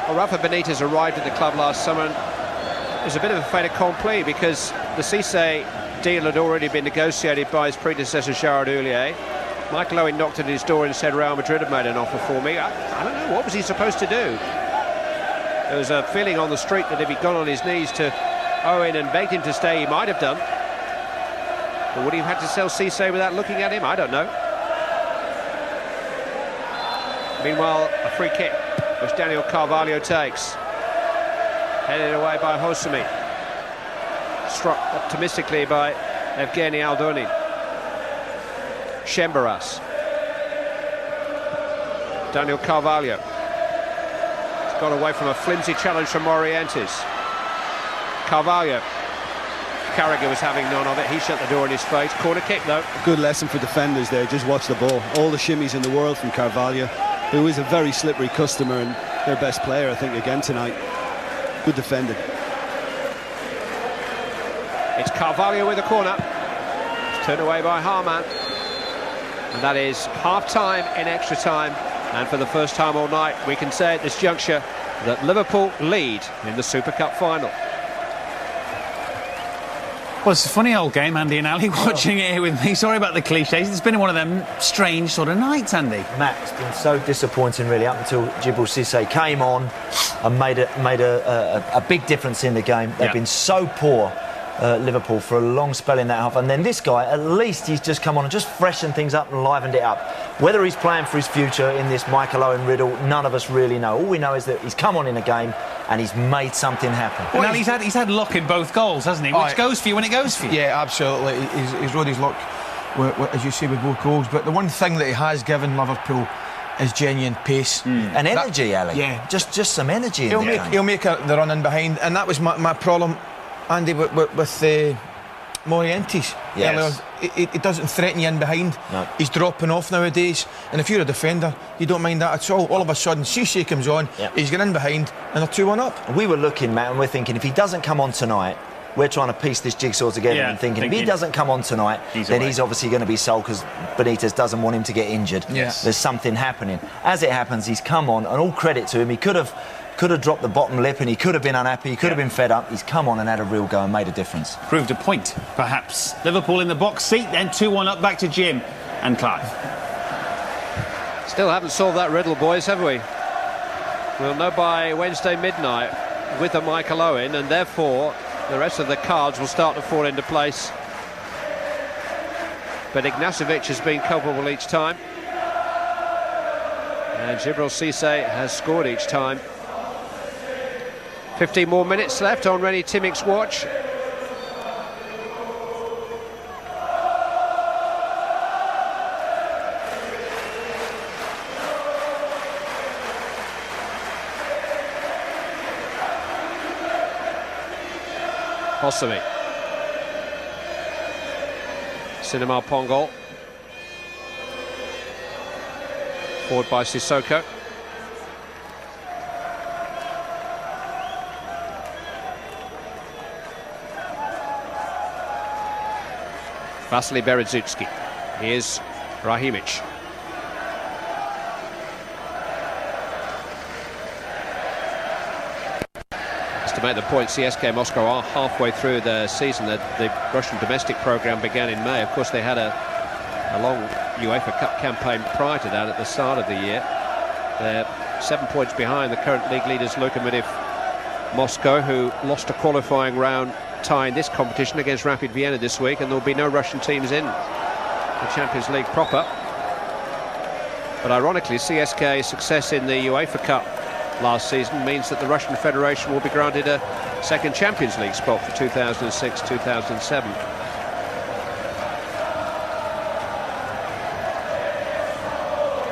A: Well, Rafa Benitez arrived at the club last summer, and it was a bit of a fait accompli because the Cisse deal had already been negotiated by his predecessor Gerard Houllier. Michael Owen knocked at his door and said Real Madrid had made an offer for me. I don't know, what was he supposed to do? There was a feeling on the street that if he'd gone on his knees to Owen and begged him to stay, he might have done. But would he have had to sell Cisse without looking at him? I don't know. Meanwhile, a free kick which Daniel Carvalho takes, headed away by Hosami, struck optimistically by Evgeny Aldonin. Shembaras, Daniel Carvalho, he's got away from a flimsy challenge from Morientes. Carvalho, Carragher was having none of it, he shut the door in his face. Corner kick though.
B: Good lesson for defenders there, just watch the ball. All the shimmies in the world from Carvalho, who is a very slippery customer and their best player, I think, again tonight. Good defending.
A: It's Carvalho with a corner. It's turned away by Harman. And that is half-time in extra time. And for the first time all night, we can say at this juncture that Liverpool lead in the Super Cup final.
C: Well, it's a funny old game, Andy and Ali, watching it here with me. Sorry about the cliches. It's been one of them strange sort of nights, Andy.
G: Matt, it's been so disappointing, really, up until Djibril Cisse came on and made a big difference in the game. They've been so poor, Liverpool, for a long spell in that half. And then this guy, at least he's just come on and just freshened things up and livened it up. Whether he's playing for his future in this Michael Owen riddle, none of us really know. All we know is that he's come on in a game and he's made something happen.
C: Well, he's had luck in both goals, hasn't he? Which goes for you when it goes for you.
F: Yeah, absolutely. He's rode his luck, as you say, with both goals. But the one thing that he has given Liverpool is genuine pace.
G: And energy, Ali.
F: Yeah.
G: Just some energy
F: He'll make the run in behind. And that was my problem, Andy, with Morientes.
G: Yes.
F: He doesn't threaten you in behind.
G: No.
F: He's dropping off nowadays. And if you're a defender, you don't mind that at all. All of a sudden, Cissé comes on, he's getting in behind, and they're 2-1 up.
G: We were looking, Matt, and we're thinking, if he doesn't come on tonight, we're trying to piece this jigsaw together and thinking if he doesn't come on tonight, then he's obviously going to be sold because Benitez doesn't want him to get injured.
F: Yes.
G: There's something happening. As it happens, he's come on, and all credit to him. He could have dropped the bottom lip and he could have been unhappy, he could have been fed up. He's come on and had a real go and made a difference.
C: Proved a point, perhaps. Liverpool in the box seat, then 2-1 up, back to Jim and Clive.
A: Still haven't solved that riddle, boys, have we? We'll know by Wednesday midnight with a Michael Owen, and therefore the rest of the cards will start to fall into place. But Ignacevic has been culpable each time, and Djibril Cissé has scored each time. 15 more minutes left on Rennie Timmick's watch. Hosami. Cinema Pongol. Forward by Sissoko. Vasily Berezutsky. Here's Rahimic. To make the point, CSKA Moscow are halfway through the season. The Russian domestic program began in May. Of course, they had a long UEFA Cup campaign prior to that at the start of the year. They're 7 points behind the current league leaders Lokomotiv Moscow, who lost a qualifying round tie in this competition against Rapid Vienna this week, and there'll be no Russian teams in the Champions League proper. But ironically, CSKA's success in the UEFA Cup last season means that the Russian Federation will be granted a second Champions League spot for 2006-2007.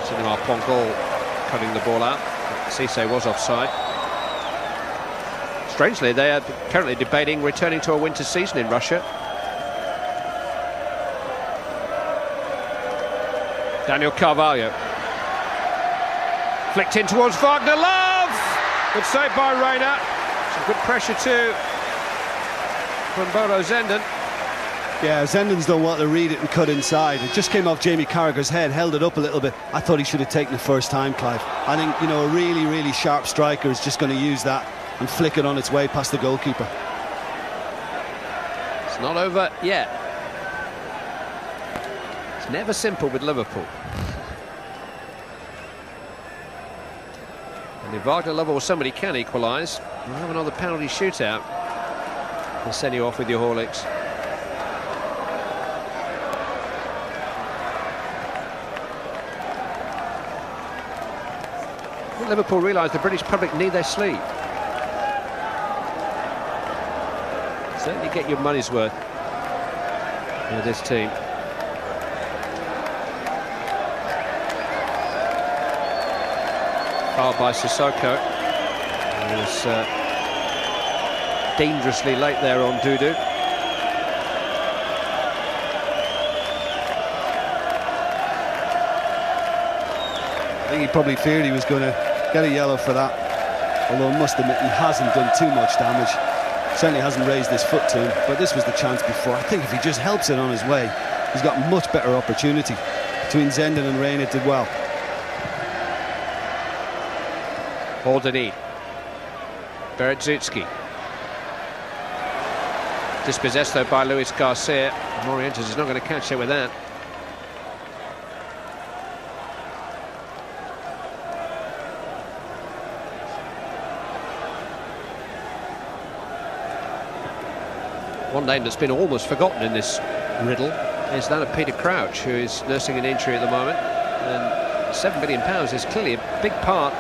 A: Cinema Pongol cutting the ball out. Cissé was offside. Strangely, they are currently debating returning to a winter season in Russia. Daniel Carvalho. Flicked in towards Wagner Love! Good save by Reina. Some good pressure too from Bolo Zenden.
B: Yeah, Zenden's don't want to read it and cut inside. It just came off Jamie Carragher's head, held it up a little bit. I thought he should have taken it first time, Clive. I think, you know, a really, really sharp striker is just going to use that and flick it on its way past the goalkeeper.
A: It's not over yet. It's never simple with Liverpool. And if Wagner Love or somebody can equalise, we'll have another penalty shootout. They'll send you off with your Horlicks. Liverpool realise the British public need their sleep. Certainly get your money's worth with this team. Fouled by Sissoko. He was dangerously late there on Dudu.
B: I think he probably feared he was going to get a yellow for that, although I must admit he hasn't done too much damage. Certainly hasn't raised his foot to him, but this was the chance before. I think if he just helps it on his way, he's got much better opportunity. Between Zenden and Reina did well.
A: Aldeni. Berezutsky. Dispossessed though by Luis Garcia. Morientes is not going to catch it with that. One name that's been almost forgotten in this riddle is that of Peter Crouch, who is nursing an injury at the moment. And £7 million is clearly a big part,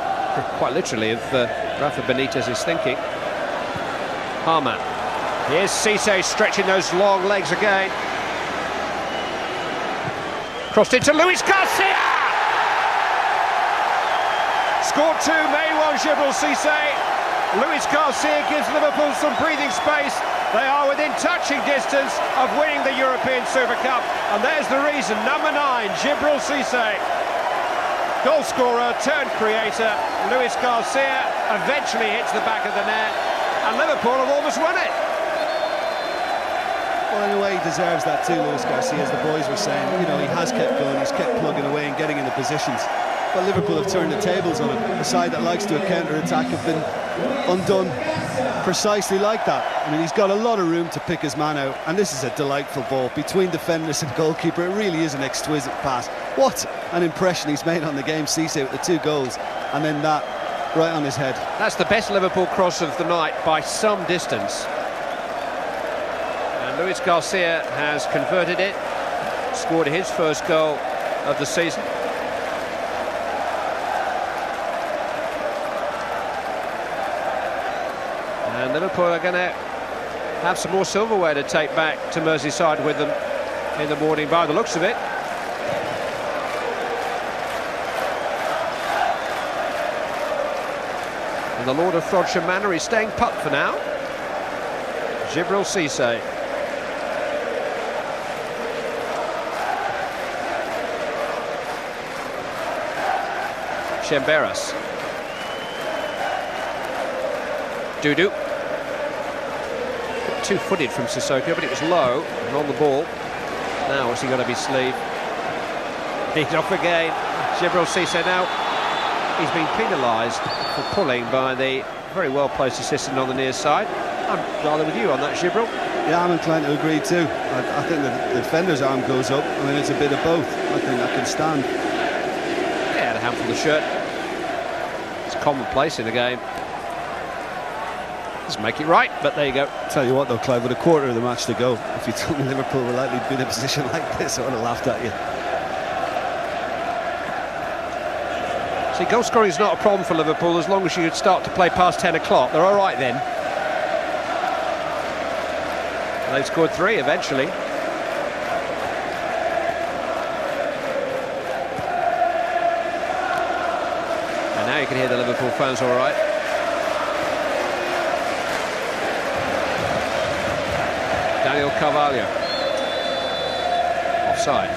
A: quite literally, of Rafa Benitez's thinking. Harman. Here's Cissé stretching those long legs again. Crossed into Luis Garcia! Scored two, made one, Djibril Cissé. Luis Garcia gives Liverpool some breathing space. They are within touching distance of winning the European Super Cup, and there's the reason. Number 9, Djibril Cissé, goal scorer turned creator. Luis Garcia eventually hits the back of the net, and Liverpool have almost won it.
B: Well, in a way, he deserves that too, Luis Garcia, as the boys were saying. You know, he has kept going, he's kept plugging away and getting in the positions. But Liverpool have turned the tables on him. A side that likes to counter-attack have been undone precisely like that. I mean, he's got a lot of room to pick his man out, and this is a delightful ball between defenders and goalkeeper. It really is an exquisite pass. What an impression he's made on the game, Cissé, with the 2 goals, and then that right on his head.
A: That's the best Liverpool cross of the night by some distance. And Luis Garcia has converted it, scored his first goal of the season. And Liverpool are going to have some more silverware to take back to Merseyside with them in the morning, by the looks of it. And the Lord of Frodsham Manor is staying put for now. Djibril Cissé. Chemberas. Dudu. Two-footed from Sissoko, but it was low and on the ball. Now what's he got up his sleeve? He's off again. Djibril Cissé now. He's been penalised for pulling by the very well-placed assistant on the near side. I'm rather with you on that, Djibril.
B: Yeah, I'm inclined to agree too. I think the defender's arm goes up. I mean, it's a bit of both. I think that can stand.
A: Yeah, had a handful of shirt. It's commonplace in the game. Let's make it right, but there you go.
B: Tell you what though, Clive, with a quarter of the match to go, if you told me Liverpool were likely to be in a position like this, I would have laughed at you.
A: See, goal scoring is not a problem for Liverpool as long as you start to play past 10 o'clock. They're all right then. And they've scored 3 eventually. And now you can hear the Liverpool fans all right. Daniel Carvalho. Offside.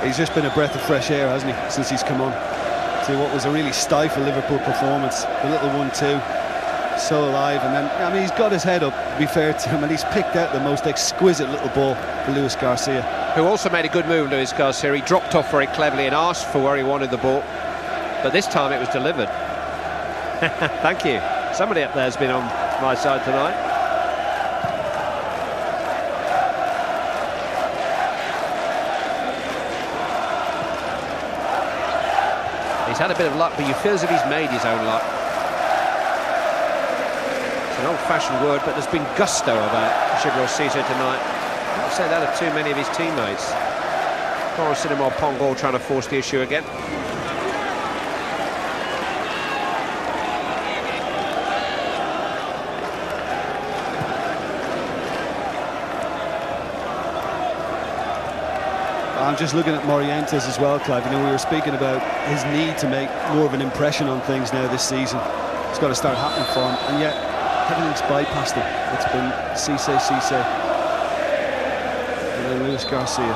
B: He's just been a breath of fresh air, hasn't he, since he's come on to what was a really stifled Liverpool performance. The little 1-2, so alive, and then, I mean, he's got his head up, to be fair to him, and he's picked out the most exquisite little ball for Luis Garcia.
A: Who also made a good move, Luis Garcia. He dropped off very cleverly and asked for where he wanted the ball, but this time it was delivered. Thank you. Somebody up there has been on my side tonight. He's had a bit of luck, but you feel as if he's made his own luck. It's an old-fashioned word, but there's been gusto about Djibril Cissé tonight. I can't say that of too many of his teammates. Forrest or Pongo trying to force the issue again.
B: I'm just looking at Morientes as well, Clive. You know, we were speaking about his need to make more of an impression on things now this season. It's got to start happening for him, and yet everything's bypassed him. It's been Cissé, and then Luis Garcia.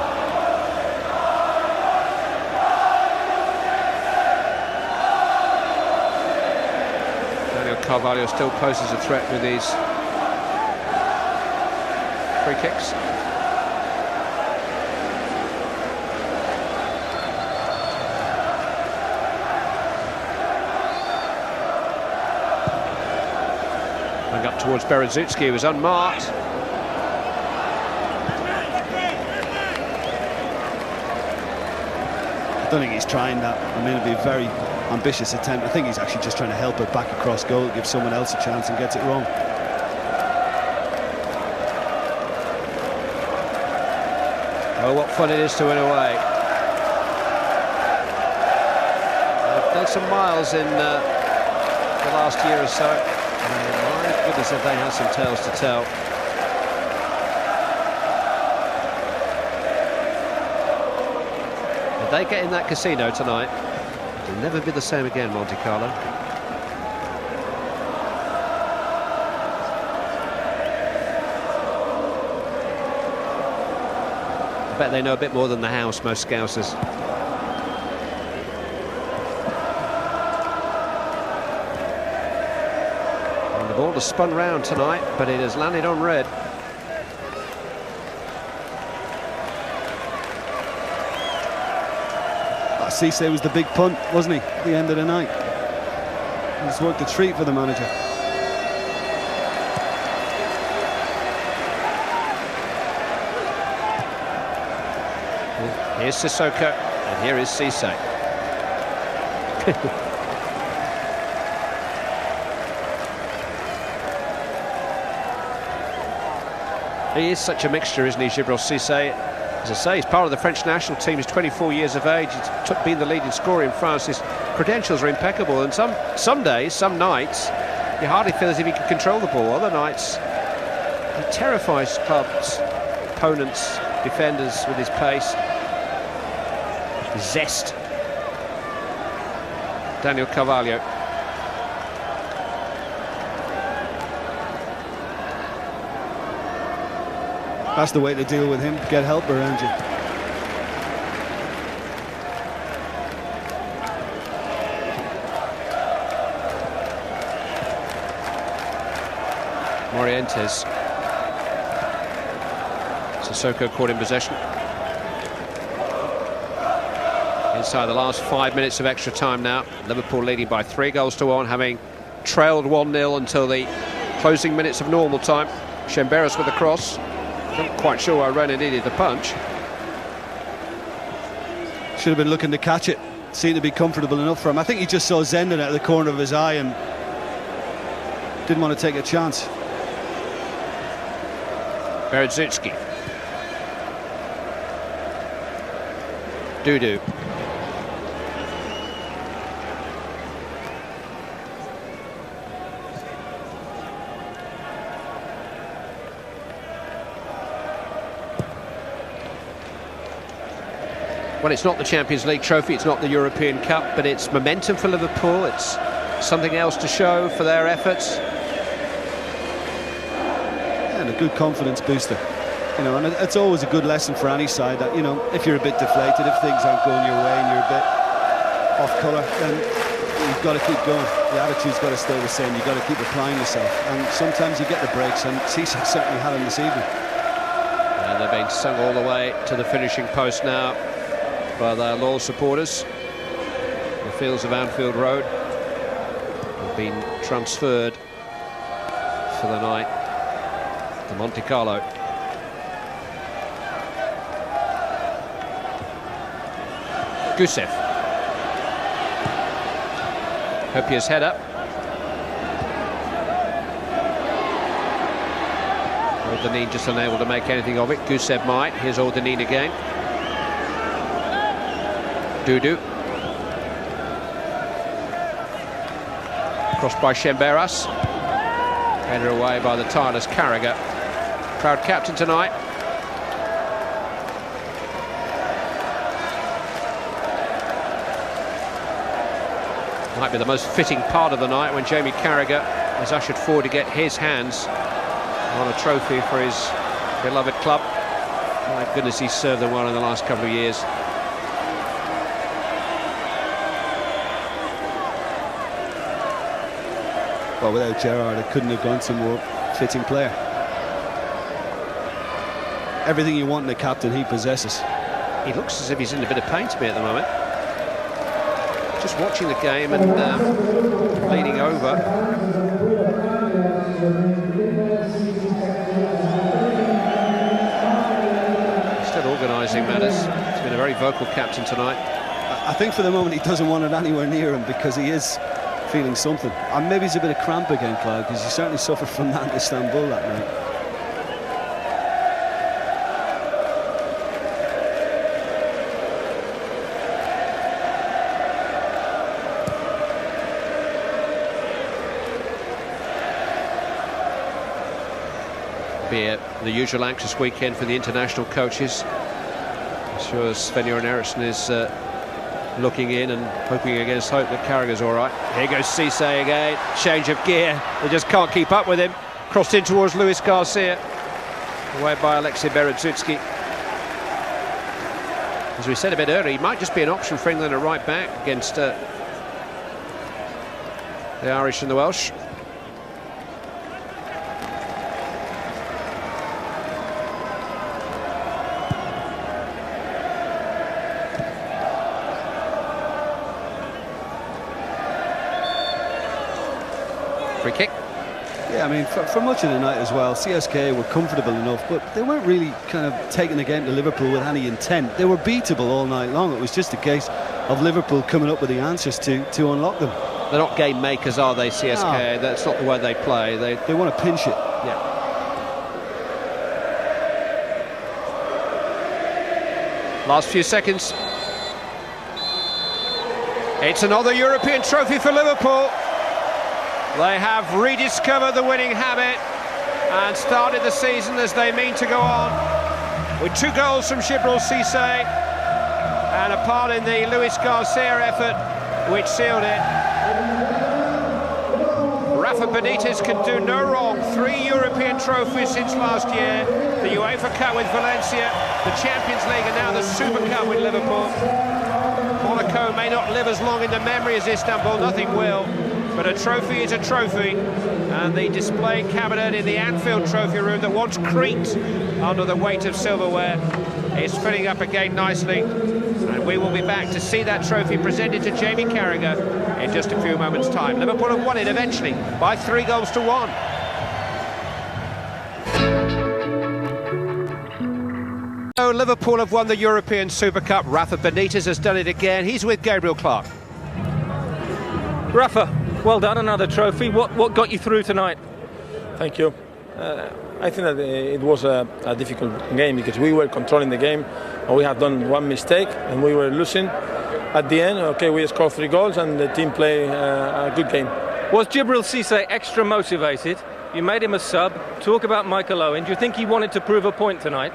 A: Daniel Carvalho still poses a threat with these free kicks. Up towards Berezutski, was unmarked.
B: I don't think he's trying that. I mean, it'd be a very ambitious attempt. I think he's actually just trying to help it back across goal, give someone else a chance, and gets it wrong.
A: Oh, what fun it is to win away. I've done some miles in the last year or so. My goodness if they have some tales to tell. If they get in that casino tonight, it'll never be the same again, Monte Carlo. I bet they know a bit more than the house, most Scousers. And the ball has spun round tonight, but it has landed on red.
B: Cisse was the big punt, wasn't he, at the end of the night? He's worked a treat for the manager.
A: Here's Sissoko, and here is Cisse. He is such a mixture, isn't he, Djibril Cisse? As I say, he's part of the French national team. He's 24 years of age. He's been the leading scorer in France. His credentials are impeccable. And some days, some nights, you hardly feel as if he can control the ball. Other nights, he terrifies clubs, opponents, defenders with his pace. His zest. Daniel Carvalho.
B: That's the way to deal with him. Get help around you.
A: Morientes. Sissoko caught in possession. Inside the last 5 minutes of extra time now. Liverpool leading by 3-1, having trailed 1-0 until the closing minutes of normal time. Chemberas with a cross. Not quite sure why Rennes needed the punch.
B: Should have been looking to catch it. Seemed to be comfortable enough for him. I think he just saw Zenden out of the corner of his eye and didn't want to take a chance.
A: Berezutski. Dudu. Well, it's not the Champions League trophy, it's not the European Cup, but it's momentum for Liverpool. It's something else to show for their efforts.
B: And a good confidence booster. You know, and it's always a good lesson for any side that, you know, if you're a bit deflated, if things aren't going your way and you're a bit off colour, then you've got to keep going. The attitude's got to stay the same. You've got to keep applying yourself. And sometimes you get the breaks, and Cisse certainly had them this evening.
A: And they're being sung all the way to the finishing post now by their loyal supporters. The fields of Anfield Road have been transferred for the night to Monte Carlo. Gusev. Hopier's head up. Ordenin just unable to make anything of it. Gusev might. Here's Ordenin again. Dudu. Crossed by Chemberas. Header away by the tireless Carragher. Proud captain tonight. Might be the most fitting part of the night when Jamie Carragher is ushered forward to get his hands on a trophy for his beloved club. My goodness, he's served them well in the last couple of years.
B: Well, without Gerrard, it couldn't have gone to a more fitting player. Everything you want in a captain, he possesses.
A: He looks as if he's in a bit of pain to me at the moment. Just watching the game and leaning over. Still organising matters. He's been a very vocal captain tonight.
B: I think for the moment he doesn't want it anywhere near him because he is feeling something. And maybe it's a bit of cramp again, Clive, because he certainly suffered from that in Istanbul that night.
A: Be the usual anxious weekend for the international coaches. I'm sure Sven-Göran Eriksson is looking in and hoping against hope that Carragher's all right. Here goes Cisse again. Change of gear. They just can't keep up with him. Crossed in towards Luis Garcia. Away by Alexei Berezutski. As we said a bit earlier, he might just be an option for England at right back against the Irish and the Welsh. Free kick.
B: Yeah, I mean, for much of the night as well, CSKA were comfortable enough, but they weren't really kind of taking the game to Liverpool with any intent. They were beatable all night long. It was just a case of Liverpool coming up with the answers to unlock them.
A: They're not game makers, are they, CSKA? No. That's not the way they play. They
B: want to pinch it.
A: Yeah. Last few seconds. It's another European trophy for Liverpool. They have rediscovered the winning habit and started the season as they mean to go on, with 2 goals from Djibril Cisse and a part in the Luis Garcia effort which sealed it. Rafa Benitez can do no wrong. 3 European trophies since last year. The UEFA Cup with Valencia, the Champions League, and now the Super Cup with Liverpool. Monaco may not live as long in the memory as Istanbul, nothing will. But a trophy is a trophy, and the display cabinet in the Anfield trophy room that once creaked under the weight of silverware is filling up again nicely, and we will be back to see that trophy presented to Jamie Carragher in just a few moments' time. Liverpool have won it eventually by 3-1. So Liverpool have won the European Super Cup. Rafa Benitez has done it again. He's with Gabriel Clark.
E: Rafa, well done, another trophy. What got you through tonight?
I: Thank you. I think that it was a difficult game because we were controlling the game and we had done one mistake and we were losing. At the end, okay, we scored 3 goals and the team played a good game.
E: Was Djibril Cisse extra motivated? You made him a sub. Talk about Michael Owen. Do you think he wanted to prove a point tonight?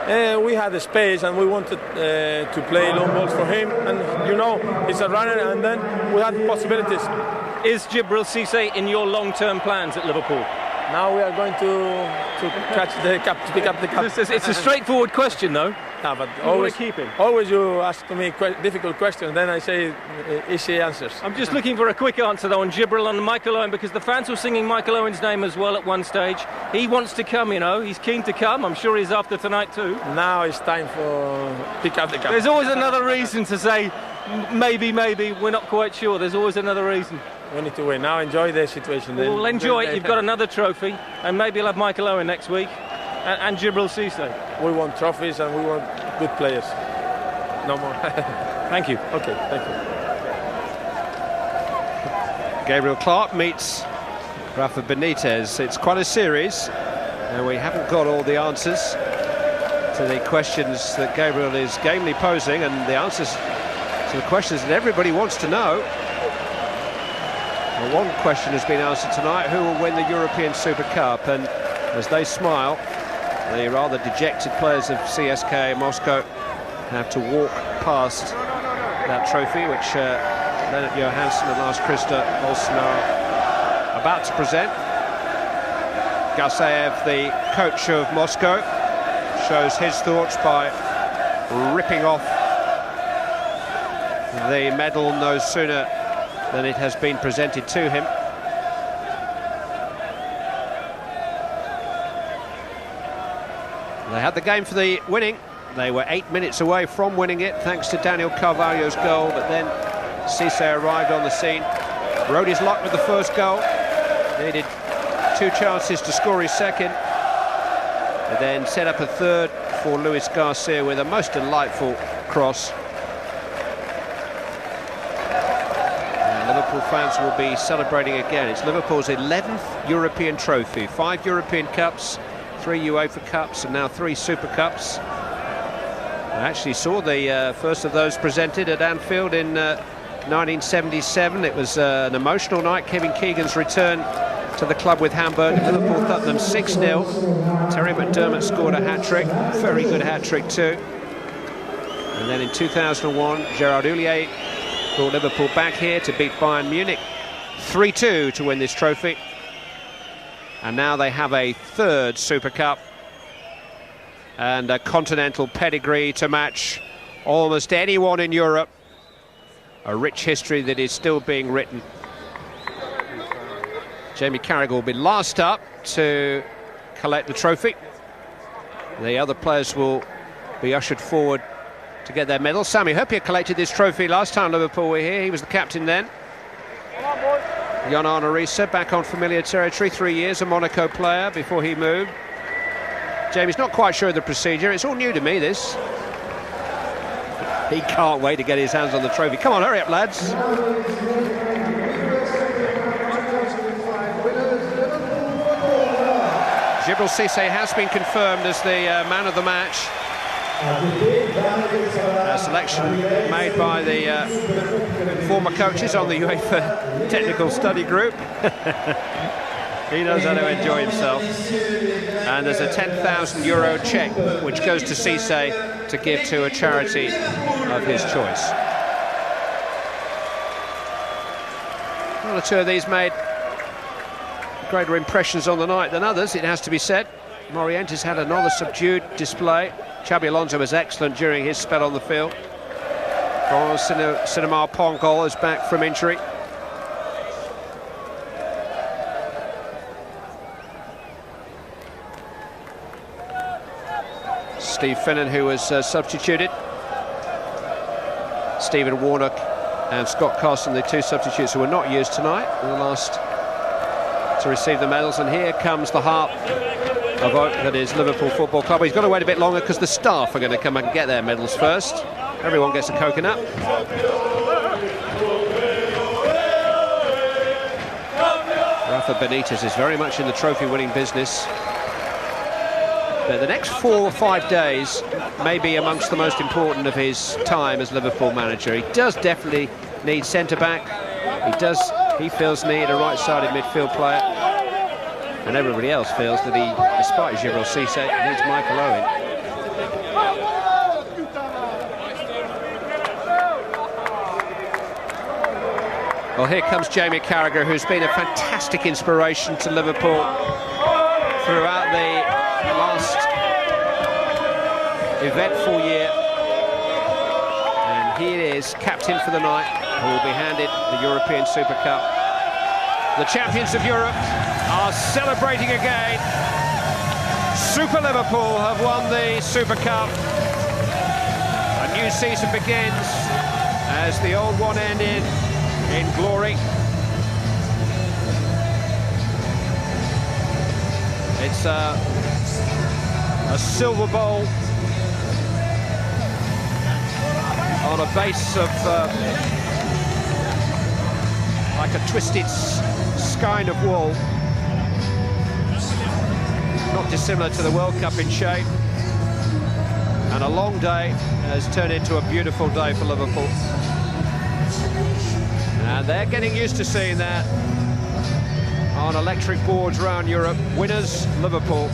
I: We had the space and we wanted to play long balls for him, and you know, he's a runner, and then we had possibilities.
E: Is Djibril Cisse in your long-term plans at Liverpool?
I: Now we are going to catch the cup, to pick up the cup.
E: It's a straightforward question, though.
I: No, but
E: always keep him.
I: Always you ask me difficult questions, then I say easy answers.
E: I'm just looking for a quick answer though on Djibril and Michael Owen, because the fans were singing Michael Owen's name as well at one stage. He wants to come, you know. He's keen to come. I'm sure he's after tonight too.
I: Now it's time for pick up the cup.
E: There's always another reason to say maybe. We're not quite sure. There's always another reason.
I: We need to win. Now enjoy the situation. Then.
E: Well, enjoy it. You've got another trophy, and maybe you'll have Michael Owen next week, and Djibril Cisse.
I: We want trophies and we want good players. No more.
E: Thank you.
I: Okay, thank you.
A: Gabriel Clark meets Rafa Benitez. It's quite a series, and we haven't got all the answers to the questions that Gabriel is gamely posing, and the answers to the questions that everybody wants to know. Well, one question has been answered tonight: who will win the European Super Cup? And as they smile, the rather dejected players of CSKA Moscow have to walk past that trophy, which Lennart Johansson and Lars Christer Olsen are about to present. Garsaev, the coach of Moscow, shows his thoughts by ripping off the medal no sooner than it has been presented to him. They had the game for the winning. They were 8 minutes away from winning it, thanks to Daniel Carvalho's goal, but then Cisse arrived on the scene, rode his luck with the first goal, needed 2 chances to score his second, and then set up a third for Luis Garcia with a most delightful cross. And Liverpool fans will be celebrating again. It's Liverpool's 11th European trophy, 5 European Cups, 3 UEFA Cups, and now 3 Super Cups. I actually saw the first of those presented at Anfield in 1977. It was an emotional night. Kevin Keegan's return to the club with Hamburg. Liverpool thumped them 6-0. Terry McDermott scored a hat-trick, very good hat-trick too. And then in 2001, Gerard Houllier brought Liverpool back here to beat Bayern Munich 3-2 to win this trophy. And now they have a third Super Cup and a continental pedigree to match almost anyone in Europe. A rich history that is still being written. Jamie Carragher will be last up to collect the trophy. The other players will be ushered forward to get their medals. Sami Hyypiä collected this trophy last time Liverpool were here. He was the captain then. Jan Arne Riise back on familiar territory, 3 years, a Monaco player before he moved. Jamie's not quite sure of the procedure. It's all new to me, this. He can't wait to get his hands on the trophy. Come on, hurry up, lads. Djibril Cissé has been confirmed as the man of the match. A selection made by the former coaches on the UEFA Technical Study Group. He knows how to enjoy himself. And there's a €10,000 cheque which goes to Cissé to give to a charity of his choice. One or two of these made greater impressions on the night than others, it has to be said. Morientes had another subdued display. Xabi Alonso was excellent during his spell on the field. Cinema Pongol is back from injury. Steve Finnan, who was substituted. Stephen Warnock and Scott Carson, the two substitutes who were not used tonight, were the last to receive the medals. And here comes the harp of oak that is Liverpool Football Club. He's got to wait a bit longer because the staff are going to come and get their medals first. Everyone gets a coconut. Rafa Benitez is very much in the trophy-winning business. But the next 4 or 5 days may be amongst the most important of his time as Liverpool manager. He does definitely need centre-back. He feels need a right-sided midfield player. And everybody else feels that he, despite Djibril Cissé, needs Michael Owen. Well, here comes Jamie Carragher, who's been a fantastic inspiration to Liverpool throughout the last eventful year. And he is captain for the night, who will be handed the European Super Cup. The champions of Europe are celebrating again. Super Liverpool have won the Super Cup. A new season begins as the old one ended in glory. It's a silver bowl on a base of like a twisted skein of wool, not dissimilar to the World Cup in shape. And a long day has turned into a beautiful day for Liverpool, and they're getting used to seeing that on electric boards around Europe. Winners, Liverpool.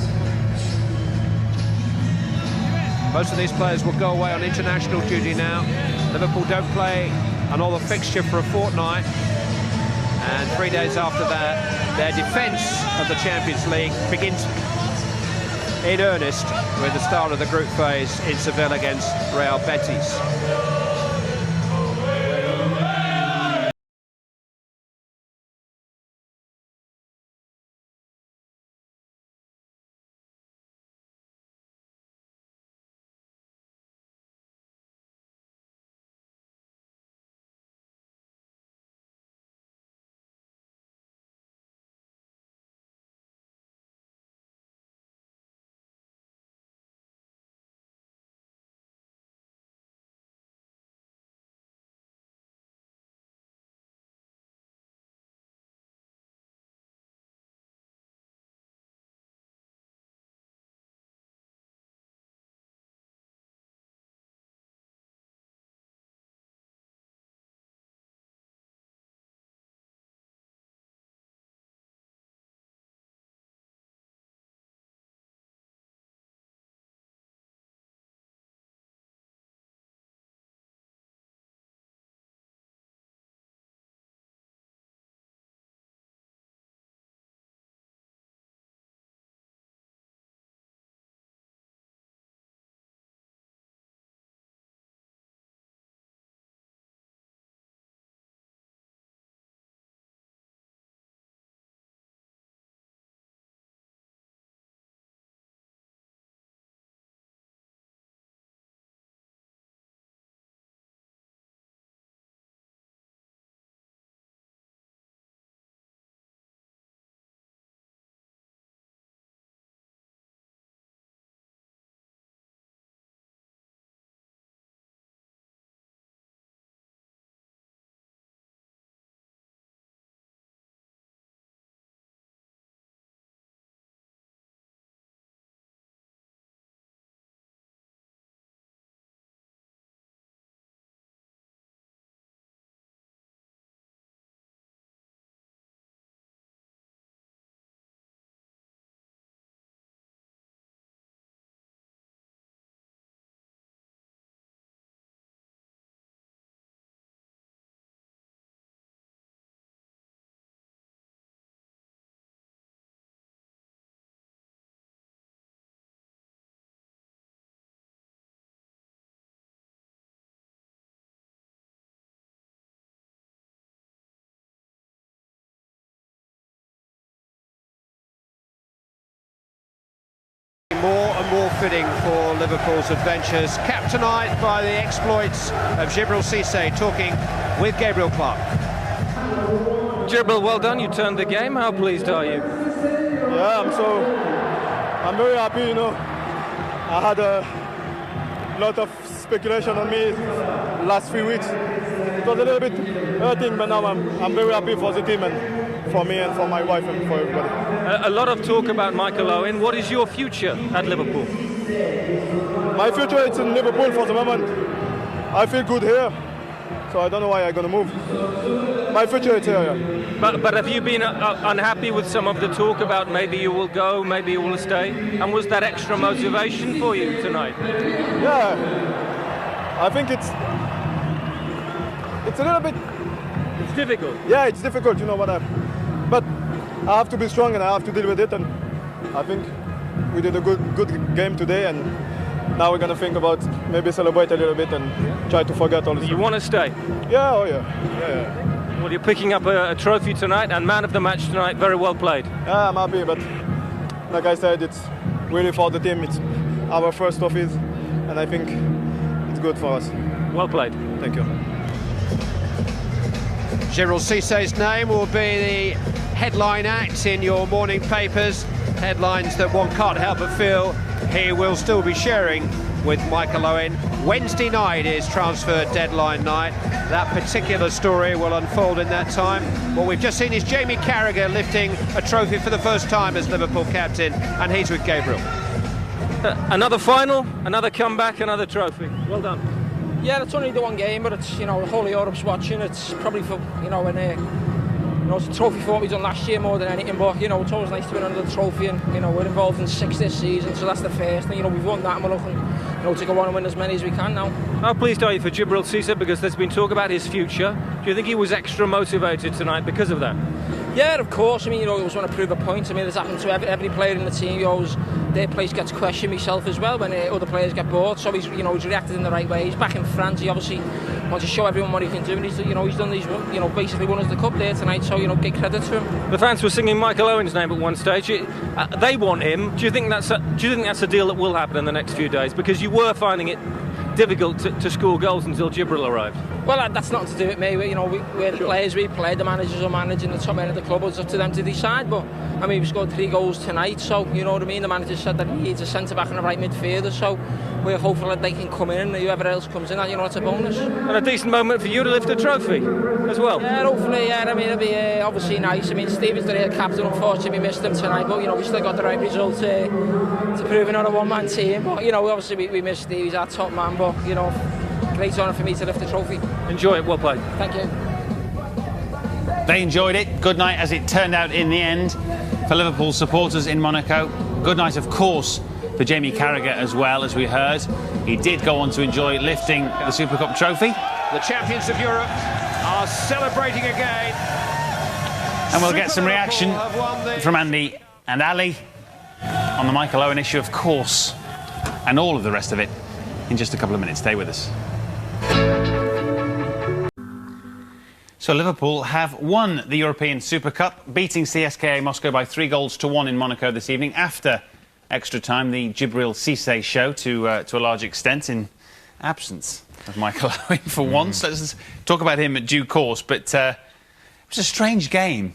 A: Most of these players will go away on international duty now. Liverpool don't play another fixture for a fortnight, and 3 days after that, their defence of the Champions League begins in earnest with the start of the group phase in Seville against Real Betis. More and more fitting for Liverpool's adventures, capped tonight by the exploits of Djibril Cissé, talking with Gabriel Clark.
E: Djibril, well done, you turned the game. How pleased are you?
I: Yeah, I'm very happy, you know. I had a lot of speculation on me the last 3 weeks. It was a little bit hurting, but now I'm very happy for the team and for me and for my wife and for everybody.
E: A lot of talk about Michael Owen. What is your future at Liverpool?
I: My future is in Liverpool for the moment. I feel good here, so I don't know why I'm going to move. My future is here, yeah.
E: But have you been unhappy with some of the talk about maybe you will go, maybe you will stay? And was that extra motivation for you tonight?
I: Yeah, I think it's a little bit...
E: It's difficult.
I: Yeah, it's difficult, you know, but I have to be strong and I have to deal with it, and I think we did a good game today, and now we're going to think about maybe celebrate a little bit and try to forget all this.
E: You want to stay?
I: Yeah, oh yeah.
E: Well, you're picking up a trophy tonight and man of the match tonight. Very well played.
I: Yeah, I'm happy, but like I said, it's really for the team. It's our first trophies, and I think it's good for us.
E: Well played.
I: Thank you.
A: Djibril Cissé's name will be the headline act in your morning papers. Headlines that one can't help but feel he will still be sharing with Michael Owen. Wednesday night is transfer deadline night. That particular story will unfold in that time. What we've just seen is Jamie Carragher lifting a trophy for the first time as Liverpool captain, and he's with Gabriel.
E: Another final, another comeback, another trophy. Well done.
J: Yeah, it's only the one game, but it's, you know, the whole of Europe's watching. It's probably for, you know, it's a trophy for what we've done last year more than anything, but, you know, it's always nice to win another trophy, and, you know, we're involved in 6 this season, so that's the first thing. You know, we've won that, and we're looking, you know, to go on and win as many as we can now.
E: How pleased are you for Djibril Cissé, because there's been talk about his future? Do you think he was extra motivated tonight because of that?
J: Yeah, of course. I mean, you know, he always want to prove a point. I mean, it's happened to every player in the team. You always, their place gets questioned, myself as well, when other players get bought. So he's, you know, he's reacted in the right way. He's back in France. He obviously wants to show everyone what he can do, and he's, you know, he's done these, you know, basically won us the cup there tonight. So, you know, give credit to him.
E: The fans were singing Michael Owen's name at one stage. They want him. Do you think that's a deal that will happen in the next few days? Because you were finding it difficult to score goals until Djibril arrived.
J: Well, that's nothing to do with me. You know, we're the players, we play, the managers are managing the top end of the club. It's up to them to decide. But I mean, we scored 3 goals tonight, so you know what I mean. The manager said that he needs a centre back and a right midfielder, so we're hopeful that they can come in, and whoever else comes in, you know, it's a bonus.
E: And a decent moment for you to lift a trophy as well.
J: Yeah, hopefully. Yeah, I mean, it'll be obviously nice. I mean, Stephen's the real captain. Unfortunately, we missed him tonight, but you know, we still got the right result to prove another one-man team. But you know, obviously we missed Steve. He's our top man, but you know, great honour for me to lift the trophy.
E: Enjoy it. Well played.
J: Thank you.
C: They enjoyed it. Good night, as it turned out in the end, for Liverpool supporters in Monaco. Good night, of course, for Jamie Carragher as well, as we heard. He did go on to enjoy lifting the Super Cup trophy.
A: The champions of Europe are celebrating again.
C: And we'll get some reaction from Andy and Ali on the Michael Owen issue, of course, and all of the rest of it in just a couple of minutes. Stay with us. So Liverpool have won the European Super Cup, beating CSKA Moscow by 3-1 in Monaco this evening. After extra time, the Djibril Cissé show to a large extent, in absence of Michael Owen for once. Let's talk about him at due course, but it was a strange game,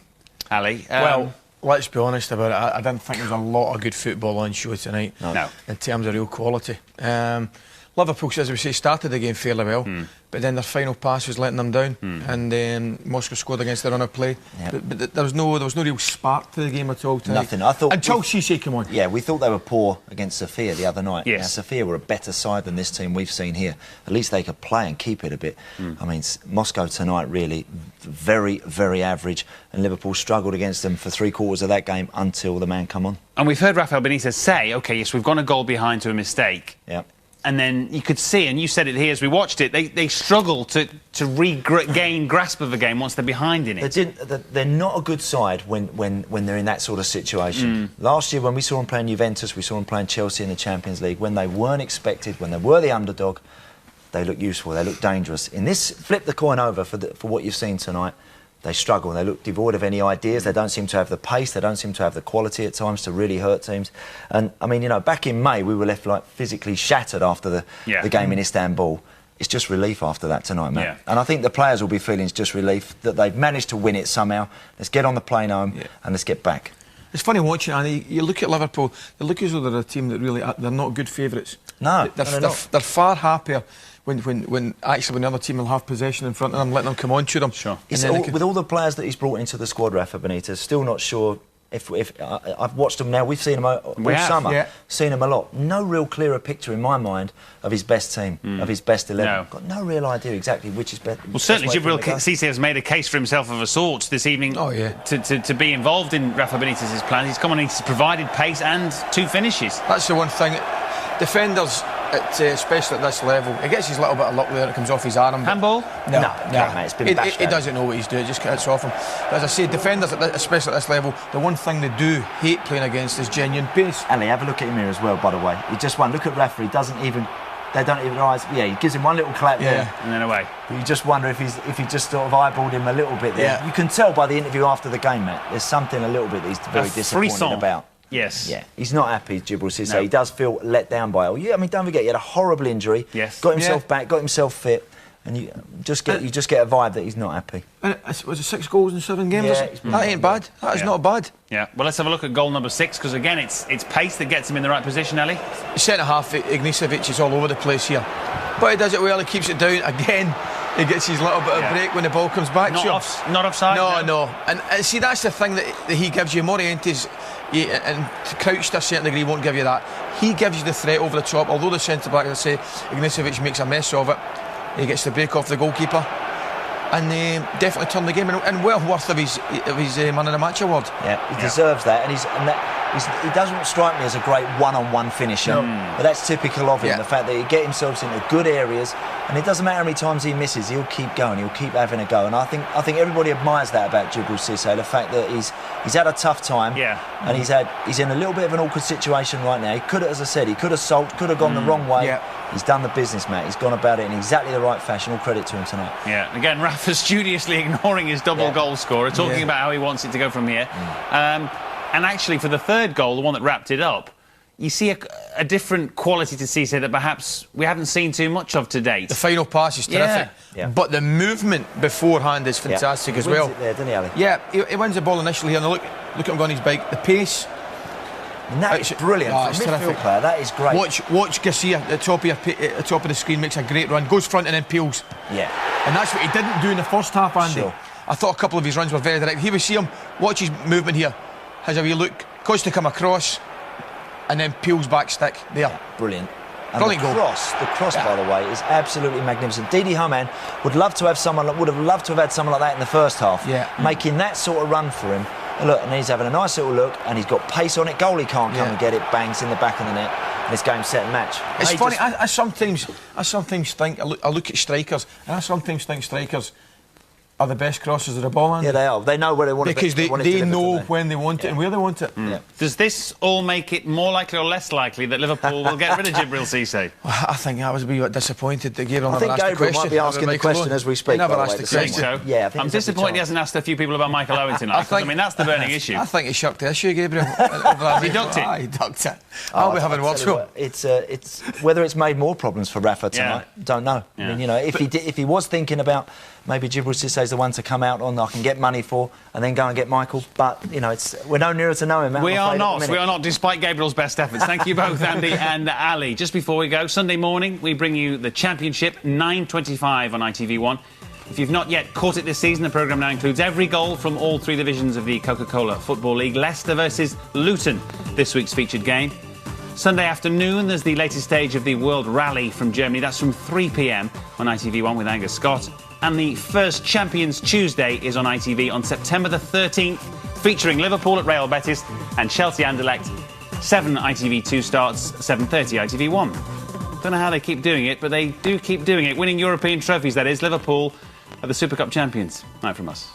C: Ali.
F: Well, let's be honest about it. I didn't think there was a lot of good football on show tonight.
C: No.
F: In terms of real quality. Liverpool, as we say, started the game fairly well, but then their final pass was letting them down, and Moscow scored against their run of play.
G: Yep.
F: But there was no real spark to the game at all tonight.
G: Nothing. I thought
F: until Cissé came on.
G: Yeah, we thought they were poor against Sofia the other night.
C: Yes.
G: Now, Sofia were a better side than this team we've seen here. At least they could play and keep it a bit. I mean, Moscow tonight really very, very average, and Liverpool struggled against them for 3/4 of that game until the man come on.
C: And we've heard Rafael Benitez say, OK, yes, we've gone a goal behind to a mistake.
G: Yeah.
C: And then you could see, and you said it here as we watched it, they struggle to regain grasp of the game once they're behind in it.
G: They're not a good side when they're in that sort of situation. Last year, when we saw them playing Juventus, we saw them playing Chelsea in the Champions League, when they weren't expected, when they were the underdog, they look useful, they look dangerous. In this, flip the coin over for what you've seen tonight. they struggle and they look devoid of any ideas. They don't seem to have the pace, they don't seem to have the quality at times to really hurt teams. And I mean, you know, back in May we were left like physically shattered after the game in Istanbul. It's just relief after that tonight, Matt.
C: Yeah.
G: And I think the players will be feeling it's just relief that they've managed to win it somehow. Let's get on the plane home and let's get back.
F: It's funny watching, Andy. You look at Liverpool, they look as though they're a team that really they're not good favourites.
G: No,
F: they're far happier when the other team will have possession in front of them, letting them come on to them.
C: Sure.
G: With all the players that he's brought into the squad, Rafa Benitez, still not sure. If I've watched him now, we've seen him all summer, seen him a lot. No real clearer picture in my mind of his best team, of his best 11.
C: No.
G: Got no real idea exactly which is best.
C: Well, certainly Djibril Cissé has made a case for himself of a sort this evening to be involved in Rafa Benitez's plans. He's come on, he's provided pace and 2 finishes.
F: That's the one thing. Defenders, especially at this level, he gets his little bit of luck there. It comes off his arm.
C: Handball?
G: No, mate, it's been bashed
F: he doesn't know what he's doing. It just cuts off him. But as I say, defenders, especially at this level, the one thing they do hate playing against is genuine pace.
G: Ali, have a look at him here as well, by the way. He just won. Look at Rafa. He doesn't even. They don't even realise. Yeah, he gives him one little clap there,
C: and then away.
G: But you just wonder if he just sort of eyeballed him a little bit there.
F: Yeah.
G: You can tell by the interview after the game, Matt. There's something a little bit that he's very disappointed about.
C: Yes.
G: Yeah, he's not happy, Djibril Cissé.
C: No.
G: He does feel let down by it. Yeah, I mean, don't forget, he had a horrible injury.
C: Yes.
G: Got himself back, got himself fit, and you just get a vibe that he's not happy.
F: And was it 6 goals in 7 games?
G: Yeah,
F: that ain't bad. That is not bad.
C: Yeah. Well, let's have a look at goal number 6, because again, it's pace that gets him in the right position, Ali.
F: Centre half, Ignicevic is all over the place here, but he does it well. He keeps it down again. He gets his little bit of break when the ball comes back.
C: Not offside.
F: No. And see, that's the thing that he gives you. Morientes and Crouch to a certain degree won't give you that. He gives you the threat over the top. Although the centre back, as I say, Ignicevic makes a mess of it. He gets the break off the goalkeeper, and definitely turned the game, and well worth of his man of the match award.
G: Yeah, he deserves that, he doesn't strike me as a great one-on-one finisher, but that's typical of him. The fact that he gets himself into good areas, and it doesn't matter how many times he misses, he'll keep going, he'll keep having a go. And I think everybody admires that about Djibril Cissé, the fact that he's had a tough time, and he's in a little bit of an awkward situation right now. He could have, as I said, he could have sulked, could have gone the wrong way. Yeah. He's done the business, Matt. He's gone about it in exactly the right fashion. All credit to him tonight. Yeah.
C: Again, Rafa studiously ignoring his double goal scorer, talking about how he wants it to go from here. And actually, for the 3rd goal, the one that wrapped it up, you see a different quality to Cissé that perhaps we haven't seen too much of to date.
F: The final pass is terrific, but the movement beforehand is fantastic as well.
G: He wins it there, didn't he, Ali?
F: Yeah, he wins the ball initially here, and look at him go on his bike. The pace.
G: And that is brilliant. For a midfield player, that is great.
F: Watch Garcia at the top of the screen, makes a great run, goes front and then peels.
G: Yeah.
F: And that's what he didn't do in the first half, Andy.
G: Sure.
F: I thought a couple of his runs were very direct. Here we see him, watch his movement here. Has a wee look, goes to come across, and then peels back stick there.
G: Yeah, brilliant. And
F: brilliant
G: the cross, by the way, is absolutely magnificent. Didi Hamann would have loved to have someone like that in the first half. Yeah. Making that sort of run for him. Look, and he's having a nice little look, and he's got pace on it. Goalie can't come and get it. Bangs in the back of the net. And this game's set and match.
F: It's funny. I sometimes think I look at strikers, and I sometimes think strikers are the best crosses of the ball, Andy.
G: Yeah, they are. They know where they want it.
F: Because they know when they want it and where they want it.
G: Yeah.
C: Does this all make it more likely or less likely that Liverpool will get rid of Djibril Cissé?
F: Well, I think I was a wee bit disappointed that Gabriel never asked the
G: Gabriel
F: question.
G: might be asking the question as we speak.
F: He never asked the question.
C: So.
G: Yeah,
C: I'm disappointed he hasn't asked a few people about Michael Owen tonight. I mean, that's the burning issue.
F: I think he shirked the issue, Gabriel.
C: He ducked it.
F: He ducked it. I'll be having words with him.
G: It's whether it's made more problems for Rafa tonight. Don't know. I mean, you know, if he was thinking about maybe Djibril Cissé is the one to come out on, I can get money for, and then go and get Michael. But, you know, we're no nearer to knowing, Matt.
C: We are not, despite Gabriel's best efforts. Thank you both, Andy and Ali. Just before we go, Sunday morning, we bring you the Championship, 9:25 on ITV1. If you've not yet caught it this season, the programme now includes every goal from all 3 divisions of the Coca-Cola Football League. Leicester versus Luton, this week's featured game. Sunday afternoon, there's the latest stage of the World Rally from Germany. That's from 3 p.m. on ITV1 with Angus Scott. And the first Champions Tuesday is on ITV on September the 13th, featuring Liverpool at Real Betis and Chelsea Anderlecht. 7 ITV2 starts, 7:30 ITV1. Don't know how they keep doing it, but they do keep doing it. Winning European trophies, that is. Liverpool are the Super Cup champions. Night from us.